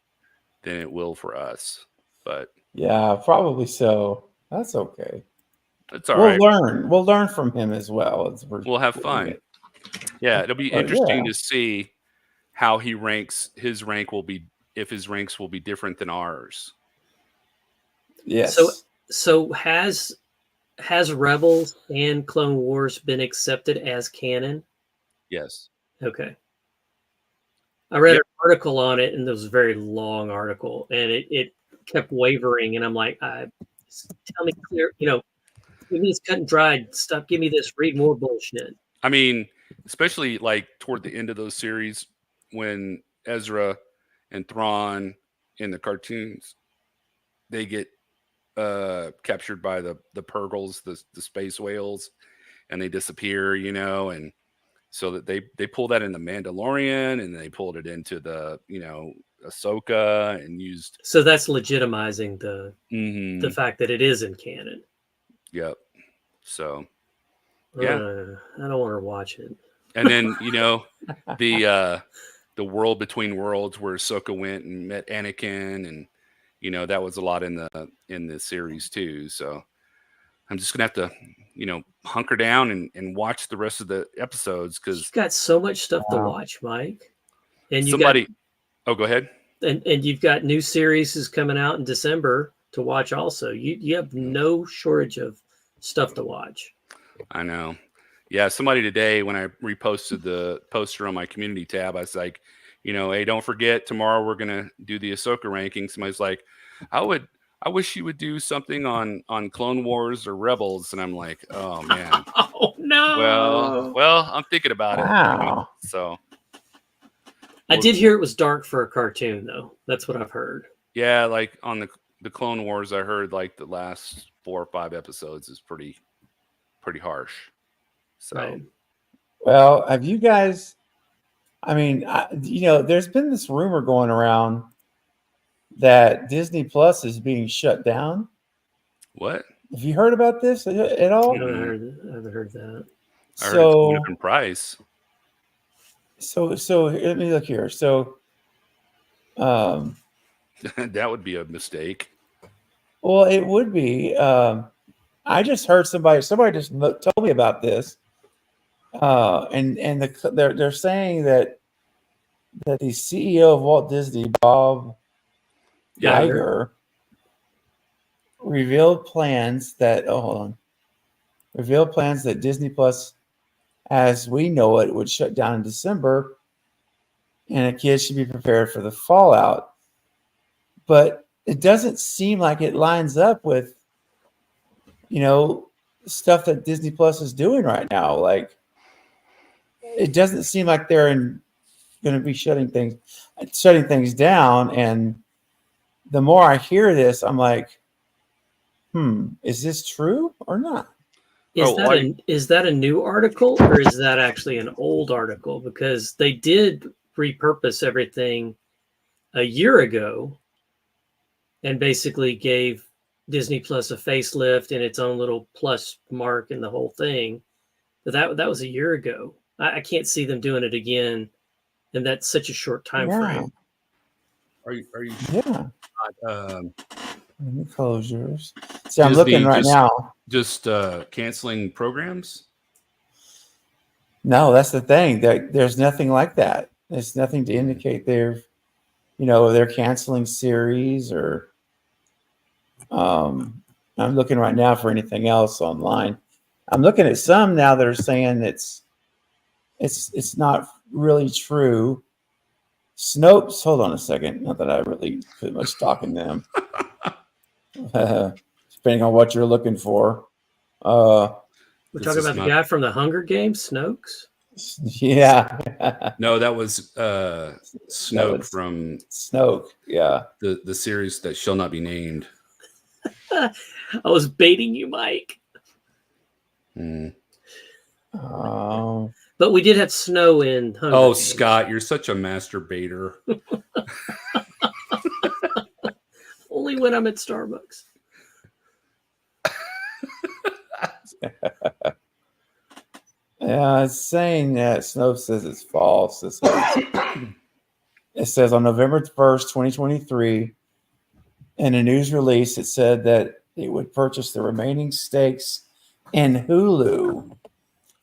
than it will for us. But yeah, probably so. That's okay. it's all right. We'll learn from him as well. We'll have fun. Yeah, it'll be interesting to see how he ranks. His rank will be, if his ranks will be different than ours. Yes. So has Rebels and Clone Wars been accepted as canon? Yes. Okay. I read an article on it, and it was a very long article, and it kept wavering, and I'm like, tell me clear, give me this cut and dried stuff. Give me this. Read more bullshit. I mean, especially like toward the end of those series when Ezra and Thrawn in the cartoons, they get captured by the Purgles, the space whales, and they disappear, and so that they pull that in the Mandalorian, and they pulled it into the Ahsoka and used. So that's legitimizing the fact that it is in canon. Yep. So yeah, I don't want to watch it. And then the world between worlds where Ahsoka went and met Anakin, and that was a lot in the series too. So I'm just gonna have to hunker down and watch the rest of the episodes, because you've got so much stuff to watch, Mike. And go ahead. And you've got new series is coming out in December to watch also. You have no shortage of stuff to watch. I know. Yeah, somebody today, when I reposted the poster on my community tab, I was like, hey, don't forget, tomorrow we're gonna do the Ahsoka ranking. Somebody's like, I I wish you would do something on Clone Wars or Rebels, and I'm like, oh man. Oh no. Well, I'm thinking about it. Wow. So I did hear it was dark for a cartoon, though. That's what I've heard. yeah, like on the Clone Wars, I heard like the last 4 or 5 episodes is pretty harsh. So Right. Well, have you guys? I mean, there's been this rumor going around that Disney Plus is being shut down. what? Have you heard about this at I all? haven't heard that. I heard it's going up in price. So let me look here. So, That would be a mistake. well, it would be. I just heard somebody just told me about this, and they're saying that the CEO of Walt Disney, Bob Iger, revealed plans that Disney Plus, as we know it, would shut down in December, and the kids should be prepared for the fallout. But it doesn't seem like it lines up with, stuff that Disney Plus is doing right now. Like, it doesn't seem like they're going to be shutting things down. And the more I hear this, I'm like, is this true or not? Is that a new article, or is that actually an old article? Because they did repurpose everything a year ago and basically gave Disney Plus a facelift and its own little plus mark and the whole thing. But that was a year ago. I can't see them doing it again, and that's such a short time frame. Are you? Yeah. Not, Let me close yours. See, I'm looking right now. Just canceling programs? No, that's the thing. There's nothing like that. There's nothing to indicate they're canceling series or. I'm looking right now for anything else online. I'm looking at some now that are saying it's not really true. Snopes, hold on a second. Not that I really put much stock in them. Depending on what you're looking for. We're talking about the guy from the Hunger Games, Snopes? Yeah. No, that was Snoke from Snoke, yeah. The series that shall not be named. I was baiting you, Mike. But we did have snow in Hunger Games. Scott, you're such a masturbator. Only when I'm at Starbucks. Yeah, it's saying that Snow says it's false. It says on November 1st, 2023, in a news release, it said that it would purchase the remaining stakes in Hulu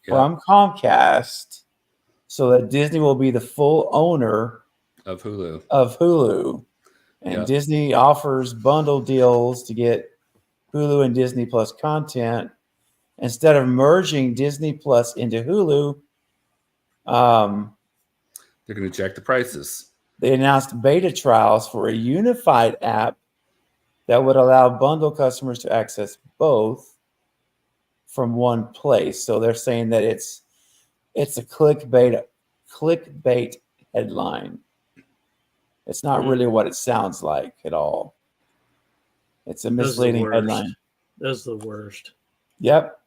from Comcast so that Disney will be the full owner of Hulu. And Disney offers bundle deals to get Hulu and Disney Plus content. Instead of merging Disney Plus into Hulu, they're going to jack the prices. They announced beta trials for a unified app that would allow bundle customers to access both from one place. So they're saying that it's a clickbait headline. It's not really what it sounds like at all. It's a misleading headline. Those are the worst. Yep.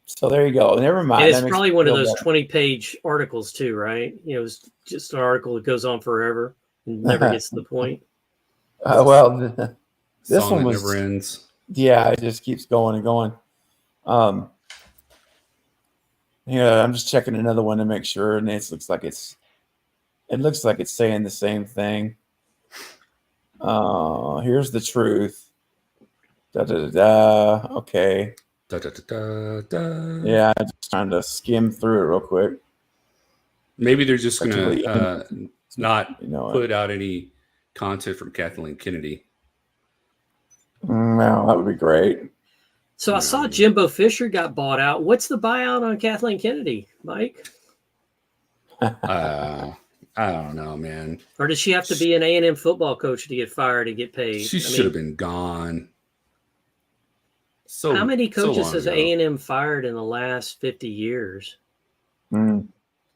So there you go. Never mind. And it's probably one of those 20-page articles too, right? It's just an article that goes on forever and never gets to the point. This one never ends. Yeah, it just keeps going and going. I'm just checking another one to make sure, and it looks like it's saying the same thing. Here's the truth. Okay. Yeah, just trying to skim through it real quick. Maybe they're just going to not put out any content from Kathleen Kennedy. Well, that would be great. So I saw Jimbo Fisher got bought out. What's the buyout on Kathleen Kennedy, Mike? I I don't know, man. Or does she have to be an A&M football coach to get fired and get paid? She should have been gone. So how many so coaches long has ago. A&M fired in the last 50 years? Mm.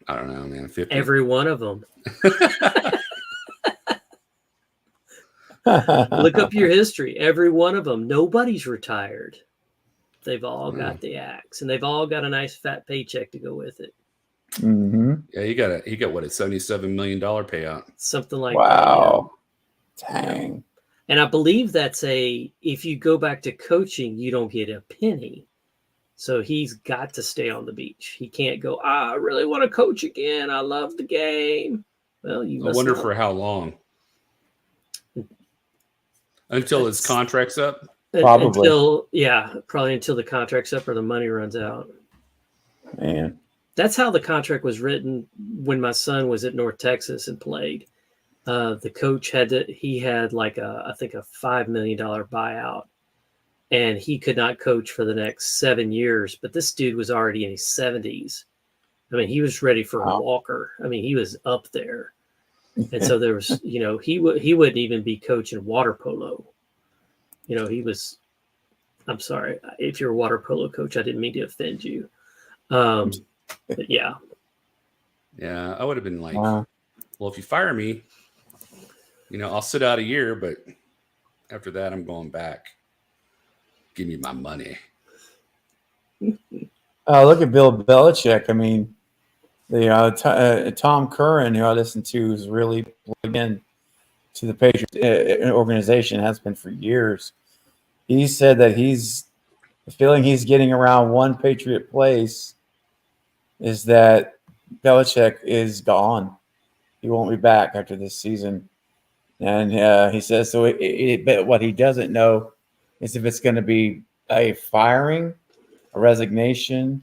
I don't know, man. 50. Every one of them. Look up your history. Every one of them. Nobody's retired. They've all got the axe, and they've all got a nice fat paycheck to go with it. Mm-hmm. Yeah, he got what, a $77 million payout. Something like Wow. that. Dang. And I believe that's if you go back to coaching, you don't get a penny. So he's got to stay on the beach. He can't go, I really want to coach again. I love the game. Well, you I wonder for how long. Until his contract's up? Probably. Probably until the contract's up or the money runs out. Man. That's how the contract was written when my son was at North Texas and played. The coach had like I think a $5 million buyout, and he could not coach for the next 7 years. But this dude was already in his 70s. I mean, he was ready for a walker. I mean, he was up there. And so there was, he wouldn't even be coaching water polo. He was, I'm sorry, if you're a water polo coach, I didn't mean to offend you. But yeah. Yeah, I would have been like, well, if you fire me, I'll sit out a year, but after that, I'm going back. Give me my money. Look at Bill Belichick. I mean, Tom Curran, who I listen to, is really plugged in to the Patriots organization, has been for years. He said that the feeling he's getting around one Patriot place is that Belichick is gone. He won't be back after this season. And he says, so but what he doesn't know is if it's going to be a firing, a resignation,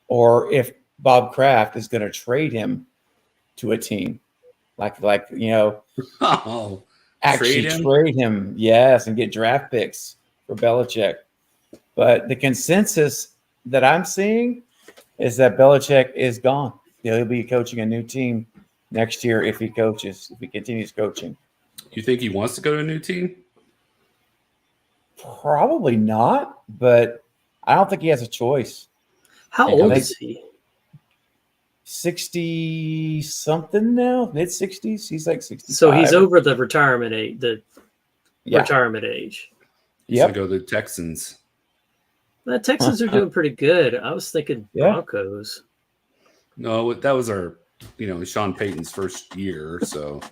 or if Bob Kraft is going to trade him to a team. Actually trade him, yes, and get draft picks for Belichick. But the consensus that I'm seeing is that Belichick is gone. He'll be coaching a new team next year if he continues coaching. You think he wants to go to a new team? Probably not, but I don't think he has a choice. How old is he? 60-something now, mid-60s. He's like 65. So he's over the retirement age. Retirement age. He's gonna go to the Texans. The Texans are doing pretty good. I was thinking Broncos. No, that was our, Sean Payton's first year. So,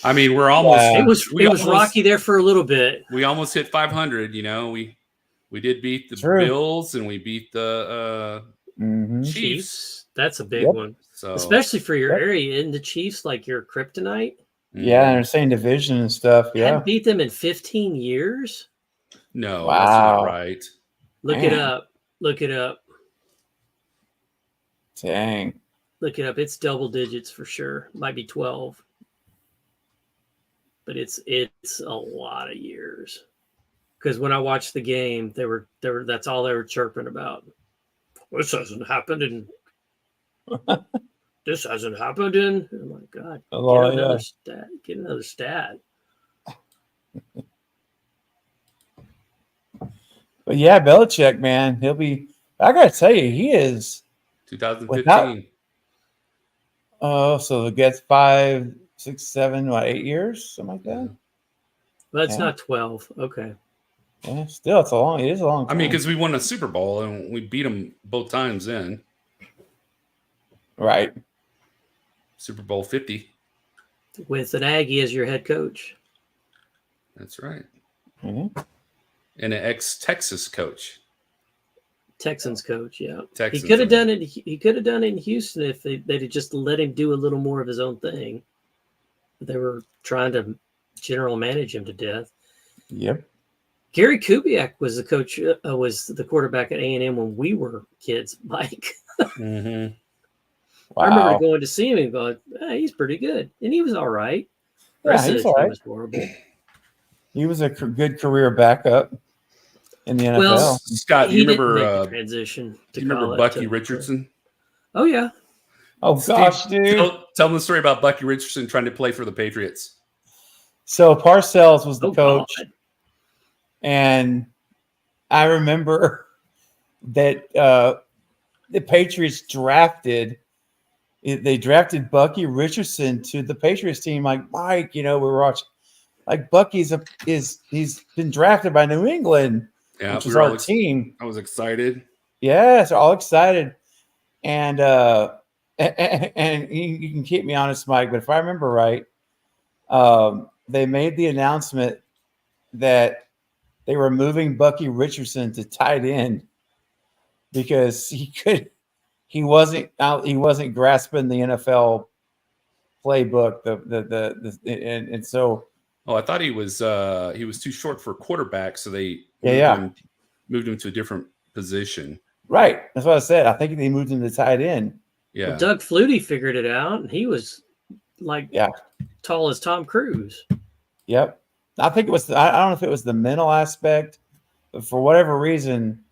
I mean, we're almost. It was rocky there for a little bit. We almost hit 500. We did beat the Bills and we beat the Chiefs. That's a big one. So, especially for your area, in the Chiefs, like your kryptonite. Yeah, and they're saying division and stuff. Yeah, hadn't beat them in 15 years. No, that's not right. Look it up. Look it up. Dang. Look it up. It's double digits for sure. Might be 12. But it's a lot of years. Because when I watched the game, they were that's all they were chirping about. This hasn't happened in this hasn't happened in. Oh my God. Get another stat. But yeah, Belichick, man, he'll be. I gotta tell you, he is. 2015. So it gets 5, 6, 7, 8 years, something like that. Well, it's not 12. Okay. Yeah, still, it is a long time. I mean, because we won a Super Bowl and we beat them both times in. Right. Super Bowl 50. With an Aggie as your head coach. That's right. Mm-hmm. And an ex-Texas coach. Texans coach, yeah. Texans, he could have done it. He could have done it in Houston if they'd have just let him do a little more of his own thing. They were trying to general manage him to death. Yep. Gary Kubiak was the coach. Was the quarterback at A&M when we were kids, Mike. Mm-hmm. Wow. I remember going to see him and going, "He's pretty good," and he was all right. Yeah, he's all right. Was horrible. He was a good career backup in the NFL. Well, Scott, do you remember transition? Do you remember Bucky Richardson? Oh yeah. Oh Steve, gosh, dude. tell them the story about Bucky Richardson trying to play for the Patriots. So Parcells was the Oh, coach, God. and I remember that the Patriots drafted Bucky Richardson to the Patriots team. Like, Mike, we were watching. Like, Bucky's he's been drafted by New England, Yeah, which is our team. I was excited. Yes, all excited, and and you can keep me honest, Mike. But if I remember right, they made the announcement that they were moving Bucky Richardson to tight end because he wasn't grasping the NFL playbook. And so. Oh, I thought he was too short for a quarterback, so they moved him to a different position. Right. That's what I said. I think they moved him to tight end. Yeah. Well, Doug Flutie figured it out, and he was tall as Tom Cruise. Yep. I think it was. I don't know if it was the mental aspect, but for whatever reason,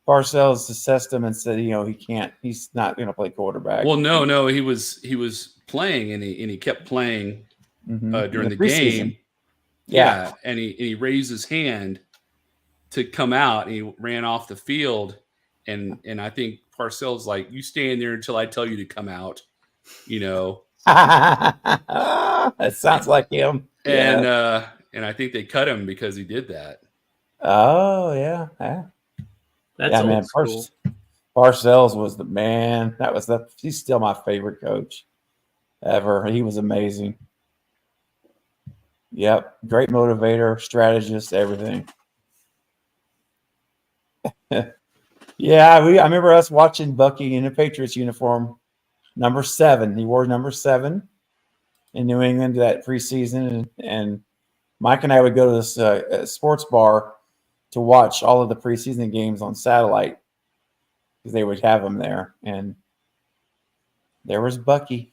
Parcells assessed him and said, he can't. He's not going to play quarterback. Well, no, he was playing, and he kept playing during the game. Yeah, and he raised his hand to come out, and he ran off the field, and I think Parcells like, you stay in there until I tell you to come out, That sounds like him. And I think they cut him because he did that. Oh yeah, That's old school. Parcells was the man. He's still my favorite coach ever. He was amazing. Yep. Great motivator, strategist, everything. Yeah, I remember us watching Bucky in a Patriots uniform, number 7. He wore number 7 in New England that preseason, and Mike and I would go to this sports bar to watch all of the preseason games on satellite because they would have them there, and there was Bucky.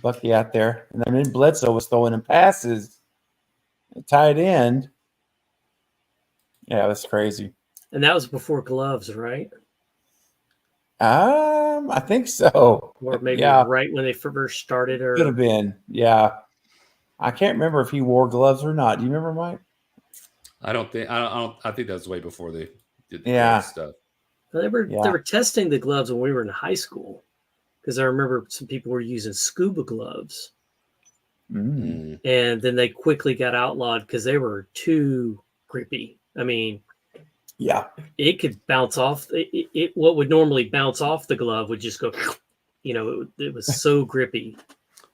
Bucky out there. And then Bledsoe was throwing him passes, tight end. Yeah, that's crazy. And that was before gloves, right? I think so. Or maybe right when they first started. Or could have been. Yeah. I can't remember if he wore gloves or not. Do you remember, Mike? I think that was way before they did the stuff. They were testing the gloves when we were in high school. Because I remember some people were using scuba gloves. Mm. And then they quickly got outlawed because they were too grippy. I mean, it could bounce off. What would normally bounce off the glove would just go, it was so grippy.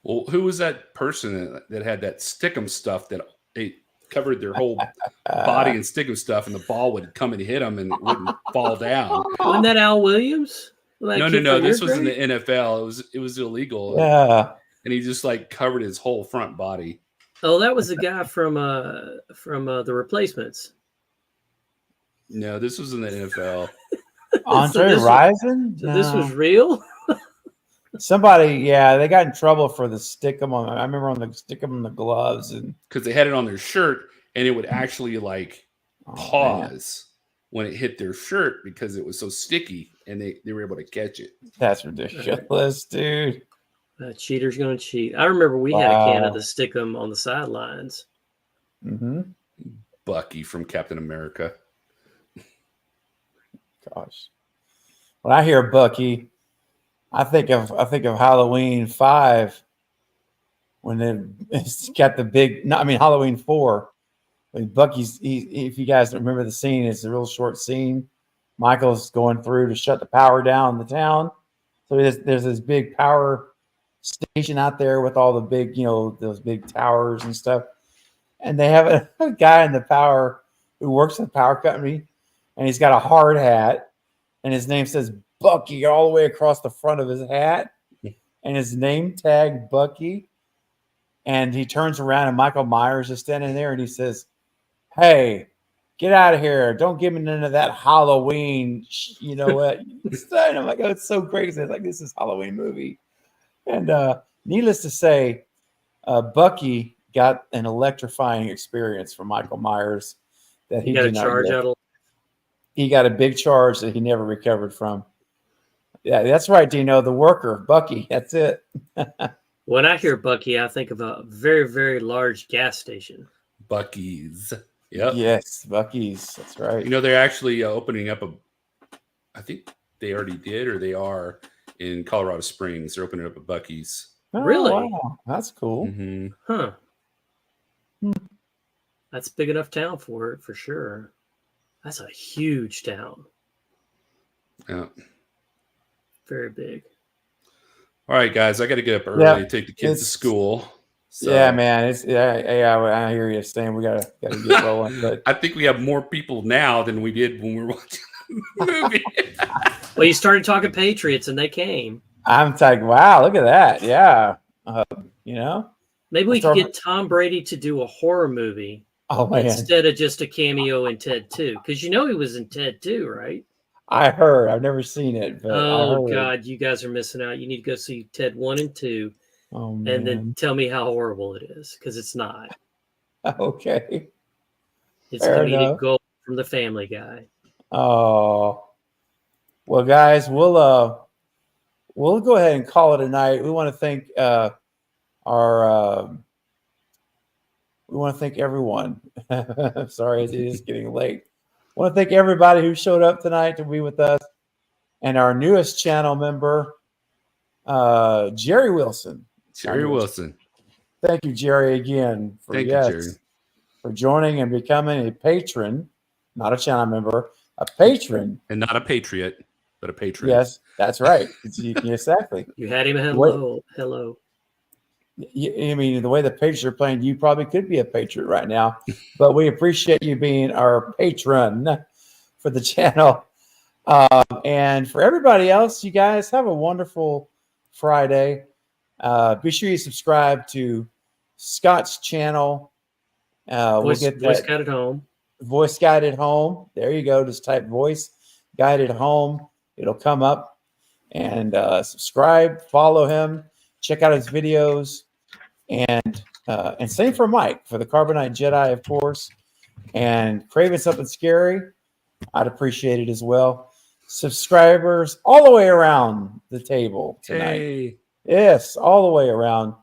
Well, who was that person that had that stickum stuff that they covered their whole body in stickum stuff, and the ball would come and hit them and it wouldn't fall down? Wasn't that Al Williams? No. This was in the NFL. It was illegal. Yeah. And he just covered his whole front body. Oh, that was the guy from The Replacements. No, this was in the NFL. Andre Rison? So this was real? Somebody, they got in trouble for the stickum on. I remember on the stickum on the gloves, and because they had it on their shirt, and it would actually pause when it hit their shirt because it was so sticky, and they were able to catch it. That's ridiculous, dude. Cheater's going to cheat. I remember we had a can of the stickum on the sidelines. Mm-hmm. Bucky from Captain America. Gosh, when I hear Bucky, I think of Halloween 5 when it's got the big. No, I mean Halloween 4. When Bucky's, if you guys remember the scene, it's a real short scene. Michael's going through to shut the power down in the town. So there's this big power station out there with all the big, those big towers and stuff. And they have a guy in the power who works at the power company, and he's got a hard hat, and his name says Bucky all the way across the front of his hat, and his name tag Bucky. And he turns around, and Michael Myers is standing there, and he says, "Hey, get out of here. Don't give me none of that Halloween, you know what?" And I'm like, oh, it's so crazy. It's like, this is a Halloween movie. And needless to say, Bucky got an electrifying experience from Michael Myers that he got did a charge out of. He got a big charge that he never recovered from. Yeah, that's right, Dino. The worker, Bucky. That's it. When I hear Bucky, I think of a very, very large gas station. Bucky's. Yep. Yes, Bucky's. That's right. You know, they're actually opening up I think they already did or they are in Colorado Springs. They're opening up a Bucky's. Oh, Really? wow. That's cool. Mm-hmm. Huh. That's big enough town for it, for sure. That's a huge town. Yeah. Very big. All right, guys. I got to get up early Yeah, and take the kids to school. So yeah, man. It's I hear you saying we gotta get rolling. But I think we have more people now than we did when we were watching the movie. Well, you started talking Patriots and they came. I'm like, wow, look at that. Yeah. You know? Maybe we Start- could get Tom Brady to do a horror movie Oh man. instead of just a cameo in Ted 2. Because you know he was in Ted 2, right? I heard. I've never seen it, but I Oh, heard. God, you guys are missing out. You need to go see Ted 1 and 2 Oh man. and then tell me how horrible it is, because it's not. Okay. It's Fair comedic enough. gold from the Family Guy. Oh. Well, guys, we'll go ahead and call it a night. We want to thank we want to thank everyone. Sorry, it is getting late. I want to thank everybody who showed up tonight to be with us, and our newest channel member, Jerry Wilson. Jerry Wilson. Thank you, Jerry, again for Thank you, Jerry. for joining and becoming a patron, not a channel member, a patron. And not a patriot, but a patron. Yes, that's right. Exactly. You had him hello. Hello. I mean, the way the Patriots are playing, you probably could be a Patriot right now. But we appreciate you being our patron for the channel. And for everybody else, you guys have a wonderful Friday. Be sure you subscribe to Scott's channel. Voice Guided Home. Voice Guided Home. There you go. Just type Voice Guided Home. It'll come up. And subscribe, follow him, check out his videos. And same for Mike, for the Carbonite Jedi, of course. And Craving Something Scary, I'd appreciate it as well. Subscribers all the way around the table tonight. Hey. Yes, all the way around.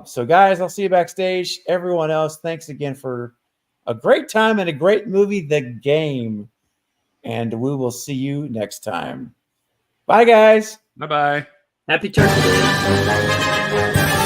So, guys, I'll see you backstage. Everyone else, thanks again for a great time and a great movie, The Game. And we will see you next time. Bye, guys. Bye-bye. Happy Turkey Day.